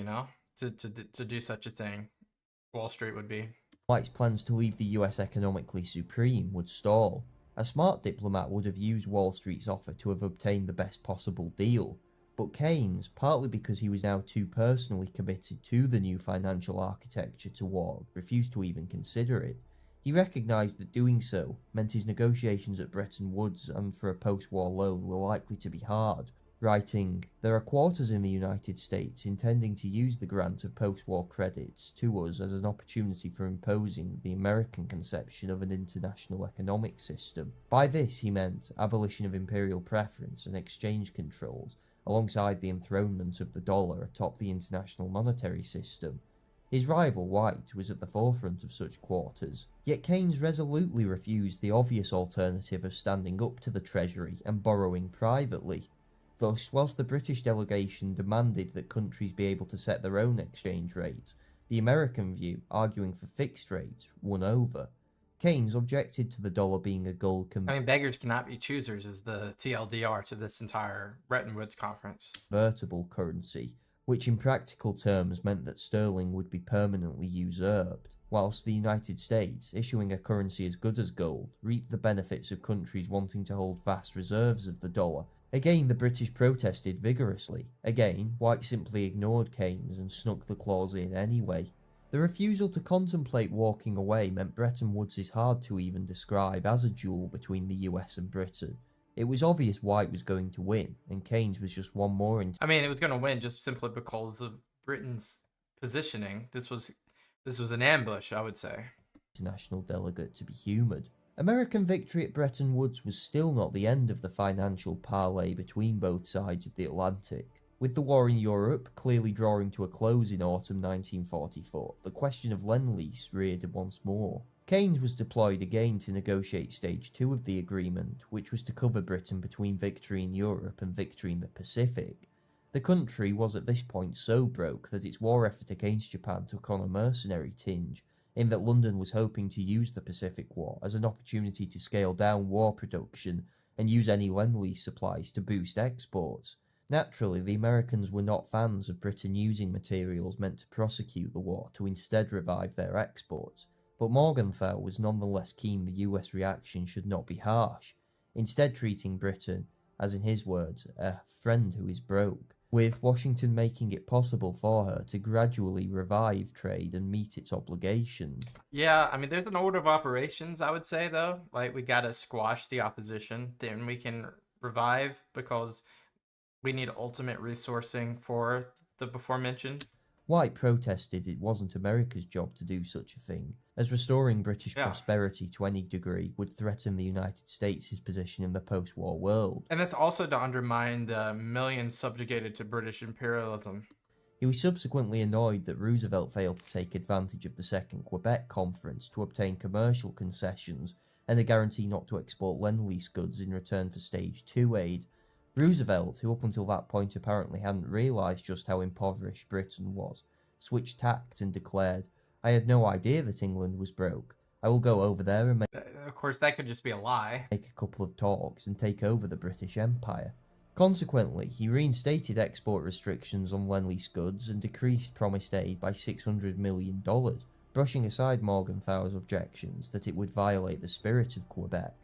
to do such a thing. Wall Street would be. White's plans to leave the US economically supreme would stall. A smart diplomat would have used Wall Street's offer to have obtained the best possible deal, but Keynes, partly because he was now too personally committed to the new financial architecture to war, refused to even consider it. He recognised that doing so meant his negotiations at Bretton Woods and for a post-war loan were likely to be hard, writing, "There are quarters in the United States intending to use the grant of post-war credits to us as an opportunity for imposing the American conception of an international economic system." By this he meant abolition of imperial preference and exchange controls, alongside the enthronement of the dollar atop the international monetary system. His rival White was at the forefront of such quarters, yet Keynes resolutely refused the obvious alternative of standing up to the Treasury and borrowing privately. Thus, whilst the British delegation demanded that countries be able to set their own exchange rate, the American view, arguing for fixed rates, won over. Keynes objected to the dollar being a gold Beggars cannot be choosers is the TLDR to this entire Bretton Woods conference. convertible currency, which in practical terms meant that sterling would be permanently usurped, whilst the United States, issuing a currency as good as gold, reaped the benefits of countries wanting to hold vast reserves of the dollar. Again, the British protested vigorously. Again, White simply ignored Keynes and snuck the clause in anyway. The refusal to contemplate walking away meant Bretton Woods is hard to even describe as a duel between the US and Britain. It was obvious White was going to win, and Keynes was just one more it was going to win just simply because of Britain's positioning. This was an ambush, I would say. International delegate to be humoured. American victory at Bretton Woods was still not the end of the financial parley between both sides of the Atlantic. With the war in Europe clearly drawing to a close in autumn 1944, the question of Lend-Lease reared once more. Keynes was deployed again to negotiate stage 2 of the agreement, which was to cover Britain between victory in Europe and victory in the Pacific. The country was at this point so broke that its war effort against Japan took on a mercenary tinge, in that London was hoping to use the Pacific War as an opportunity to scale down war production and use any Lend-Lease supplies to boost exports. Naturally, the Americans were not fans of Britain using materials meant to prosecute the war to instead revive their exports, but Morgenthau was nonetheless keen the US reaction should not be harsh, instead treating Britain, as in his words, a friend who is broke, with Washington making it possible for her to gradually revive trade and meet its obligations. Yeah, there's an order of operations, I would say, though. Like, we gotta squash the opposition, then we can revive, because we need ultimate resourcing for the before mentioned. White protested it wasn't America's job to do such a thing, as restoring British prosperity to any degree would threaten the United States' position in the post-war world. And that's also to undermine the millions subjugated to British imperialism. He was subsequently annoyed that Roosevelt failed to take advantage of the Second Quebec Conference to obtain commercial concessions and a guarantee not to export Lend-Lease goods in return for Stage 2 aid. Roosevelt, who up until that point apparently hadn't realised just how impoverished Britain was, switched tact and declared, "I had no idea that England was broke. I will go over there and Of course, that could just be a lie. make a couple of talks and take over the British Empire." Consequently, he reinstated export restrictions on Lend-Lease goods and decreased promised aid by $600 million, brushing aside Morgenthau's objections that it would violate the spirit of Quebec.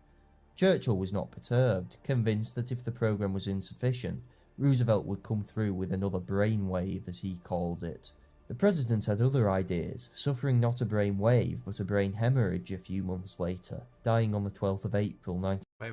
Churchill was not perturbed, convinced that if the programme was insufficient, Roosevelt would come through with another brainwave, as he called it. The president had other ideas, suffering not a brain wave but a brain hemorrhage a few months later, dying on the 12th of April 19... Wait.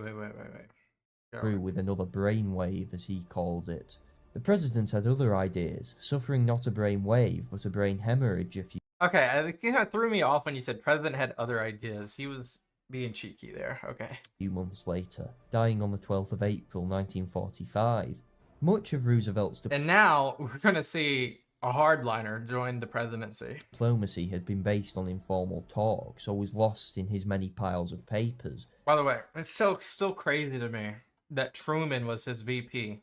through with another brainwave, as he called it. The president had other ideas, suffering not a brain wave but a brain hemorrhage a few... Okay, I think it threw me off when you said president had other ideas. He was being cheeky there. Okay. few months later, dying on the 12th of April 1945. Much of Roosevelt's And now we're going to see a hardliner join the presidency. diplomacy had been based on informal talks or was lost in his many piles of papers. By the way, it's still crazy to me that Truman was his VP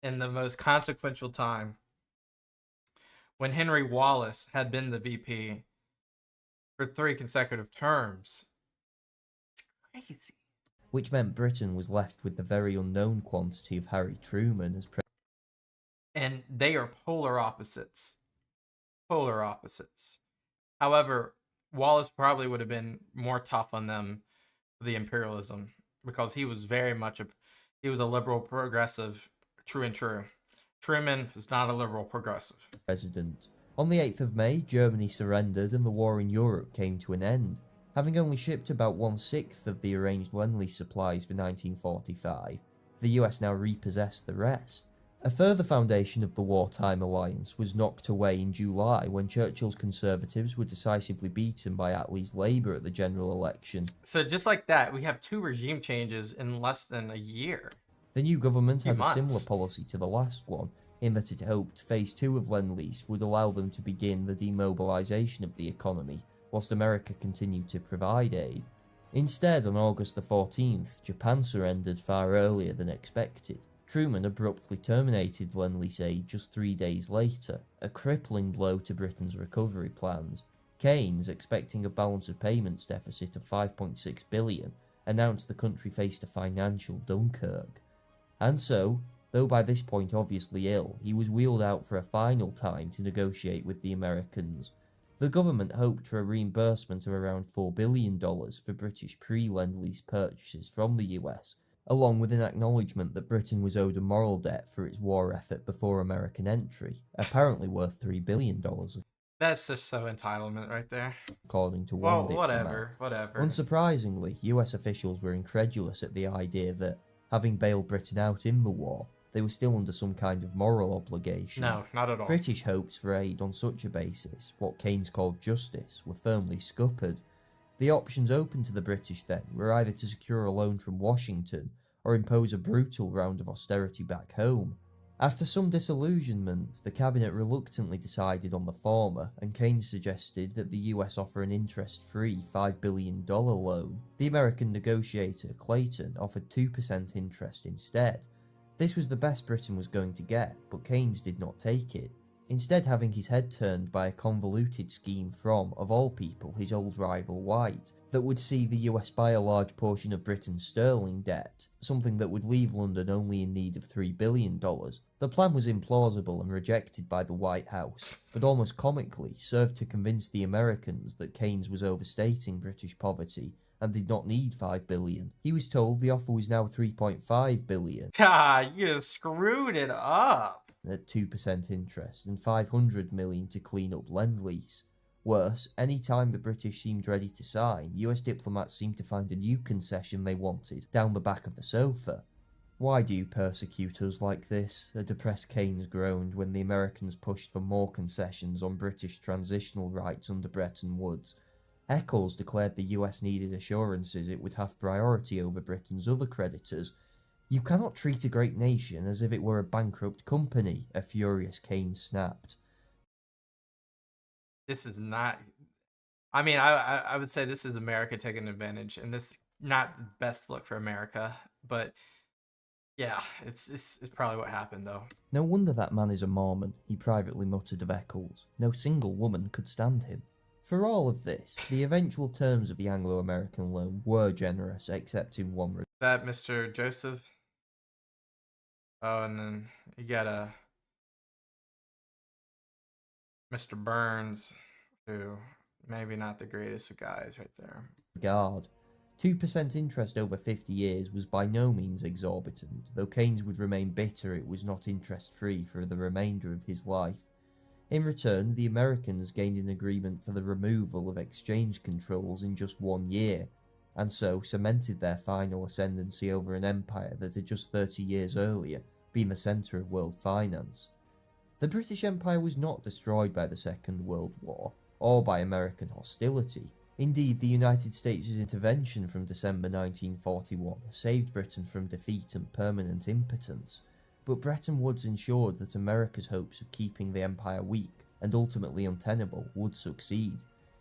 in the most consequential time when Henry Wallace had been the VP for 3 consecutive terms. It's crazy. Which meant Britain was left with the very unknown quantity of Harry Truman as president. And they are polar opposites. Polar opposites. However, Wallace probably would have been more tough on them for the imperialism because he was very much he was a liberal progressive, true and true. Truman is not a liberal progressive. On the 8th of May, Germany surrendered and the war in Europe came to an end. Having only shipped about 1/6 of the arranged Lend-Lease supplies for 1945, the US now repossessed the rest. A further foundation of the wartime alliance was knocked away in July when Churchill's Conservatives were decisively beaten by Attlee's Labour at the general election. So just like that, we have 2 regime changes in less than a year. The new government had a months. similar policy to the last one, in that it hoped Phase 2 of Lend-Lease would allow them to begin the demobilisation of the economy, whilst America continued to provide aid. Instead, on August the 14th, Japan surrendered far earlier than expected. Truman abruptly terminated Lend-Lease aid just 3 days later, a crippling blow to Britain's recovery plans. Keynes, expecting a balance of payments deficit of $5.6 billion, announced the country faced a financial Dunkirk. And so, though by this point obviously ill, he was wheeled out for a final time to negotiate with the Americans. The government hoped for a reimbursement of around $4 billion for British pre-Lend-Lease purchases from the US, along with an acknowledgement that Britain was owed a moral debt for its war effort before American entry, apparently worth $3 billion. That's just so entitlement right there. According to one whatever. Unsurprisingly, US officials were incredulous at the idea that, having bailed Britain out in the war, they were still under some kind of moral obligation. No, not at all. British hopes for aid on such a basis, what Keynes called justice, were firmly scuppered. The options open to the British then were either to secure a loan from Washington or impose a brutal round of austerity back home. After some disillusionment, the cabinet reluctantly decided on the former, and Keynes suggested that the US offer an interest-free $5 billion loan. The American negotiator, Clayton, offered 2% interest instead. This was the best Britain was going to get, but Keynes did not take it, instead having his head turned by a convoluted scheme from, of all people, his old rival White, that would see the US buy a large portion of Britain's sterling debt, something that would leave London only in need of $3 billion. The plan was implausible and rejected by the White House, but almost comically served to convince the Americans that Keynes was overstating British poverty and did not need $5 billion. He was told the offer was now $3.5 billion. God, you screwed it up. At 2% interest and $500 million to clean up Lend-Lease. Worse, any time the British seemed ready to sign, US diplomats seemed to find a new concession they wanted down the back of the sofa. "Why do you persecute us like this?" a depressed Keynes groaned when the Americans pushed for more concessions on British transitional rights under Bretton Woods. Eccles declared the US needed assurances it would have priority over Britain's other creditors. "You cannot treat a great nation as if it were a bankrupt company," a furious Keynes snapped. This is not... I mean, I would say this is America taking advantage, and this not the best look for America, but yeah, it's probably what happened though. No wonder that man is a Mormon, he privately muttered of Eccles. No single woman could stand him. For all of this, the eventual terms of the Anglo-American loan were generous, except in one regard. That Mr. Joseph. Oh, and then you got a Mr. Burns, who maybe not the greatest of guys right there. 2% interest over 50 years was by no means exorbitant, though Keynes would remain bitter it was not interest-free for the remainder of his life. In return, the Americans gained an agreement for the removal of exchange controls in just 1 year, and so cemented their final ascendancy over an empire that had just 30 years earlier been the centre of world finance. The British Empire was not destroyed by the Second World War, or by American hostility. Indeed, the United States' intervention from December 1941 saved Britain from defeat and permanent impotence, but Bretton Woods ensured that America's hopes of keeping the empire weak and ultimately untenable would succeed.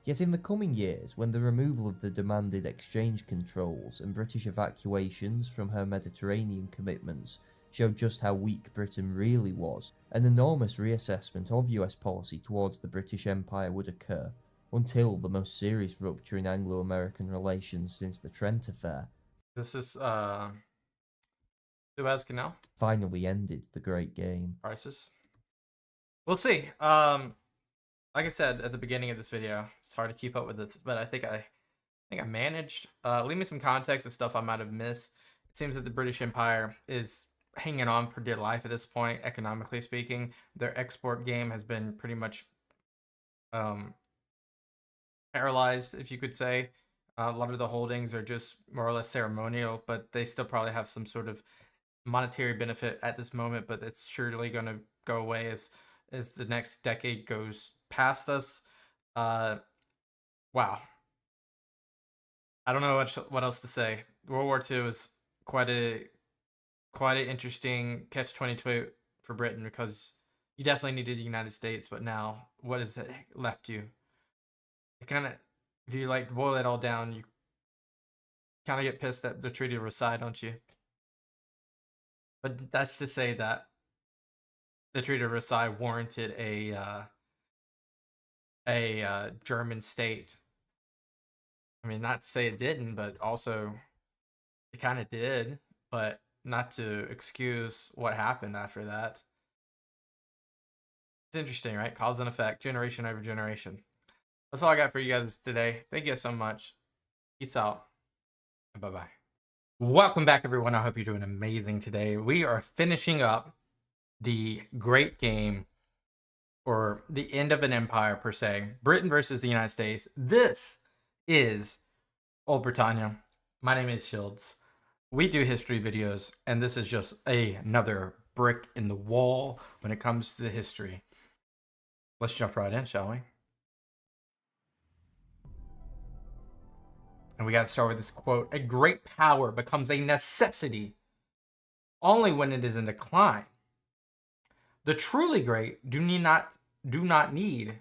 Yet in the coming years, when the removal of the demanded exchange controls and British evacuations from her Mediterranean commitments showed just how weak Britain really was, an enormous reassessment of US policy towards the British Empire would occur, until the most serious rupture in Anglo-American relations since the Trent Affair. This is Suez Canal finally ended the Great Game. Crisis. We'll see. Like I said at the beginning of this video, it's hard to keep up with this, but I think I managed. Leave me some context of stuff I might have missed. It seems that the British Empire is hanging on for dear life at this point, economically speaking. Their export game has been pretty much paralyzed, if you could say. A lot of the holdings are just more or less ceremonial, but they still probably have some sort of monetary benefit at this moment, but it's surely going to go away as the next decade goes past us. Wow. I don't know what else to say. World War II is quite an interesting catch-22 for Britain, because you definitely needed the United States, but now what has it left you? It kind of, if you like boil it all down, you kind of get pissed at the Treaty of Versailles, don't you? But that's to say that the Treaty of Versailles warranted a German state. I mean, not to say it didn't, but also it kind of did, but not to excuse what happened after that. It's interesting, right? Cause and effect, generation over generation. That's all I got for you guys today. Thank you so much. Peace out. And bye-bye. Welcome back, everyone. I hope you're doing amazing today. We are finishing up the great game, or the end of an empire, per se. Britain versus the United States. This is Old Britannia. My name is Shields. We do history videos, and this is just another brick in the wall when it comes to the history. Let's jump right in, shall we? And we got to start with this quote: "A great power becomes a necessity only when it is in decline. The truly great do not need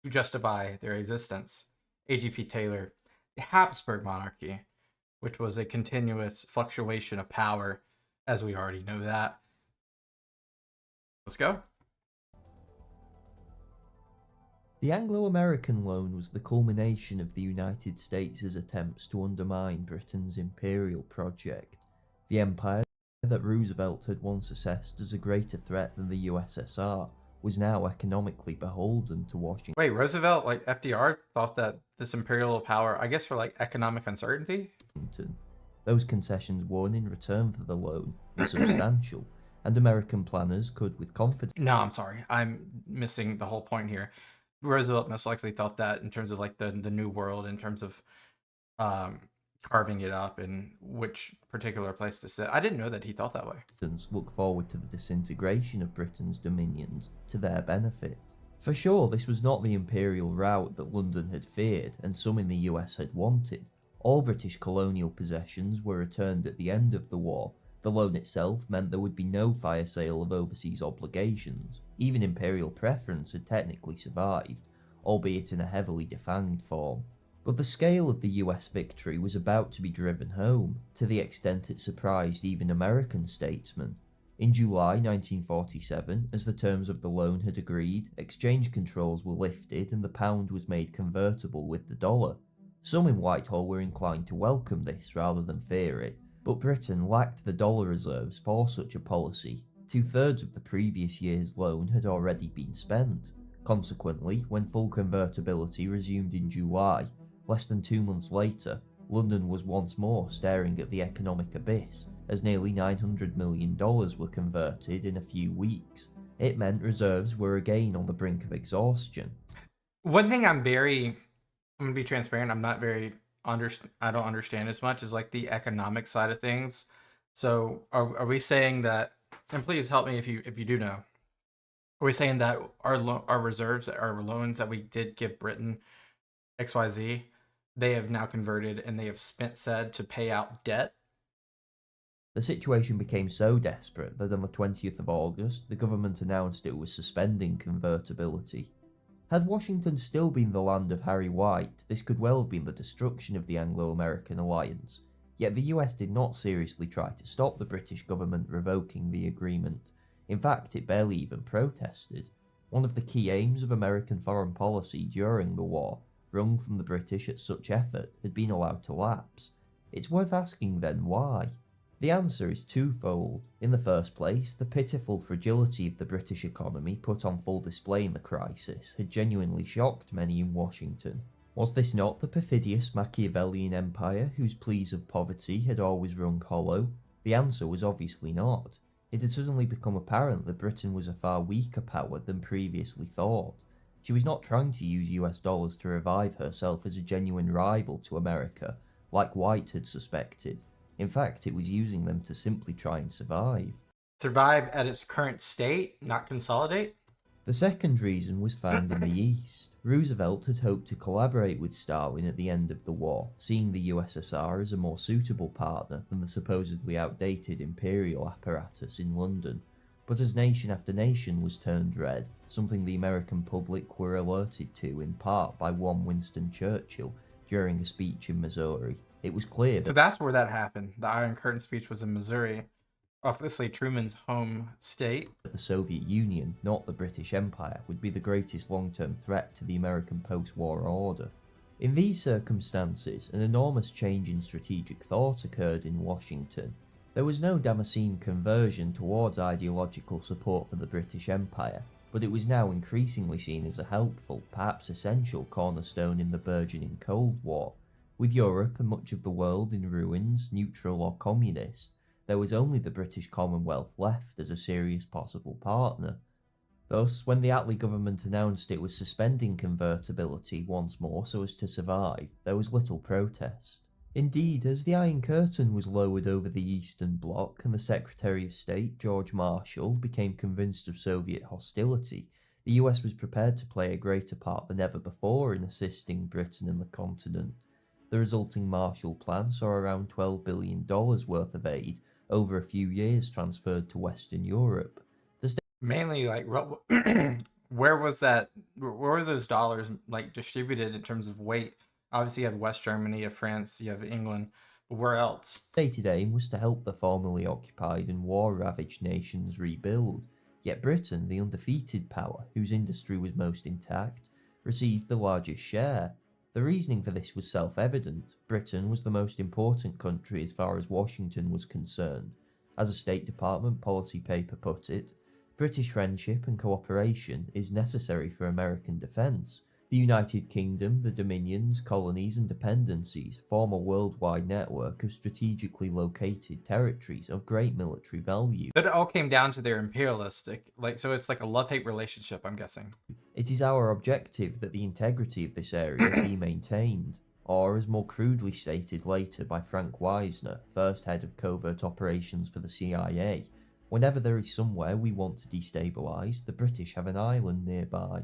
to justify their existence." A.G.P. Taylor. The Habsburg monarchy, which was a continuous fluctuation of power, as we already know that. Let's go. The Anglo-American loan was the culmination of the United States' attempts to undermine Britain's imperial project. The empire that Roosevelt had once assessed as a greater threat than the USSR was now economically beholden to Washington. Wait, Roosevelt, like FDR, thought that this imperial power, I guess for like economic uncertainty? Those concessions won in return for the loan were substantial, and American planners could with confidence... No, I'm sorry. I'm missing the whole point here. Roosevelt most likely thought that in terms of like the new world, in terms of carving it up and which particular place to sit. I didn't know that he thought that way. Look forward to the disintegration of Britain's dominions to their benefit. For sure, this was not the imperial route that London had feared and some in the US had wanted. All British colonial possessions were returned at the end of the war. The loan itself meant there would be no fire sale of overseas obligations. Even imperial preference had technically survived. albeit in a heavily defanged form. But the scale of the US victory was about to be driven home, to the extent it surprised even American statesmen. In July 1947, as the terms of the loan had agreed, exchange controls were lifted and the pound was made convertible with the dollar. Some in Whitehall were inclined to welcome this rather than fear it, but Britain lacked the dollar reserves for such a policy. 2/3 of the previous year's loan had already been spent. Consequently, when full convertibility resumed in July, less than 2 months later, London was once more staring at the economic abyss, as nearly $900 million were converted in a few weeks. It meant reserves were again on the brink of exhaustion. One thing I'm gonna be transparent. I'm not very I don't understand as much as like the economic side of things. So are we saying that? And please help me if you do know. Are we saying that our reserves, our loans that we did give Britain XYZ, they have now converted and they have spent said to pay out debt? The situation became so desperate that on the 20th of August, the government announced it was suspending convertibility. Had Washington still been the land of Harry White, this could well have been the destruction of the Anglo-American alliance, yet the US did not seriously try to stop the British government revoking the agreement. In fact, it barely even protested. One of the key aims of American foreign policy during the war, wrung from the British at such effort, had been allowed to lapse. It's worth asking then why? The answer is twofold. In the first place, the pitiful fragility of the British economy put on full display in the crisis had genuinely shocked many in Washington. Was this not the perfidious Machiavellian empire whose pleas of poverty had always rung hollow? The answer was obviously not. It had suddenly become apparent that Britain was a far weaker power than previously thought. She was not trying to use US dollars to revive herself as a genuine rival to America, like White had suspected. In fact, it was using them to simply try and survive. Survive at its current state, not consolidate? The second reason was found in the East. Roosevelt had hoped to collaborate with Stalin at the end of the war, seeing the USSR as a more suitable partner than the supposedly outdated imperial apparatus in London. But as nation after nation was turned red, something the American public were alerted to in part by one Winston Churchill during a speech in Missouri, it was clear that So that's where that happened. The Iron Curtain speech was in Missouri, obviously Truman's home state. the Soviet Union, not the British Empire, would be the greatest long-term threat to the American post-war order. In these circumstances, an enormous change in strategic thought occurred in Washington. There was no Damascene conversion towards ideological support for the British Empire, but it was now increasingly seen as a helpful, perhaps essential cornerstone in the burgeoning Cold War. With Europe and much of the world in ruins, neutral or communist, there was only the British Commonwealth left as a serious possible partner. Thus, when the Attlee government announced it was suspending convertibility once more so as to survive, there was little protest. Indeed, as the Iron Curtain was lowered over the Eastern Bloc and the Secretary of State, George Marshall, became convinced of Soviet hostility, the US was prepared to play a greater part than ever before in assisting Britain and the continent. The resulting Marshall Plan saw around $12 billion worth of aid over a few years transferred to Western Europe. Mainly, like, where was that? Where were those dollars like distributed in terms of weight? Obviously, you have West Germany, you have France, you have England, but where else? Stated aim was to help the formerly occupied and war-ravaged nations rebuild, yet Britain, the undefeated power, whose industry was most intact, received the largest share. The reasoning for this was self-evident. Britain was the most important country as far as Washington was concerned. As a State Department policy paper put it, British friendship and cooperation is necessary for American defence. The United Kingdom, the Dominions, colonies and dependencies form a worldwide network of strategically located territories of great military value. But it all came down to their imperialistic, like, so it's like a love-hate relationship, I'm guessing. It is our objective that the integrity of this area be maintained, or as more crudely stated later by Frank Wisner, first head of covert operations for the CIA, whenever there is somewhere we want to destabilise, the British have an island nearby.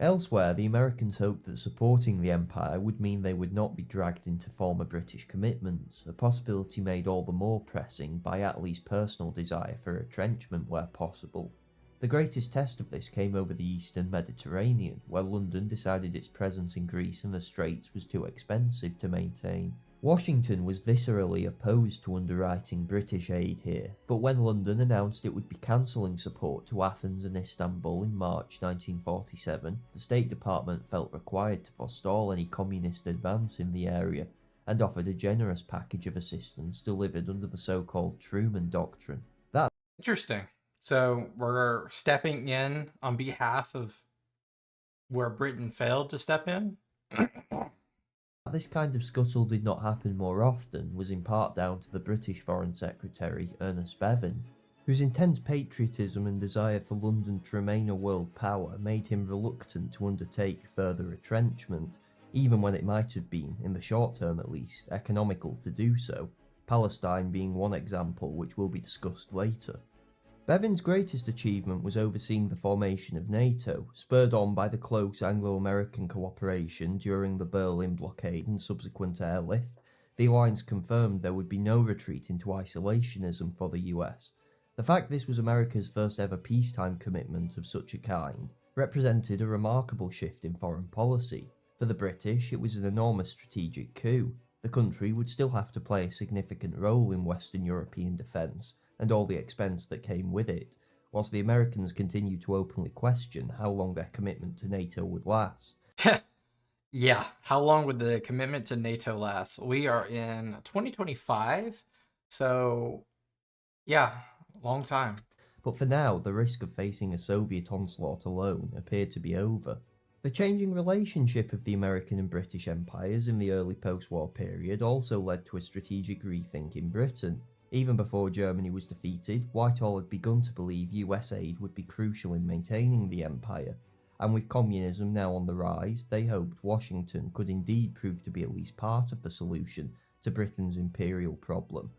Elsewhere, the Americans hoped that supporting the Empire would mean they would not be dragged into former British commitments, a possibility made all the more pressing by Attlee's personal desire for retrenchment where possible. The greatest test of this came over the eastern Mediterranean, where London decided its presence in Greece and the Straits was too expensive to maintain. Washington was viscerally opposed to underwriting British aid here, but when London announced it would be cancelling support to Athens and Istanbul in March 1947, the State Department felt required to forestall any communist advance in the area, and offered a generous package of assistance delivered under the so-called Truman Doctrine. That Interesting. So we're stepping in on behalf of where Britain failed to step in. this kind of scuttle did not happen more often was in part down to the British Foreign Secretary Ernest Bevin, whose intense patriotism and desire for London to remain a world power made him reluctant to undertake further retrenchment, even when it might have been, in the short term at least, economical to do so, Palestine being one example which will be discussed later. Bevin's greatest achievement was overseeing the formation of NATO, spurred on by the close Anglo-American cooperation during the Berlin blockade and subsequent airlift. The alliance confirmed there would be no retreat into isolationism for the US. The fact this was America's first ever peacetime commitment of such a kind represented a remarkable shift in foreign policy. For the British, it was an enormous strategic coup. The country would still have to play a significant role in Western European defence, and all the expense that came with it, whilst the Americans continued to openly question how long their commitment to NATO would last. Yeah, how long would the commitment to NATO last? We are in 2025, so yeah, long time. But for now, the risk of facing a Soviet onslaught alone appeared to be over. The changing relationship of the American and British empires in the early post-war period also led to a strategic rethink in Britain. Even before Germany was defeated, Whitehall had begun to believe US aid would be crucial in maintaining the empire, and with communism now on the rise, they hoped Washington could indeed prove to be at least part of the solution to Britain's imperial problem.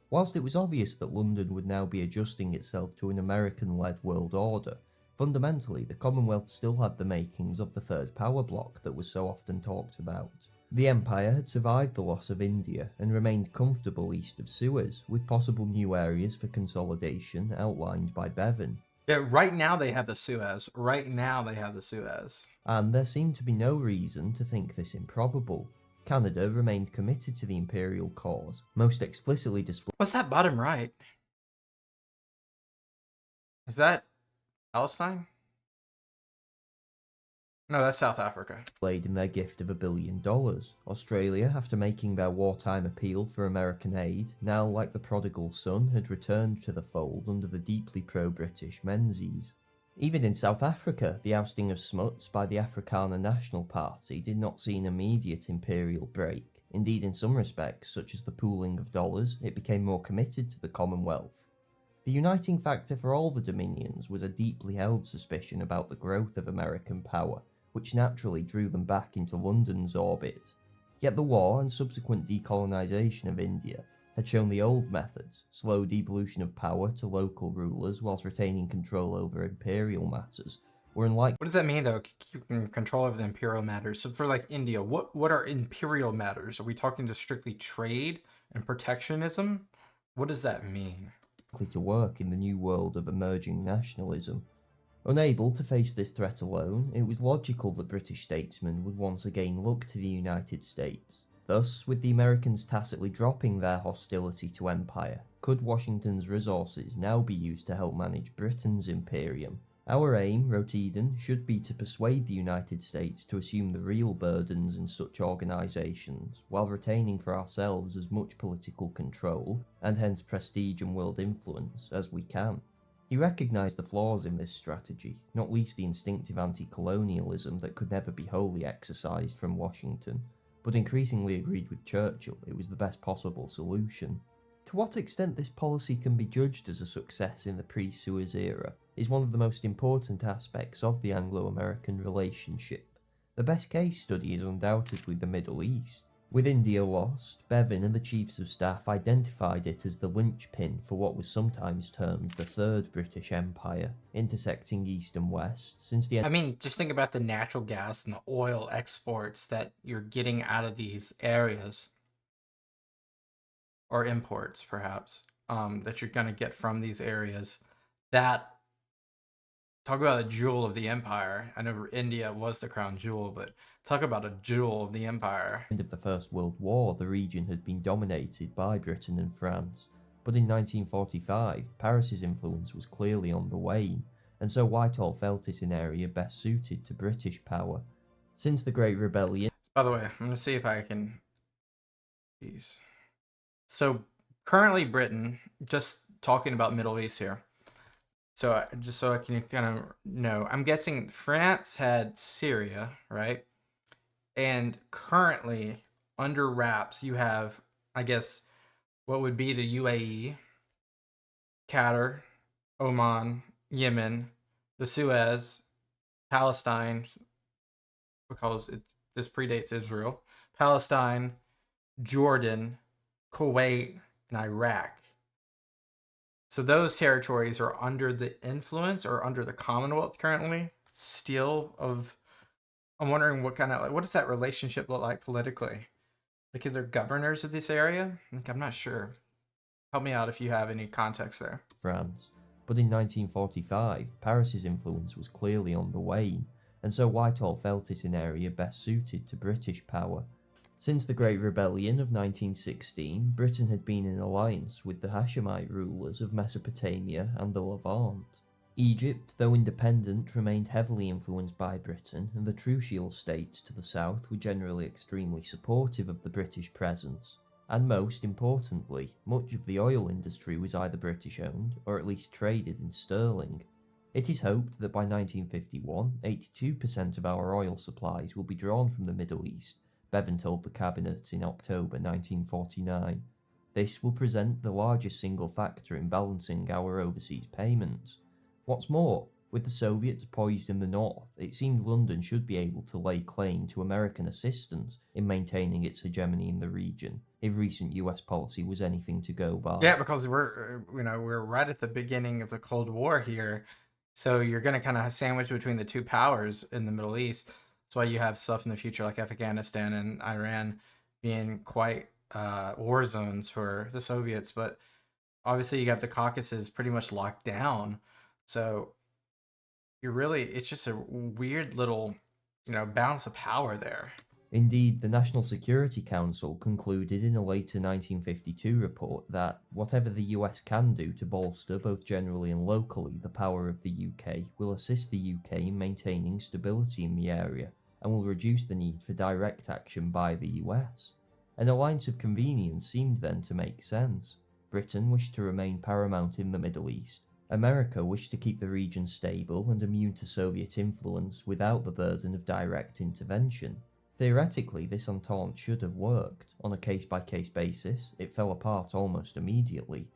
Whilst it was obvious that London would now be adjusting itself to an American-led world order, fundamentally the Commonwealth still had the makings of the third power bloc that was so often talked about. The empire had survived the loss of India and remained comfortable east of Suez, with possible new areas for consolidation outlined by Bevin. Yeah, right now they have the Suez. Right now they have the Suez. And there seemed to be no reason to think this improbable. Canada remained committed to the imperial cause, most explicitly What's that bottom right? Is that Palestine? No, that's South Africa. displayed in their gift of $1 billion. Australia, after making their wartime appeal for American aid, now like the prodigal son had returned to the fold under the deeply pro-British Menzies. Even in South Africa, the ousting of Smuts by the Afrikaner National Party did not see an immediate imperial break. Indeed, in some respects, such as the pooling of dollars, it became more committed to the Commonwealth. The uniting factor for all the dominions was a deeply held suspicion about the growth of American power, which naturally drew them back into London's orbit. Yet the war and subsequent decolonisation of India had shown the old methods, slow devolution of power to local rulers whilst retaining control over imperial matters, were unlikely. What does that mean, though? Keeping control of the imperial matters. So for like India, what are imperial matters? Are we talking just strictly trade and protectionism? What does that mean? To work in the new world of emerging nationalism. Unable to face this threat alone, it was logical that British statesmen would once again look to the United States. Thus, with the Americans tacitly dropping their hostility to empire, could Washington's resources now be used to help manage Britain's imperium? Our aim, wrote Eden, should be to persuade the United States to assume the real burdens in such organisations, while retaining for ourselves as much political control, and hence prestige and world influence, as we can. He recognised the flaws in this strategy, not least the instinctive anti-colonialism that could never be wholly exercised from Washington, but increasingly agreed with Churchill it was the best possible solution. To what extent this policy can be judged as a success in the pre-Suez era is one of the most important aspects of the Anglo-American relationship. The best case study is undoubtedly the Middle East. With India lost, Bevin and the Chiefs of Staff identified it as the linchpin for what was sometimes termed the Third British Empire, intersecting East and West since the end. I mean, just think about the natural gas and the oil exports that you're getting out of these areas, or imports perhaps, that you're going to get from these areas. That talk about a jewel of the empire. I know India was the crown jewel, but talk about a jewel of the empire. End of the First World War, the region had been dominated by Britain and France, but in 1945, Paris's influence was clearly on the wane, and so Whitehall felt it an area best suited to British power. Since the Great Rebellion, By the way, I'm gonna see if I can. Jeez. So currently, Britain. Just talking about Middle East here. So just so I can kind of know, I'm guessing France had Syria, right? And currently, under wraps, you have, I guess, what would be the UAE, Qatar, Oman, Yemen, the Suez, Palestine, because this predates Israel, Palestine, Jordan, Kuwait, and Iraq. So those territories are under the influence or under the Commonwealth currently, still of. I'm wondering what does that relationship look like politically? Like, is there governors of this area? Like, I'm not sure. Help me out if you have any context there. France, but in 1945, Paris's influence was clearly on the wane, and so Whitehall felt it an area best suited to British power. Since the Great Rebellion of 1916, Britain had been in alliance with the Hashemite rulers of Mesopotamia and the Levant. Egypt, though independent, remained heavily influenced by Britain, and the Trucial states to the south were generally extremely supportive of the British presence. And most importantly, much of the oil industry was either British owned or at least traded in sterling. It is hoped that by 1951, 82% of our oil supplies will be drawn from the Middle East, Bevan told the Cabinet in October 1949. This will present the largest single factor in balancing our overseas payments. What's more, with the Soviets poised in the north, it seemed London should be able to lay claim to American assistance in maintaining its hegemony in the region, if recent US policy was anything to go by. Yeah, because we're right at the beginning of the Cold War here, so you're gonna kind of sandwich between the two powers in the Middle East. That's why you have stuff in the future like Afghanistan and Iran being quite war zones for the Soviets, but obviously you have the Caucasus pretty much locked down. So it's just a weird little, balance of power there. Indeed, the National Security Council concluded in a later 1952 report that whatever the US can do to bolster both generally and locally the power of the UK will assist the UK in maintaining stability in the area and will reduce the need for direct action by the US. An alliance of convenience seemed then to make sense. Britain wished to remain paramount in the Middle East. America wished to keep the region stable and immune to Soviet influence without the burden of direct intervention. Theoretically, this entente should have worked. On a case-by-case basis, it fell apart almost immediately.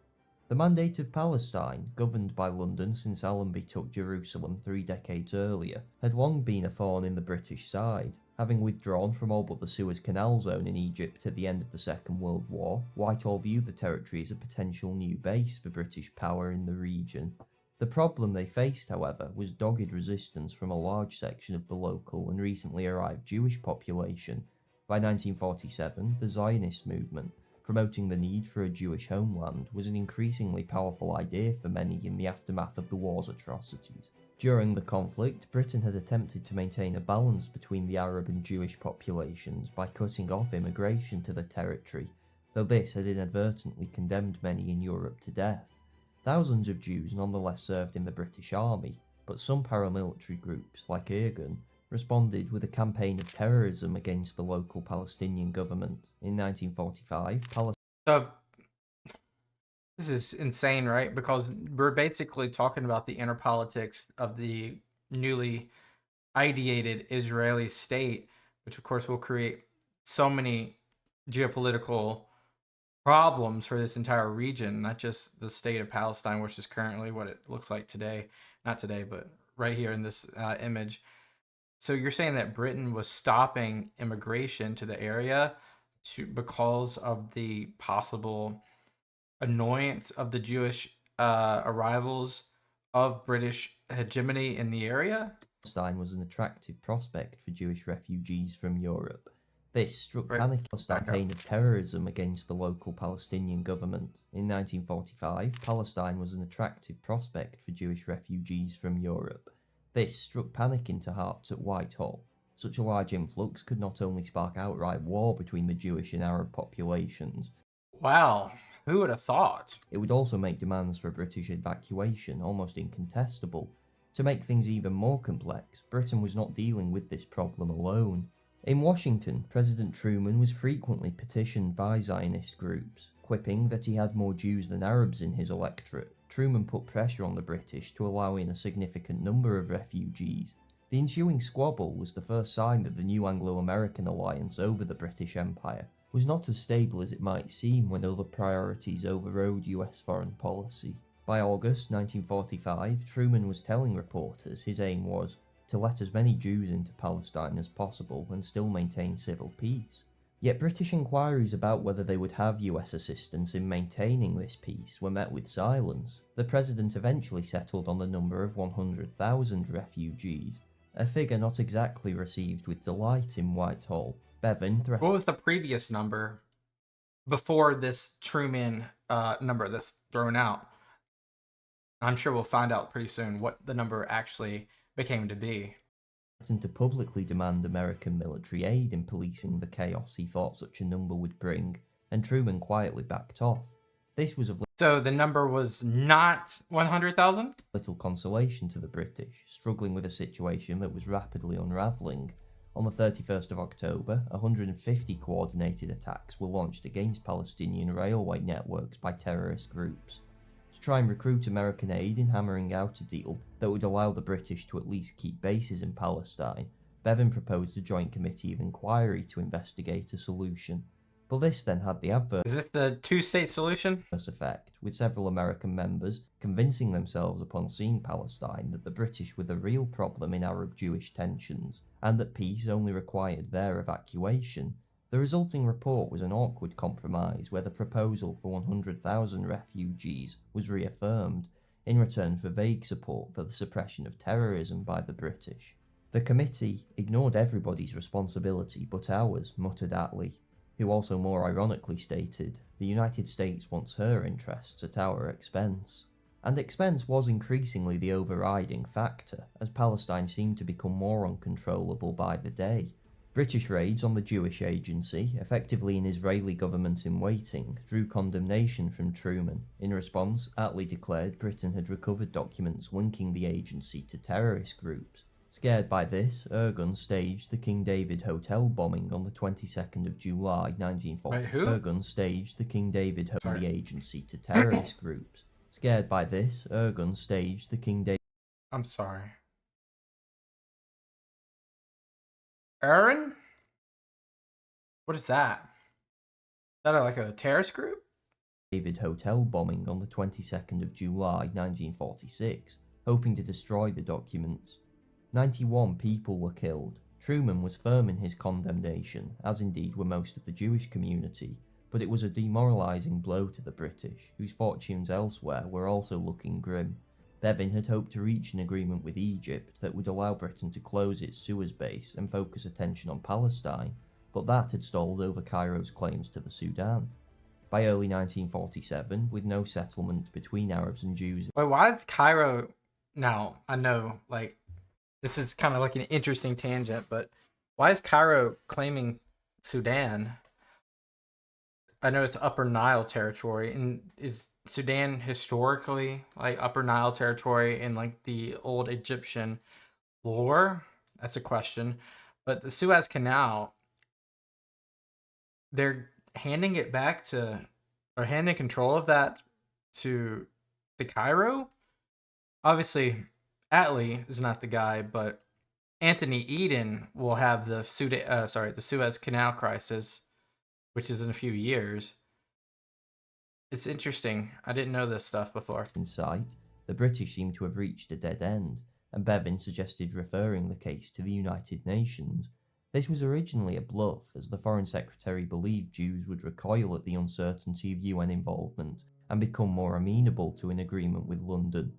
The Mandate of Palestine, governed by London since Allenby took Jerusalem 3 decades earlier, had long been a thorn in the British side. Having withdrawn from all but the Suez Canal zone in Egypt at the end of the Second World War, Whitehall viewed the territory as a potential new base for British power in the region. The problem they faced, however, was dogged resistance from a large section of the local and recently arrived Jewish population. By 1947, the Zionist movement, promoting the need for a Jewish homeland, was an increasingly powerful idea for many in the aftermath of the war's atrocities. During the conflict, Britain had attempted to maintain a balance between the Arab and Jewish populations by cutting off immigration to the territory, though this had inadvertently condemned many in Europe to death. Thousands of Jews nonetheless served in the British Army, but some paramilitary groups, like Irgun, responded with a campaign of terrorism against the local Palestinian government. In 1945, So this is insane, right? Because we're basically talking about the inner politics of the newly ideated Israeli state, which of course will create so many geopolitical problems for this entire region, not just the state of Palestine, which is currently what it looks like today. Not today, but right here in this image. So you're saying that Britain was stopping immigration to the area because of the possible annoyance of the Jewish arrivals of British hegemony in the area? Palestine was an attractive prospect for Jewish refugees from Europe. This struck panic campaign of terrorism against the local Palestinian government. In 1945, Palestine was an attractive prospect for Jewish refugees from Europe. This struck panic into hearts at Whitehall. Such a large influx could not only spark outright war between the Jewish and Arab populations, Wow, who would have thought? it would also make demands for British evacuation almost incontestable. To make things even more complex, Britain was not dealing with this problem alone. In Washington, President Truman was frequently petitioned by Zionist groups, quipping that he had more Jews than Arabs in his electorate. Truman put pressure on the British to allow in a significant number of refugees. The ensuing squabble was the first sign that the new Anglo-American alliance over the British Empire was not as stable as it might seem when other priorities overrode US foreign policy. By August 1945, Truman was telling reporters his aim was to let as many Jews into Palestine as possible and still maintain civil peace. Yet British inquiries about whether they would have US assistance in maintaining this peace were met with silence. The president eventually settled on the number of 100,000 refugees, a figure not exactly received with delight in Whitehall. Bevan threatened. What was the previous number before this Truman number that's thrown out? I'm sure we'll find out pretty soon what the number actually became to be. To publicly demand American military aid in policing the chaos he thought such a number would bring, and Truman quietly backed off. This was of So the number was not 100,000? little consolation to the British, struggling with a situation that was rapidly unravelling. On the 31st of October, 150 coordinated attacks were launched against Palestinian railway networks by terrorist groups, to try and recruit American aid in hammering out a deal that would allow the British to at least keep bases in Palestine. Bevan proposed a joint committee of inquiry to investigate a solution, but this then had the adverse Is this the two-state solution? effect, with several American members convincing themselves upon seeing Palestine that the British were the real problem in Arab-Jewish tensions, and that peace only required their evacuation. The resulting report was an awkward compromise where the proposal for 100,000 refugees was reaffirmed, in return for vague support for the suppression of terrorism by the British. The committee ignored everybody's responsibility but ours, muttered Attlee, who also more ironically stated, the United States wants her interests at our expense. And expense was increasingly the overriding factor, as Palestine seemed to become more uncontrollable by the day. British raids on the Jewish Agency, effectively an Israeli government-in-waiting, drew condemnation from Truman. In response, Attlee declared Britain had recovered documents linking the agency to terrorist groups. Scared by this, Ergun staged the King David Hotel bombing on the 22nd of July 1946. Ergun staged the King David Hotel agency to terrorist groups. Scared by this, Ergun staged the King David... I'm sorry. Aaron? What is that? Is that like a terrorist group? David Hotel bombing on the 22nd of July 1946, hoping to destroy the documents. 91 people were killed. Truman was firm in his condemnation, as indeed were most of the Jewish community, but it was a demoralising blow to the British, whose fortunes elsewhere were also looking grim. Bevan had hoped to reach an agreement with Egypt that would allow Britain to close its Suez base and focus attention on Palestine, but that had stalled over Cairo's claims to the Sudan. By early 1947, with no settlement between Arabs and Jews... Wait, why is Cairo... Now, I know, like, this is kind of like an interesting tangent, but why is Cairo claiming Sudan? I know it's Upper Nile territory, and is Sudan historically like Upper Nile territory in like the old Egyptian lore? That's a question. But the Suez Canal, they're handing it back to, or handing control of that to Cairo. Obviously, Attlee is not the guy, but Anthony Eden will have the Suez Canal crisis, which is in a few years. It's interesting. I didn't know this stuff before. In sight, the British seemed to have reached a dead end, and Bevan suggested referring the case to the United Nations. This was originally a bluff, as the Foreign Secretary believed Jews would recoil at the uncertainty of UN involvement and become more amenable to an agreement with London.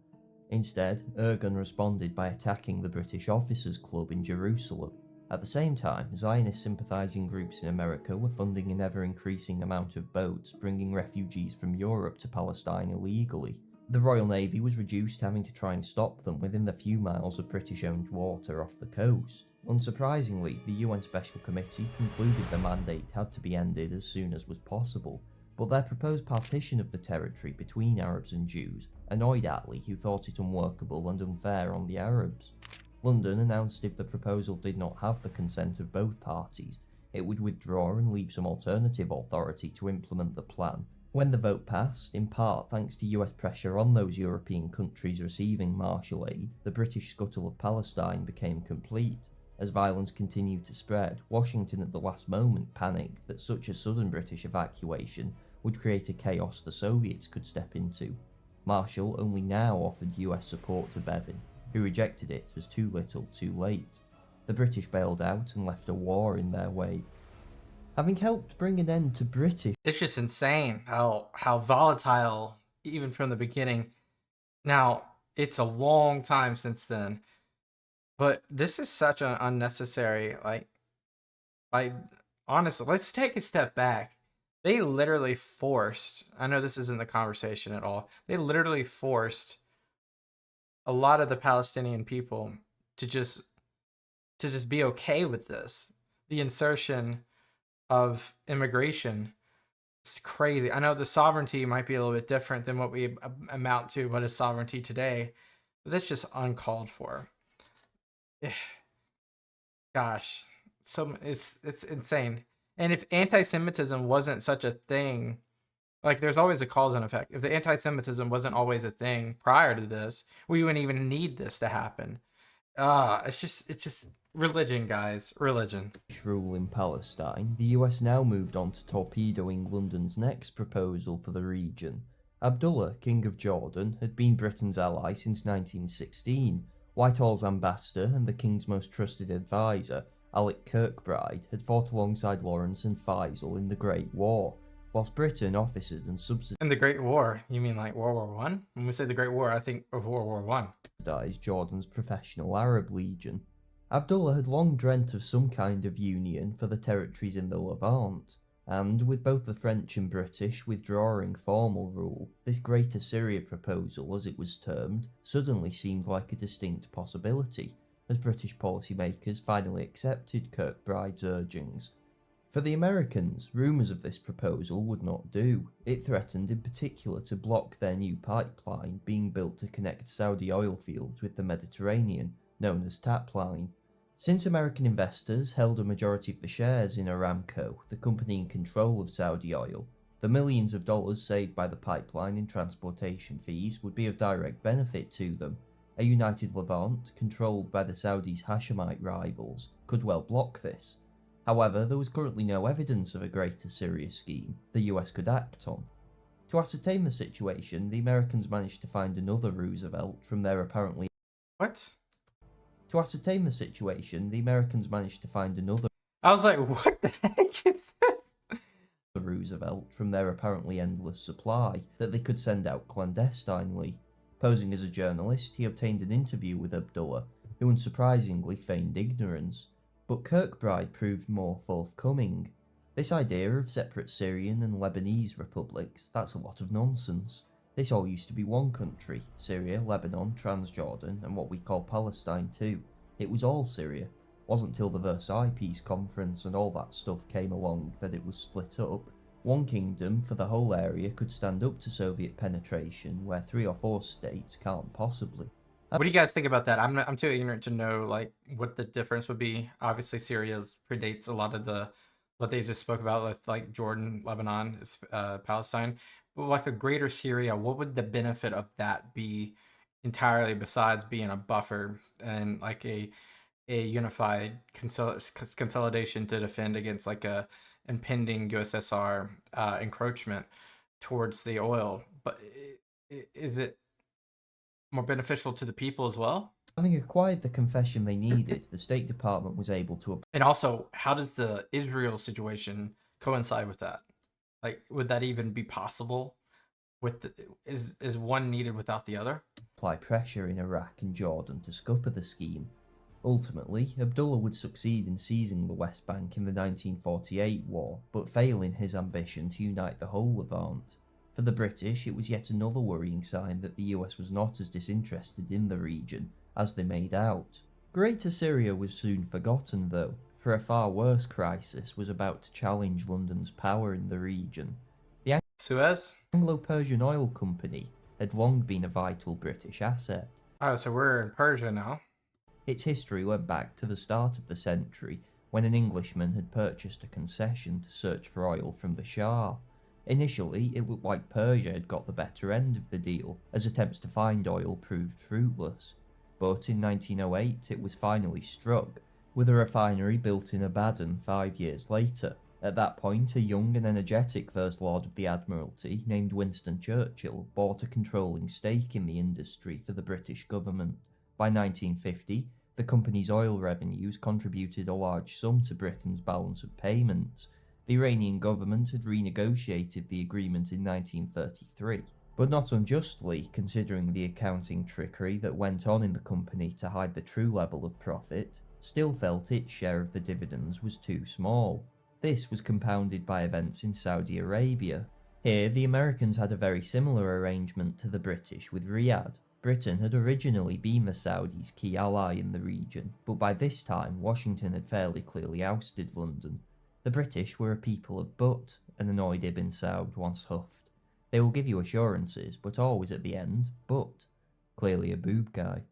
Instead, Ergun responded by attacking the British Officers' Club in Jerusalem. At the same time, Zionist sympathising groups in America were funding an ever-increasing amount of boats bringing refugees from Europe to Palestine illegally. The Royal Navy was reduced to having to try and stop them within the few miles of British-owned water off the coast. Unsurprisingly, the UN Special Committee concluded the mandate had to be ended as soon as was possible, but their proposed partition of the territory between Arabs and Jews annoyed Attlee, who thought it unworkable and unfair on the Arabs. London announced if the proposal did not have the consent of both parties, it would withdraw and leave some alternative authority to implement the plan. When the vote passed, in part thanks to US pressure on those European countries receiving Marshall aid, the British scuttle of Palestine became complete. As violence continued to spread, Washington at the last moment panicked that such a sudden British evacuation would create a chaos the Soviets could step into. Marshall only now offered US support to Bevin, who rejected it as too little too late. The British bailed out and left a war in their wake. Having helped bring an end to British... It's just insane how volatile, even from the beginning. Now, it's a long time since then, but this is such an unnecessary, honestly, let's take a step back. They literally forced, I know this isn't the conversation at all, they literally forced a lot of the Palestinian people to just be okay with this. The insertion of immigration is crazy. I know the sovereignty might be a little bit different than what we amount to what is sovereignty today, but that's just uncalled for. Gosh, so it's insane. And if anti-Semitism wasn't such a thing, like there's always a cause and effect. If the anti-Semitism wasn't always a thing prior to this, we wouldn't even need this to happen. It's just religion, guys. Religion. Rule in Palestine, the US now moved on to torpedoing London's next proposal for the region. Abdullah, King of Jordan, had been Britain's ally since 1916. Whitehall's ambassador and the King's most trusted advisor, Alec Kirkbride, had fought alongside Lawrence and Faisal in the Great War, whilst Britain officers and in the Great War, you mean like World War One? When we say the Great War, I think of World War One. Subsidised Jordan's professional Arab Legion. Abdullah had long dreamt of some kind of union for the territories in the Levant, and with both the French and British withdrawing formal rule, this Greater Syria proposal, as it was termed, suddenly seemed like a distinct possibility, as British policymakers finally accepted Kirkbride's urgings. For the Americans, rumours of this proposal would not do. It threatened in particular to block their new pipeline being built to connect Saudi oil fields with the Mediterranean, known as TAP Line. Since American investors held a majority of the shares in Aramco, the company in control of Saudi oil, the millions of dollars saved by the pipeline in transportation fees would be of direct benefit to them. A united Levant, controlled by the Saudis' Hashemite rivals, could well block this. However, there was currently no evidence of a Greater Syria scheme the US could act on. To ascertain the situation, the Americans managed to find another Roosevelt from their apparently... What? To ascertain the situation, the Americans managed to find another... I was like, what the heck is this? Roosevelt from their apparently endless supply that they could send out clandestinely. Posing as a journalist, he obtained an interview with Abdullah, who unsurprisingly feigned ignorance. But Kirkbride proved more forthcoming. This idea of separate Syrian and Lebanese republics, that's a lot of nonsense. This all used to be one country, Syria, Lebanon, Transjordan, and what we call Palestine too. It was all Syria. Wasn't till the Versailles Peace Conference and all that stuff came along that it was split up. One kingdom for the whole area could stand up to Soviet penetration, where 3 or 4 states can't possibly. What do you guys think about that? I'm too ignorant to know like what the difference would be. Obviously, Syria predates a lot of what they just spoke about with like Jordan, Lebanon, Palestine. But like a greater Syria, what would the benefit of that be entirely besides being a buffer and like a unified consolidation to defend against like a impending USSR encroachment towards the oil? But is it more beneficial to the people as well? Having acquired the confession they needed, the State Department was able to... And also, how does the Israel situation coincide with that? Like, would that even be possible? Is one needed without the other? Apply pressure in Iraq and Jordan to scupper the scheme. Ultimately, Abdullah would succeed in seizing the West Bank in the 1948 war, but fail in his ambition to unite the whole Levant. For the British, it was yet another worrying sign that the US was not as disinterested in the region as they made out. Greater Syria was soon forgotten though, for a far worse crisis was about to challenge London's power in the region. The Suez? Anglo-Persian Oil Company had long been a vital British asset. Oh, so we're in Persia now. Its history went back to the start of the century when an Englishman had purchased a concession to search for oil from the Shah. Initially, it looked like Persia had got the better end of the deal, as attempts to find oil proved fruitless. But in 1908 it was finally struck, with a refinery built in Abadan 5 years later. At that point, a young and energetic First Lord of the Admiralty named Winston Churchill bought a controlling stake in the industry for the British government. By 1950, the company's oil revenues contributed a large sum to Britain's balance of payments. The Iranian government had renegotiated the agreement in 1933, but not unjustly, considering the accounting trickery that went on in the company to hide the true level of profit, still felt its share of the dividends was too small. This was compounded by events in Saudi Arabia. Here, the Americans had a very similar arrangement to the British with Riyadh. Britain had originally been the Saudis' key ally in the region, but by this time Washington had fairly clearly ousted London. The British were a people of but, an annoyed Ibn Saud once huffed. They will give you assurances, but always at the end, but. Clearly a boob guy.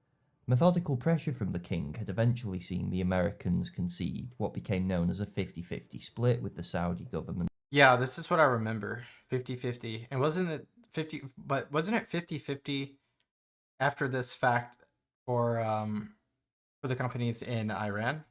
Methodical pressure from the king had eventually seen the Americans concede what became known as a 50-50 split with the Saudi government. Yeah, this is what I remember. 50-50. And wasn't it 50-50 after this fact for the companies in Iran?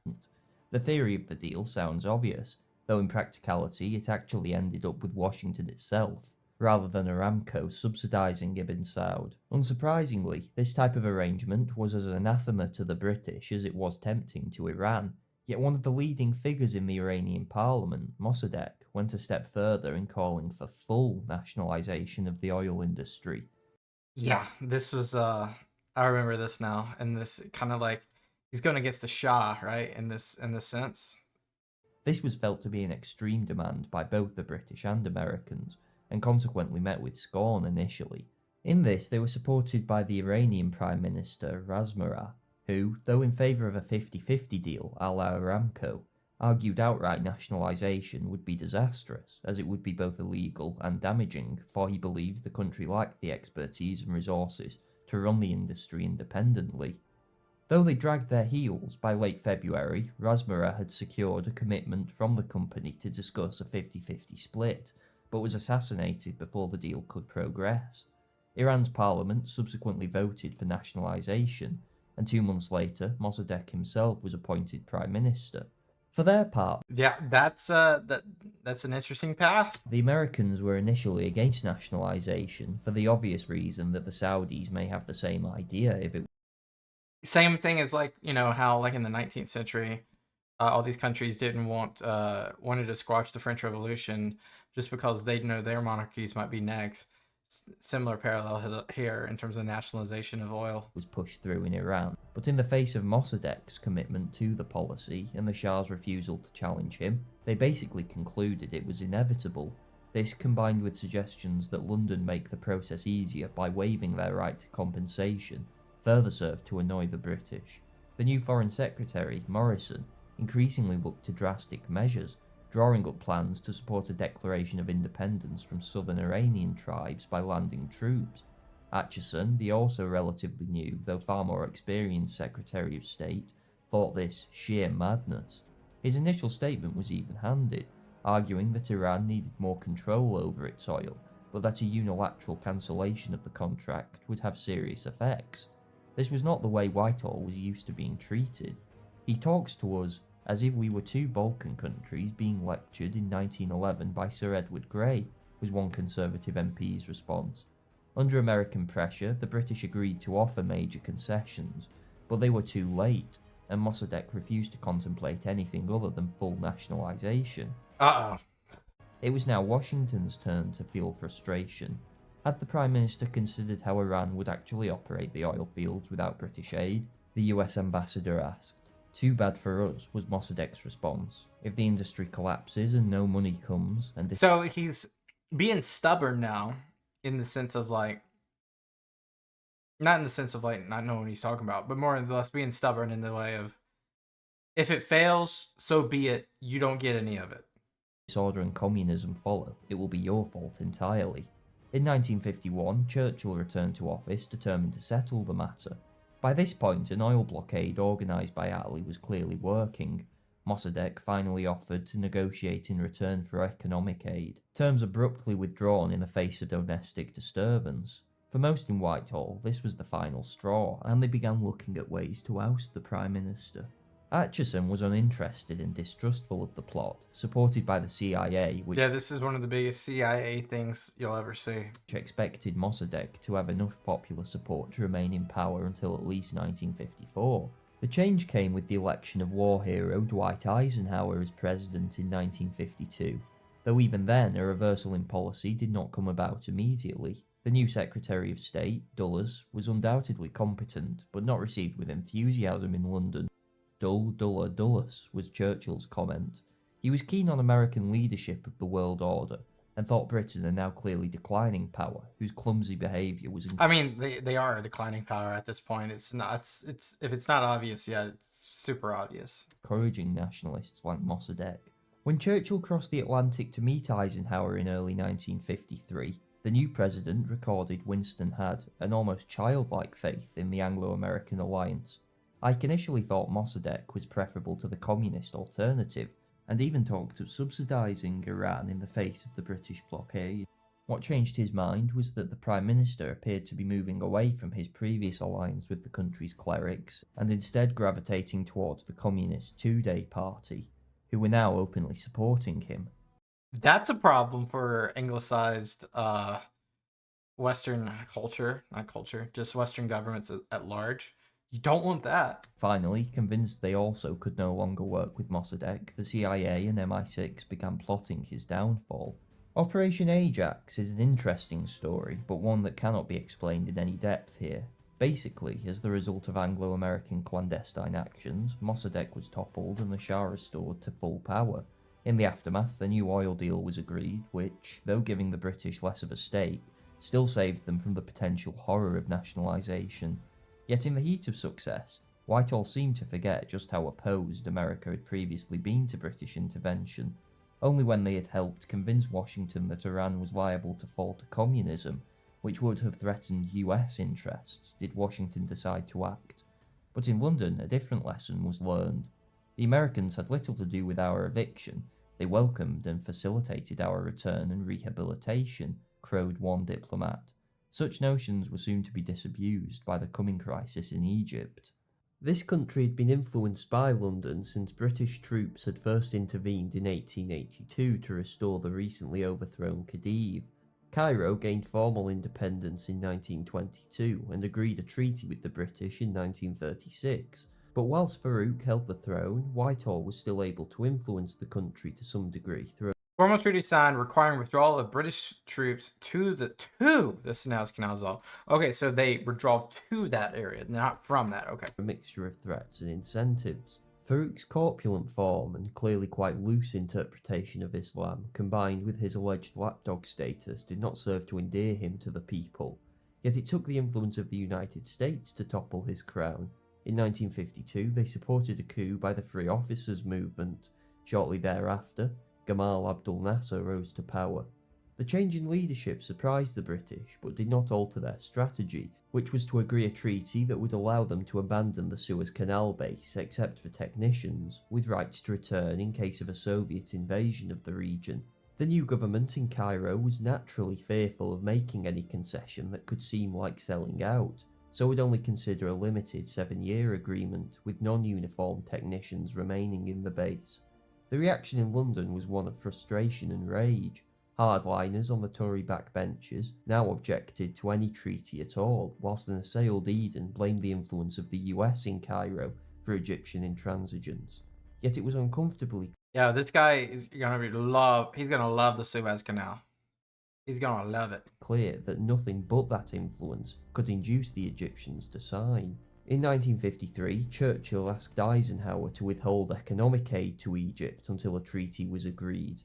The theory of the deal sounds obvious, though in practicality it actually ended up with Washington itself, rather than Aramco subsidising Ibn Saud. Unsurprisingly, this type of arrangement was as anathema to the British as it was tempting to Iran, yet one of the leading figures in the Iranian parliament, Mossadegh, went a step further in calling for full nationalisation of the oil industry. Yeah, this was I remember this now, and this kind of like he's going against the Shah, right? In this sense. This was felt to be an extreme demand by both the British and Americans, and consequently met with scorn initially. In this, they were supported by the Iranian Prime Minister Razmarah, who, though in favour of a 50-50 deal a la Aramco, argued outright nationalisation would be disastrous, as it would be both illegal and damaging, for he believed the country lacked the expertise and resources to run the industry independently. Though they dragged their heels, by late February, Razmarah had secured a commitment from the company to discuss a 50-50 split, but was assassinated before the deal could progress. Iran's parliament subsequently voted for nationalisation, and 2 months later, Mossadegh himself was appointed prime minister. For their part, Yeah, that's an interesting path. the Americans were initially against nationalisation for the obvious reason that the Saudis may have the same idea if it Same thing as like, how like in the 19th century, all these countries didn't wanted to squash the French Revolution just because they know their monarchies might be next. Similar parallel here in terms of nationalization of oil. was pushed through in Iran. But in the face of Mossadegh's commitment to the policy and the Shah's refusal to challenge him, they basically concluded it was inevitable. This, combined with suggestions that London make the process easier by waiving their right to compensation, further served to annoy the British. The new Foreign Secretary, Morrison, increasingly looked to drastic measures, drawing up plans to support a declaration of independence from southern Iranian tribes by landing troops. Acheson, the also relatively new, though far more experienced Secretary of State, thought this sheer madness. His initial statement was even-handed, arguing that Iran needed more control over its oil, but that a unilateral cancellation of the contract would have serious effects. This was not the way Whitehall was used to being treated. He talks to us as if we were 2 Balkan countries being lectured in 1911 by Sir Edward Grey, was one Conservative MP's response. Under American pressure, the British agreed to offer major concessions, but they were too late, and Mossadegh refused to contemplate anything other than full nationalisation. It was now Washington's turn to feel frustration. Had the Prime Minister considered how Iran would actually operate the oil fields without British aid? The US ambassador asked. Too bad for us, was Mossadegh's response. If the industry collapses and no money comes, and So he's being stubborn now, in the sense of like, not in the sense of like not knowing what he's talking about, but more or less being stubborn in the way of, if it fails, so be it. You don't get any of it. Disorder and communism follow, it will be your fault entirely. In 1951, Churchill returned to office determined to settle the matter. By this point, an oil blockade organised by Attlee was clearly working. Mossadegh finally offered to negotiate in return for economic aid, terms abruptly withdrawn in the face of domestic disturbance. For most in Whitehall, this was the final straw, and they began looking at ways to oust the Prime Minister. Acheson was uninterested and distrustful of the plot, supported by the CIA, which this is one of the biggest CIA things you'll ever see. Expected Mossadegh to have enough popular support to remain in power until at least 1954. The change came with the election of war hero Dwight Eisenhower as president in 1952, though even then a reversal in policy did not come about immediately. The new Secretary of State, Dulles, was undoubtedly competent, but not received with enthusiasm in London. Dull, duller, Dulles was Churchill's comment. He was keen on American leadership of the world order, and thought Britain a now clearly declining power, whose clumsy behaviour was... I mean, they are a declining power at this point. It's not. It's if it's not obvious yet, it's super obvious. Encouraging nationalists like Mossadegh. When Churchill crossed the Atlantic to meet Eisenhower in early 1953, the new president recorded Winston had an almost childlike faith in the Anglo-American alliance. Ike initially thought Mossadegh was preferable to the communist alternative, and even talked of subsidising Iran in the face of the British blockade. What changed his mind was that the Prime Minister appeared to be moving away from his previous alliance with the country's clerics, and instead gravitating towards the communist Two-Day Party, who were now openly supporting him. That's a problem for anglicized Western culture, not culture, just Western governments at large. You don't want that. Finally, convinced they also could no longer work with Mossadegh, the CIA and MI6 began plotting his downfall. Operation Ajax is an interesting story, but one that cannot be explained in any depth here. Basically, as the result of Anglo-American clandestine actions, Mossadegh was toppled and the Shah restored to full power. In the aftermath, a new oil deal was agreed, which, though giving the British less of a stake, still saved them from the potential horror of nationalisation. Yet in the heat of success, Whitehall seemed to forget just how opposed America had previously been to British intervention. Only when they had helped convince Washington that Iran was liable to fall to communism, which would have threatened US interests, did Washington decide to act. But in London, a different lesson was learned. The Americans had little to do with our eviction. They welcomed and facilitated our return and rehabilitation, crowed one diplomat. Such notions were soon to be disabused by the coming crisis in Egypt. This country had been influenced by London since British troops had first intervened in 1882 to restore the recently overthrown Khedive. Cairo gained formal independence in 1922 and agreed a treaty with the British in 1936. But whilst Farouk held the throne, Whitehall was still able to influence the country to some degree through Formal treaty signed requiring withdrawal of British troops to the Suez Canal. Okay, so they withdraw to that area, not from that. Okay. a mixture of threats and incentives. Farouk's corpulent form and clearly quite loose interpretation of Islam, combined with his alleged lapdog status, did not serve to endear him to the people. Yet it took the influence of the United States to topple his crown. In 1952, they supported a coup by the Free Officers movement. Shortly thereafter, Gamal Abdel Nasser rose to power. The change in leadership surprised the British, but did not alter their strategy, which was to agree a treaty that would allow them to abandon the Suez Canal base except for technicians, with rights to return in case of a Soviet invasion of the region. The new government in Cairo was naturally fearful of making any concession that could seem like selling out, so would only consider a limited 7-year agreement with non-uniformed technicians remaining in the base. The reaction in London was one of frustration and rage. Hardliners on the Tory backbenches now objected to any treaty at all, whilst an assailed Eden blamed the influence of the US in Cairo for Egyptian intransigence. Yet it was uncomfortably Yeah, this guy is he's gonna love the Suez Canal. He's gonna love it. clear that nothing but that influence could induce the Egyptians to sign. In 1953, Churchill asked Eisenhower to withhold economic aid to Egypt until a treaty was agreed.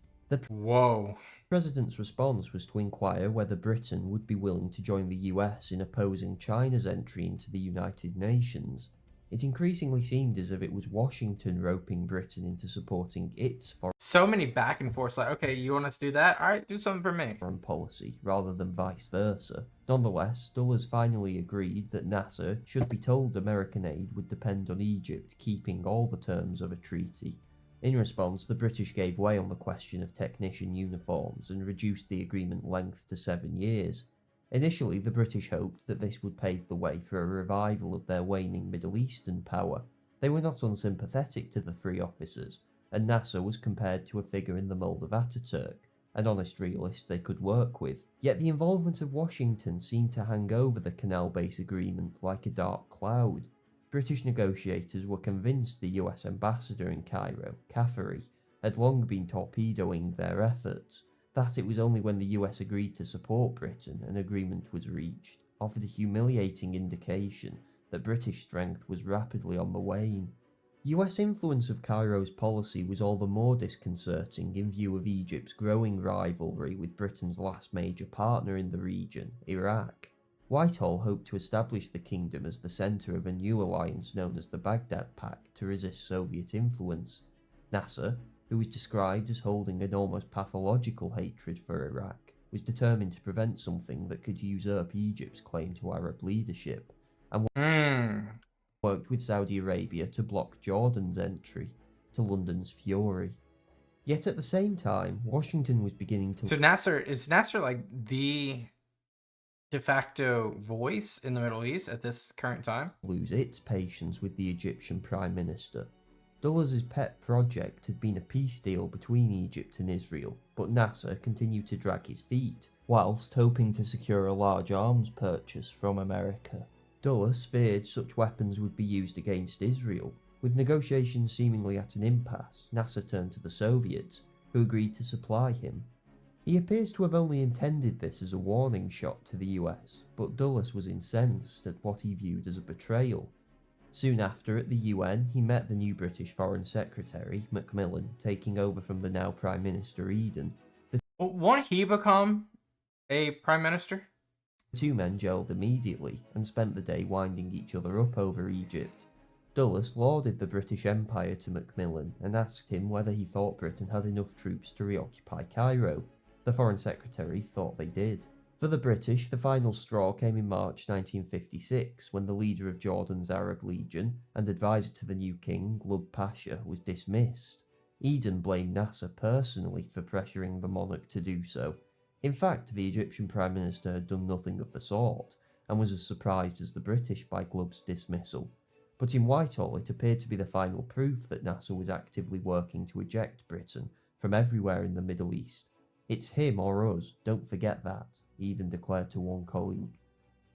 Whoa. President's response was to inquire whether Britain would be willing to join the US in opposing China's entry into the United Nations. It increasingly seemed as if it was Washington roping Britain into supporting its So many back and forths, like, okay, you want us to do that? All right, do something for me. foreign policy, rather than vice versa. Nonetheless, Dulles finally agreed that Nasser should be told American aid would depend on Egypt keeping all the terms of a treaty. In response, the British gave way on the question of technician uniforms and reduced the agreement length to 7 years. Initially, the British hoped that this would pave the way for a revival of their waning Middle Eastern power. They were not unsympathetic to the three officers, and Nasser was compared to a figure in the mould of Ataturk, an honest realist they could work with. Yet the involvement of Washington seemed to hang over the Canal Base Agreement like a dark cloud. British negotiators were convinced the US ambassador in Cairo, Caffery, had long been torpedoing their efforts. That it was only when the US agreed to support Britain an agreement was reached, offered a humiliating indication that British strength was rapidly on the wane. US influence of Cairo's policy was all the more disconcerting in view of Egypt's growing rivalry with Britain's last major partner in the region, Iraq. Whitehall hoped to establish the kingdom as the centre of a new alliance known as the Baghdad Pact to resist Soviet influence. Nasser, who was described as holding an almost pathological hatred for Iraq, was determined to prevent something that could usurp Egypt's claim to Arab leadership, and worked with Saudi Arabia to block Jordan's entry to London's fury. Yet at the same time, Washington was beginning to... So is Nasser like the de facto voice in the Middle East at this current time? ...lose its patience with the Egyptian Prime Minister. Dulles' pet project had been a peace deal between Egypt and Israel, but Nasser continued to drag his feet, whilst hoping to secure a large arms purchase from America. Dulles feared such weapons would be used against Israel. With negotiations seemingly at an impasse, Nasser turned to the Soviets, who agreed to supply him. He appears to have only intended this as a warning shot to the US, but Dulles was incensed at what he viewed as a betrayal. Soon after, at the UN, he met the new British Foreign Secretary, Macmillan, taking over from the now Prime Minister Eden. Won't he become a Prime Minister? The two men gelled immediately, and spent the day winding each other up over Egypt. Dulles lauded the British Empire to Macmillan, and asked him whether he thought Britain had enough troops to reoccupy Cairo. The Foreign Secretary thought they did. For the British, the final straw came in March 1956, when the leader of Jordan's Arab Legion, and advisor to the new king, Lub Pasha, was dismissed. Eden blamed Nasser personally for pressuring the monarch to do so. In fact, the Egyptian Prime Minister had done nothing of the sort, and was as surprised as the British by Glub's dismissal. But in Whitehall, it appeared to be the final proof that Nasser was actively working to eject Britain from everywhere in the Middle East. "It's him or us, don't forget that," Eden declared to one colleague.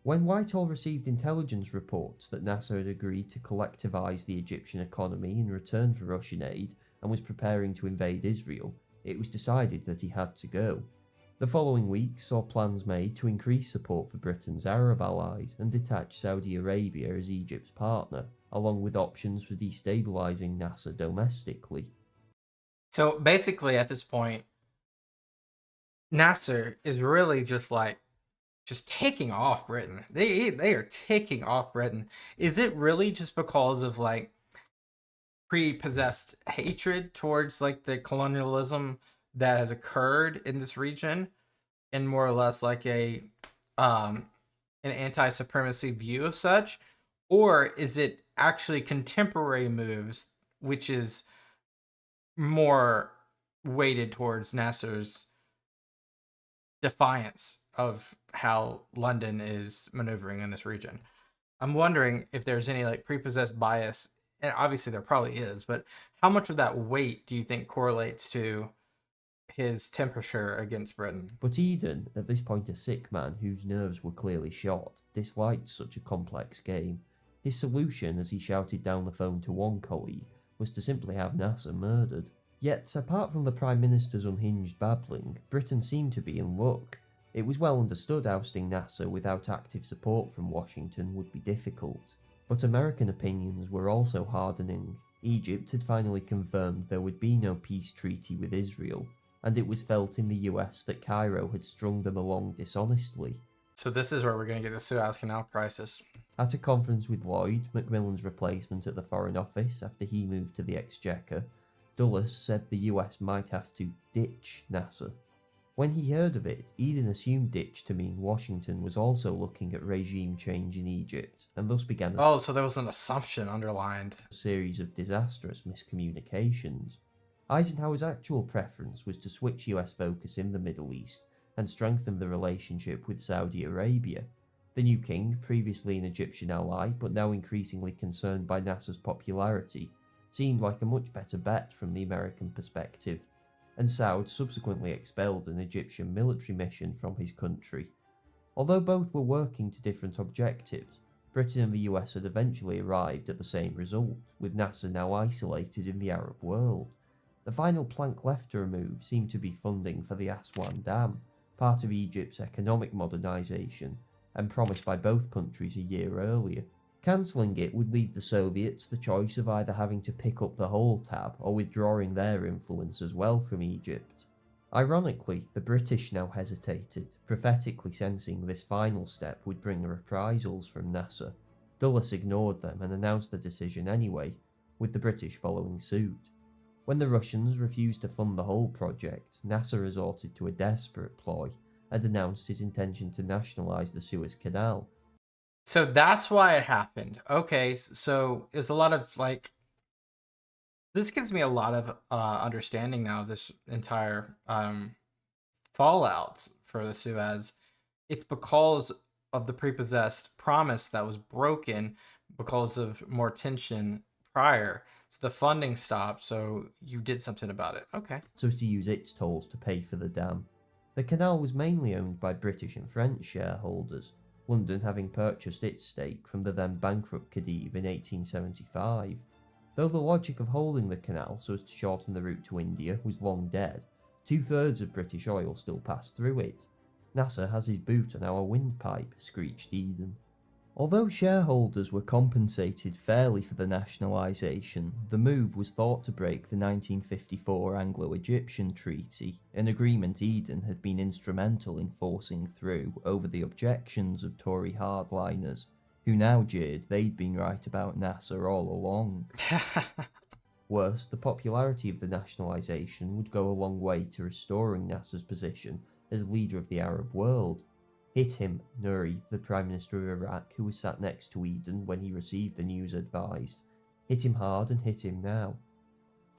When Whitehall received intelligence reports that Nasser had agreed to collectivise the Egyptian economy in return for Russian aid and was preparing to invade Israel, it was decided that he had to go. The following week saw plans made to increase support for Britain's Arab allies and detach Saudi Arabia as Egypt's partner, along with options for destabilising Nasser domestically. So basically, at this point, Nasser is really just taking off Britain. They are taking off Britain. Is it really just because of like prepossessed hatred towards like the colonialism that has occurred in this region, and more or less like an anti-supremacy view of such, or is it actually contemporary moves which is more weighted towards Nasser's defiance of how London is maneuvering in this region? I'm wondering if there's any like prepossessed bias, and obviously there probably is, but how much of that weight do you think correlates to his temperature against Britain? But Eden, at this point a sick man whose nerves were clearly shot, disliked such a complex game. His solution, as he shouted down the phone to one colleague, was to simply have Nasser murdered. Yet, apart from the Prime Minister's unhinged babbling, Britain seemed to be in luck. It was well understood ousting Nasser without active support from Washington would be difficult. But American opinions were also hardening. Egypt had finally confirmed there would be no peace treaty with Israel. and it was felt in the US that Cairo had strung them along dishonestly. So this is where we're going to get the Suez Canal crisis. At a conference with Lloyd, Macmillan's replacement at the Foreign Office after he moved to the Exchequer, Dulles said the US might have to ditch Nasser. When he heard of it, Eden assumed ditch to mean Washington was also looking at regime change in Egypt, and thus began Oh, so there was an assumption underlined. a series of disastrous miscommunications. Eisenhower's actual preference was to switch US focus in the Middle East and strengthen the relationship with Saudi Arabia. The new king, previously an Egyptian ally but now increasingly concerned by Nasser's popularity, seemed like a much better bet from the American perspective, and Saud subsequently expelled an Egyptian military mission from his country. Although both were working to different objectives, Britain and the US had eventually arrived at the same result, with Nasser now isolated in the Arab world. The final plank left to remove seemed to be funding for the Aswan Dam, part of Egypt's economic modernisation, and promised by both countries a year earlier. Cancelling it would leave the Soviets the choice of either having to pick up the whole tab or withdrawing their influence as well from Egypt. Ironically, the British now hesitated, prophetically sensing this final step would bring reprisals from Nasser. Dulles ignored them and announced the decision anyway, with the British following suit. When the Russians refused to fund the whole project, Nasser resorted to a desperate ploy and announced his intention to nationalise the Suez Canal. So that's why it happened. Okay, so it's a lot of like. This gives me a lot of understanding now. This entire fallout for the Suez. It's because of the prepossessed promise that was broken because of more tension prior. So the funding stopped, so you did something about it. Okay. So as to use its tolls to pay for the dam. The canal was mainly owned by British and French shareholders, London having purchased its stake from the then bankrupt Khedive in 1875. Though the logic of holding the canal so as to shorten the route to India was long dead, 2/3 of British oil still passed through it. Nasser has his boot on our windpipe, screeched Eden. Although shareholders were compensated fairly for the nationalisation, the move was thought to break the 1954 Anglo-Egyptian Treaty, an agreement Eden had been instrumental in forcing through over the objections of Tory hardliners, who now jeered they'd been right about Nasser all along. Worse, the popularity of the nationalisation would go a long way to restoring Nasser's position as leader of the Arab world. Hit him, Nuri, the Prime Minister of Iraq, who was sat next to Eden when he received the news, advised. Hit him hard and hit him now.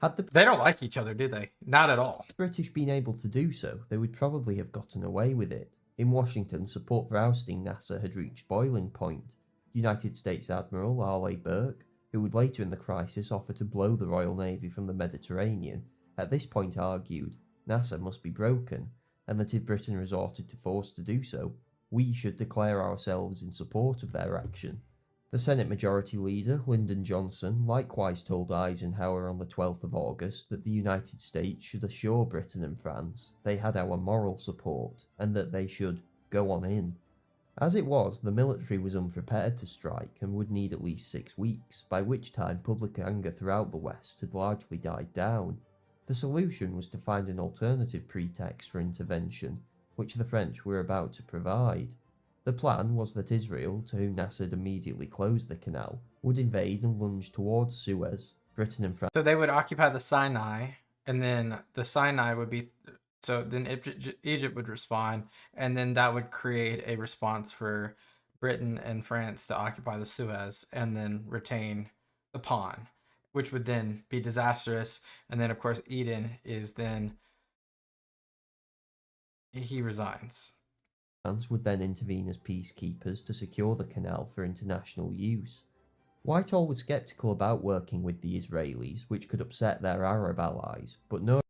Had the They don't like each other, do they? Not at all. British been able to do so, they would probably have gotten away with it. In Washington, support for ousting Nasser had reached boiling point. United States Admiral R.A. Burke, who would later in the crisis offer to blow the Royal Navy from the Mediterranean, at this point argued Nasser must be broken, and that if Britain resorted to force to do so, we should declare ourselves in support of their action. The Senate Majority Leader, Lyndon Johnson, likewise told Eisenhower on the 12th of August that the United States should assure Britain and France they had our moral support, and that they should go on in. As it was, the military was unprepared to strike and would need at least 6 weeks, by which time public anger throughout the West had largely died down. The solution was to find an alternative pretext for intervention, which the French were about to provide. The plan was that Israel, to whom Nasser had immediately closed the canal, would invade and lunge towards Suez. Britain and France. So they would occupy the Sinai, and then the Sinai would be. So then Egypt would respond, and then that would create a response for Britain and France to occupy the Suez and then retain the pawn, which would then be disastrous. And then, of course, Eden is then. He resigns. France would then intervene as peacekeepers to secure the canal for international use. Whitehall was sceptical about working with the Israelis, which could upset their Arab allies, but Nuri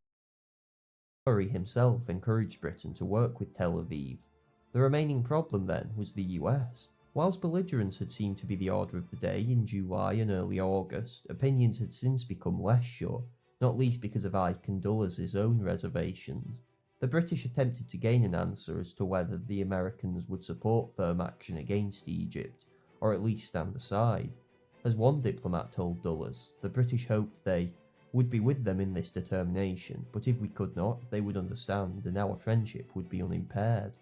himself encouraged Britain to work with Tel Aviv. The remaining problem then was the US. Whilst belligerence had seemed to be the order of the day in July and early August, opinions had since become less sure, not least because of Ike and Dulles' own reservations. The British attempted to gain an answer as to whether the Americans would support firm action against Egypt, or at least stand aside. As one diplomat told Dulles, the British hoped they would be with them in this determination, but if we could not, they would understand and our friendship would be unimpaired.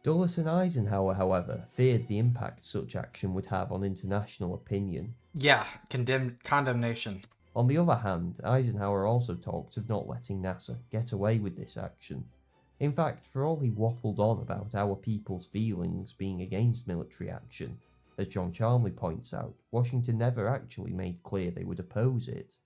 Dulles and Eisenhower, however, feared the impact such action would have on international opinion. Yeah, condemnation. On the other hand, Eisenhower also talked of not letting NASA get away with this action. In fact, for all he waffled on about our people's feelings being against military action, as John Charmley points out, Washington never actually made clear they would oppose it.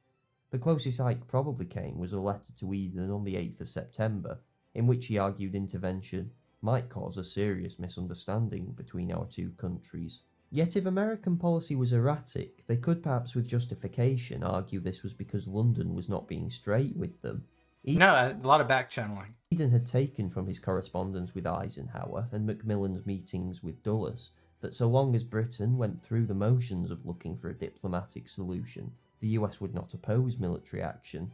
The closest Ike probably came was a letter to Eden on the 8th of September, in which he argued intervention might cause a serious misunderstanding between our two countries. Yet if American policy was erratic, they could perhaps with justification argue this was because London was not being straight with them. No, a lot of back-channeling. Eden had taken from his correspondence with Eisenhower and Macmillan's meetings with Dulles that so long as Britain went through the motions of looking for a diplomatic solution, the US would not oppose military action.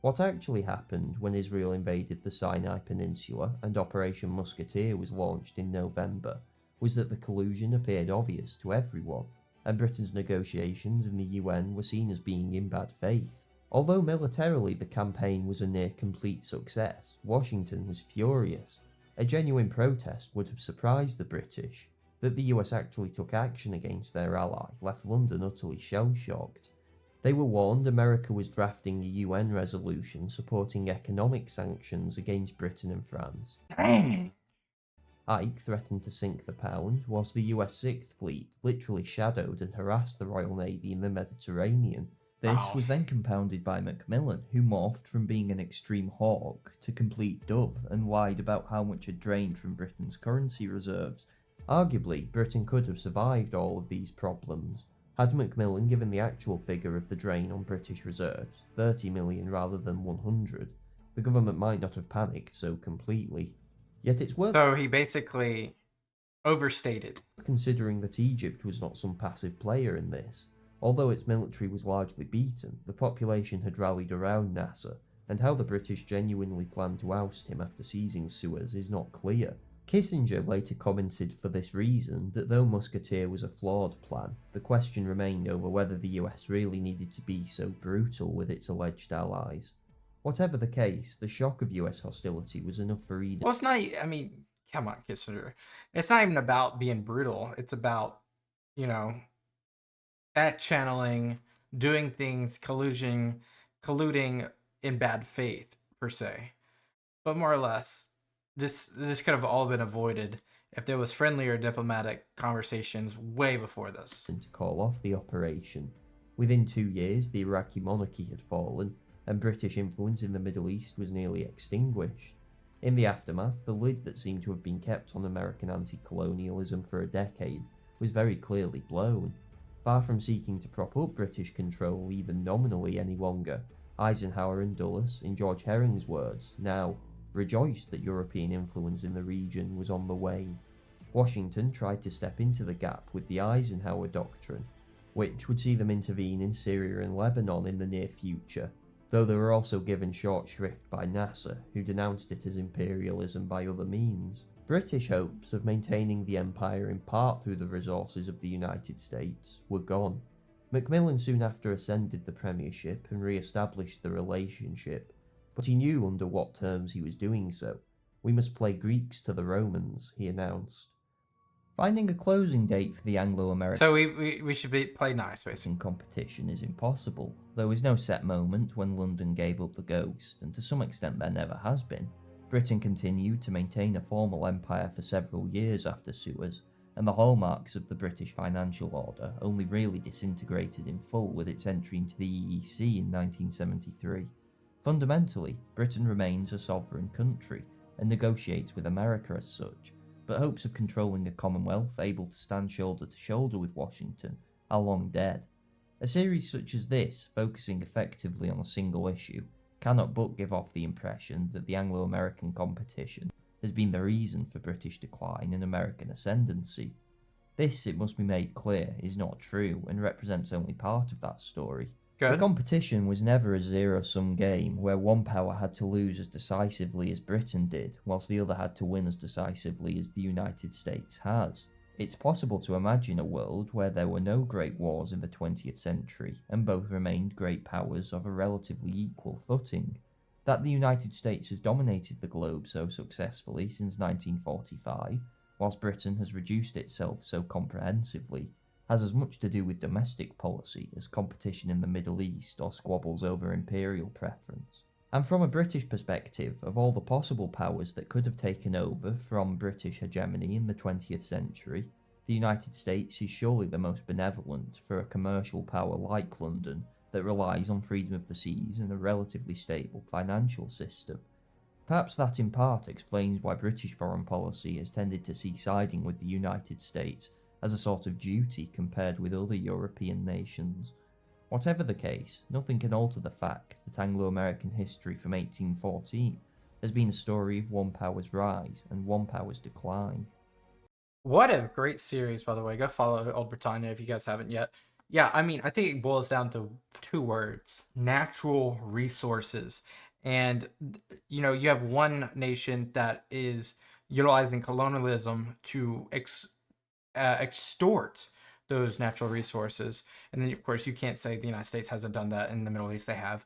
What actually happened when Israel invaded the Sinai Peninsula and Operation Musketeer was launched in November was that the collusion appeared obvious to everyone, and Britain's negotiations in the UN were seen as being in bad faith. Although militarily the campaign was a near complete success, Washington was furious. A genuine protest would have surprised the British. That the US actually took action against their ally left London utterly shell-shocked. They were warned America was drafting a UN resolution supporting economic sanctions against Britain and France. Ike threatened to sink the pound, whilst the US Sixth Fleet literally shadowed and harassed the Royal Navy in the Mediterranean. This was then compounded by Macmillan, who morphed from being an extreme hawk to complete dove and lied about how much had drained from Britain's currency reserves. Arguably, Britain could have survived all of these problems. Had Macmillan given the actual figure of the drain on British reserves, 30 million rather than 100, the government might not have panicked so completely. Yet it's worth So he basically overstated. Considering that Egypt was not some passive player in this. Although its military was largely beaten, the population had rallied around Nasser, and how the British genuinely planned to oust him after seizing Suez is not clear. Kissinger later commented for this reason that though Musketeer was a flawed plan, the question remained over whether the US really needed to be so brutal with its alleged allies. Whatever the case, the shock of US hostility was enough for Eden. Well, it's not, I mean, come on, Kissinger. It's not even about being brutal. It's about, back-channeling, doing things, colluding in bad faith, per se. But more or less, this could have all been avoided if there was friendlier diplomatic conversations way before this. To call off the operation. Within 2 years, the Iraqi monarchy had fallen, and British influence in the Middle East was nearly extinguished. In the aftermath, the lid that seemed to have been kept on American anti-colonialism for a decade was very clearly blown. Far from seeking to prop up British control even nominally any longer, Eisenhower and Dulles, in George Herring's words, now rejoiced that European influence in the region was on the wane. Washington tried to step into the gap with the Eisenhower Doctrine, which would see them intervene in Syria and Lebanon in the near future, though they were also given short shrift by NASA, who denounced it as imperialism by other means. British hopes of maintaining the empire in part through the resources of the United States were gone. Macmillan soon after ascended the premiership and re-established the relationship, but he knew under what terms he was doing so. "We must play Greeks to the Romans," he announced. Finding a closing date for the Anglo-American So we should play nice, basically. competition is impossible. There was no set moment when London gave up the ghost, and to some extent there never has been. Britain continued to maintain a formal empire for several years after Suez, and the hallmarks of the British financial order only really disintegrated in full with its entry into the EEC in 1973. Fundamentally, Britain remains a sovereign country, and negotiates with America as such, but hopes of controlling a Commonwealth able to stand shoulder to shoulder with Washington are long dead. A series such as this, focusing effectively on a single issue, cannot but give off the impression that the Anglo-American competition has been the reason for British decline and American ascendancy. This, it must be made clear, is not true and represents only part of that story. Good. The competition was never a zero-sum game where one power had to lose as decisively as Britain did, whilst the other had to win as decisively as the United States has. It's possible to imagine a world where there were no great wars in the 20th century and both remained great powers of a relatively equal footing. That the United States has dominated the globe so successfully since 1945, whilst Britain has reduced itself so comprehensively, has as much to do with domestic policy as competition in the Middle East or squabbles over imperial preference. And from a British perspective, of all the possible powers that could have taken over from British hegemony in the 20th century, the United States is surely the most benevolent for a commercial power like London that relies on freedom of the seas and a relatively stable financial system. Perhaps that in part explains why British foreign policy has tended to see siding with the United States as a sort of duty compared with other European nations. Whatever the case, nothing can alter the fact that Anglo-American history from 1814 has been a story of one power's rise and one power's decline. What a great series, by the way. Go follow Old Britannia if you guys haven't yet. Yeah, I mean, I think it boils down to two words: natural resources. And, you have one nation that is utilizing colonialism to extort those natural resources. And then, of course, you can't say the United States hasn't done that in the Middle East. They have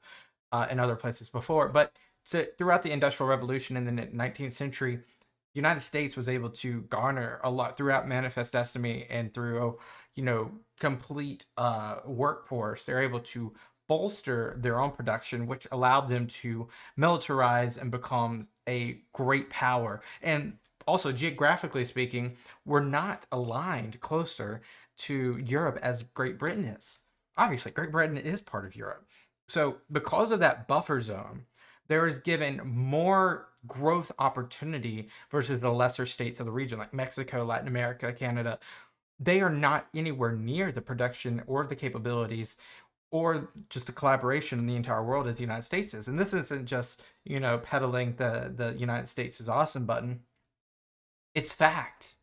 in other places before. But throughout the Industrial Revolution in the 19th century, United States was able to garner a lot throughout Manifest Destiny and through, complete workforce. They're able to bolster their own production, which allowed them to militarize and become a great power. And also, geographically speaking, we're not aligned closer to Europe as Great Britain is. Obviously, Great Britain is part of Europe. So, because of that buffer zone, there is given more growth opportunity versus the lesser states of the region, like Mexico, Latin America, Canada. They are not anywhere near the production or the capabilities or just the collaboration in the entire world as the United States is. And this isn't just, peddling the United States is awesome button. It's fact.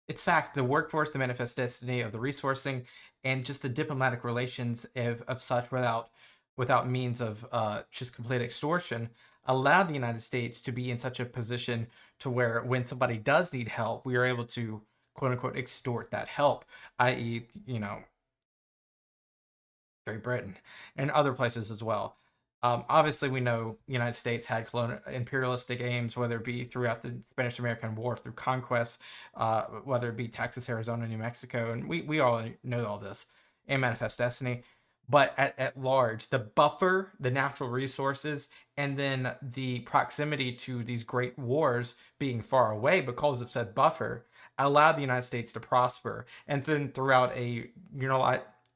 It's fact. The workforce, the manifest destiny of the resourcing, and just the diplomatic relations of such without means of just complete extortion allowed the United States to be in such a position to where when somebody does need help, we are able to quote unquote extort that help, i.e., Great Britain and other places as well. Obviously, we know the United States had imperialistic aims, whether it be throughout the Spanish-American War, through conquest, whether it be Texas, Arizona, New Mexico, and we all know all this in Manifest Destiny. But at large, the buffer, the natural resources, and then the proximity to these great wars being far away because of said buffer allowed the United States to prosper. And then throughout a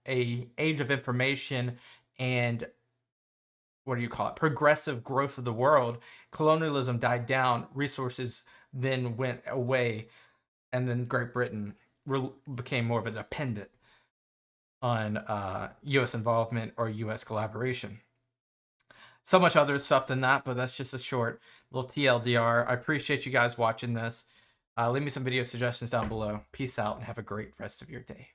age of information and what do you call it, progressive growth of the world, colonialism died down, resources then went away, and then Great Britain became more of a dependent on U.S. involvement or U.S. collaboration. So much other stuff than that, but that's just a short little TLDR. I appreciate you guys watching this. Leave me some video suggestions down below. Peace out and have a great rest of your day.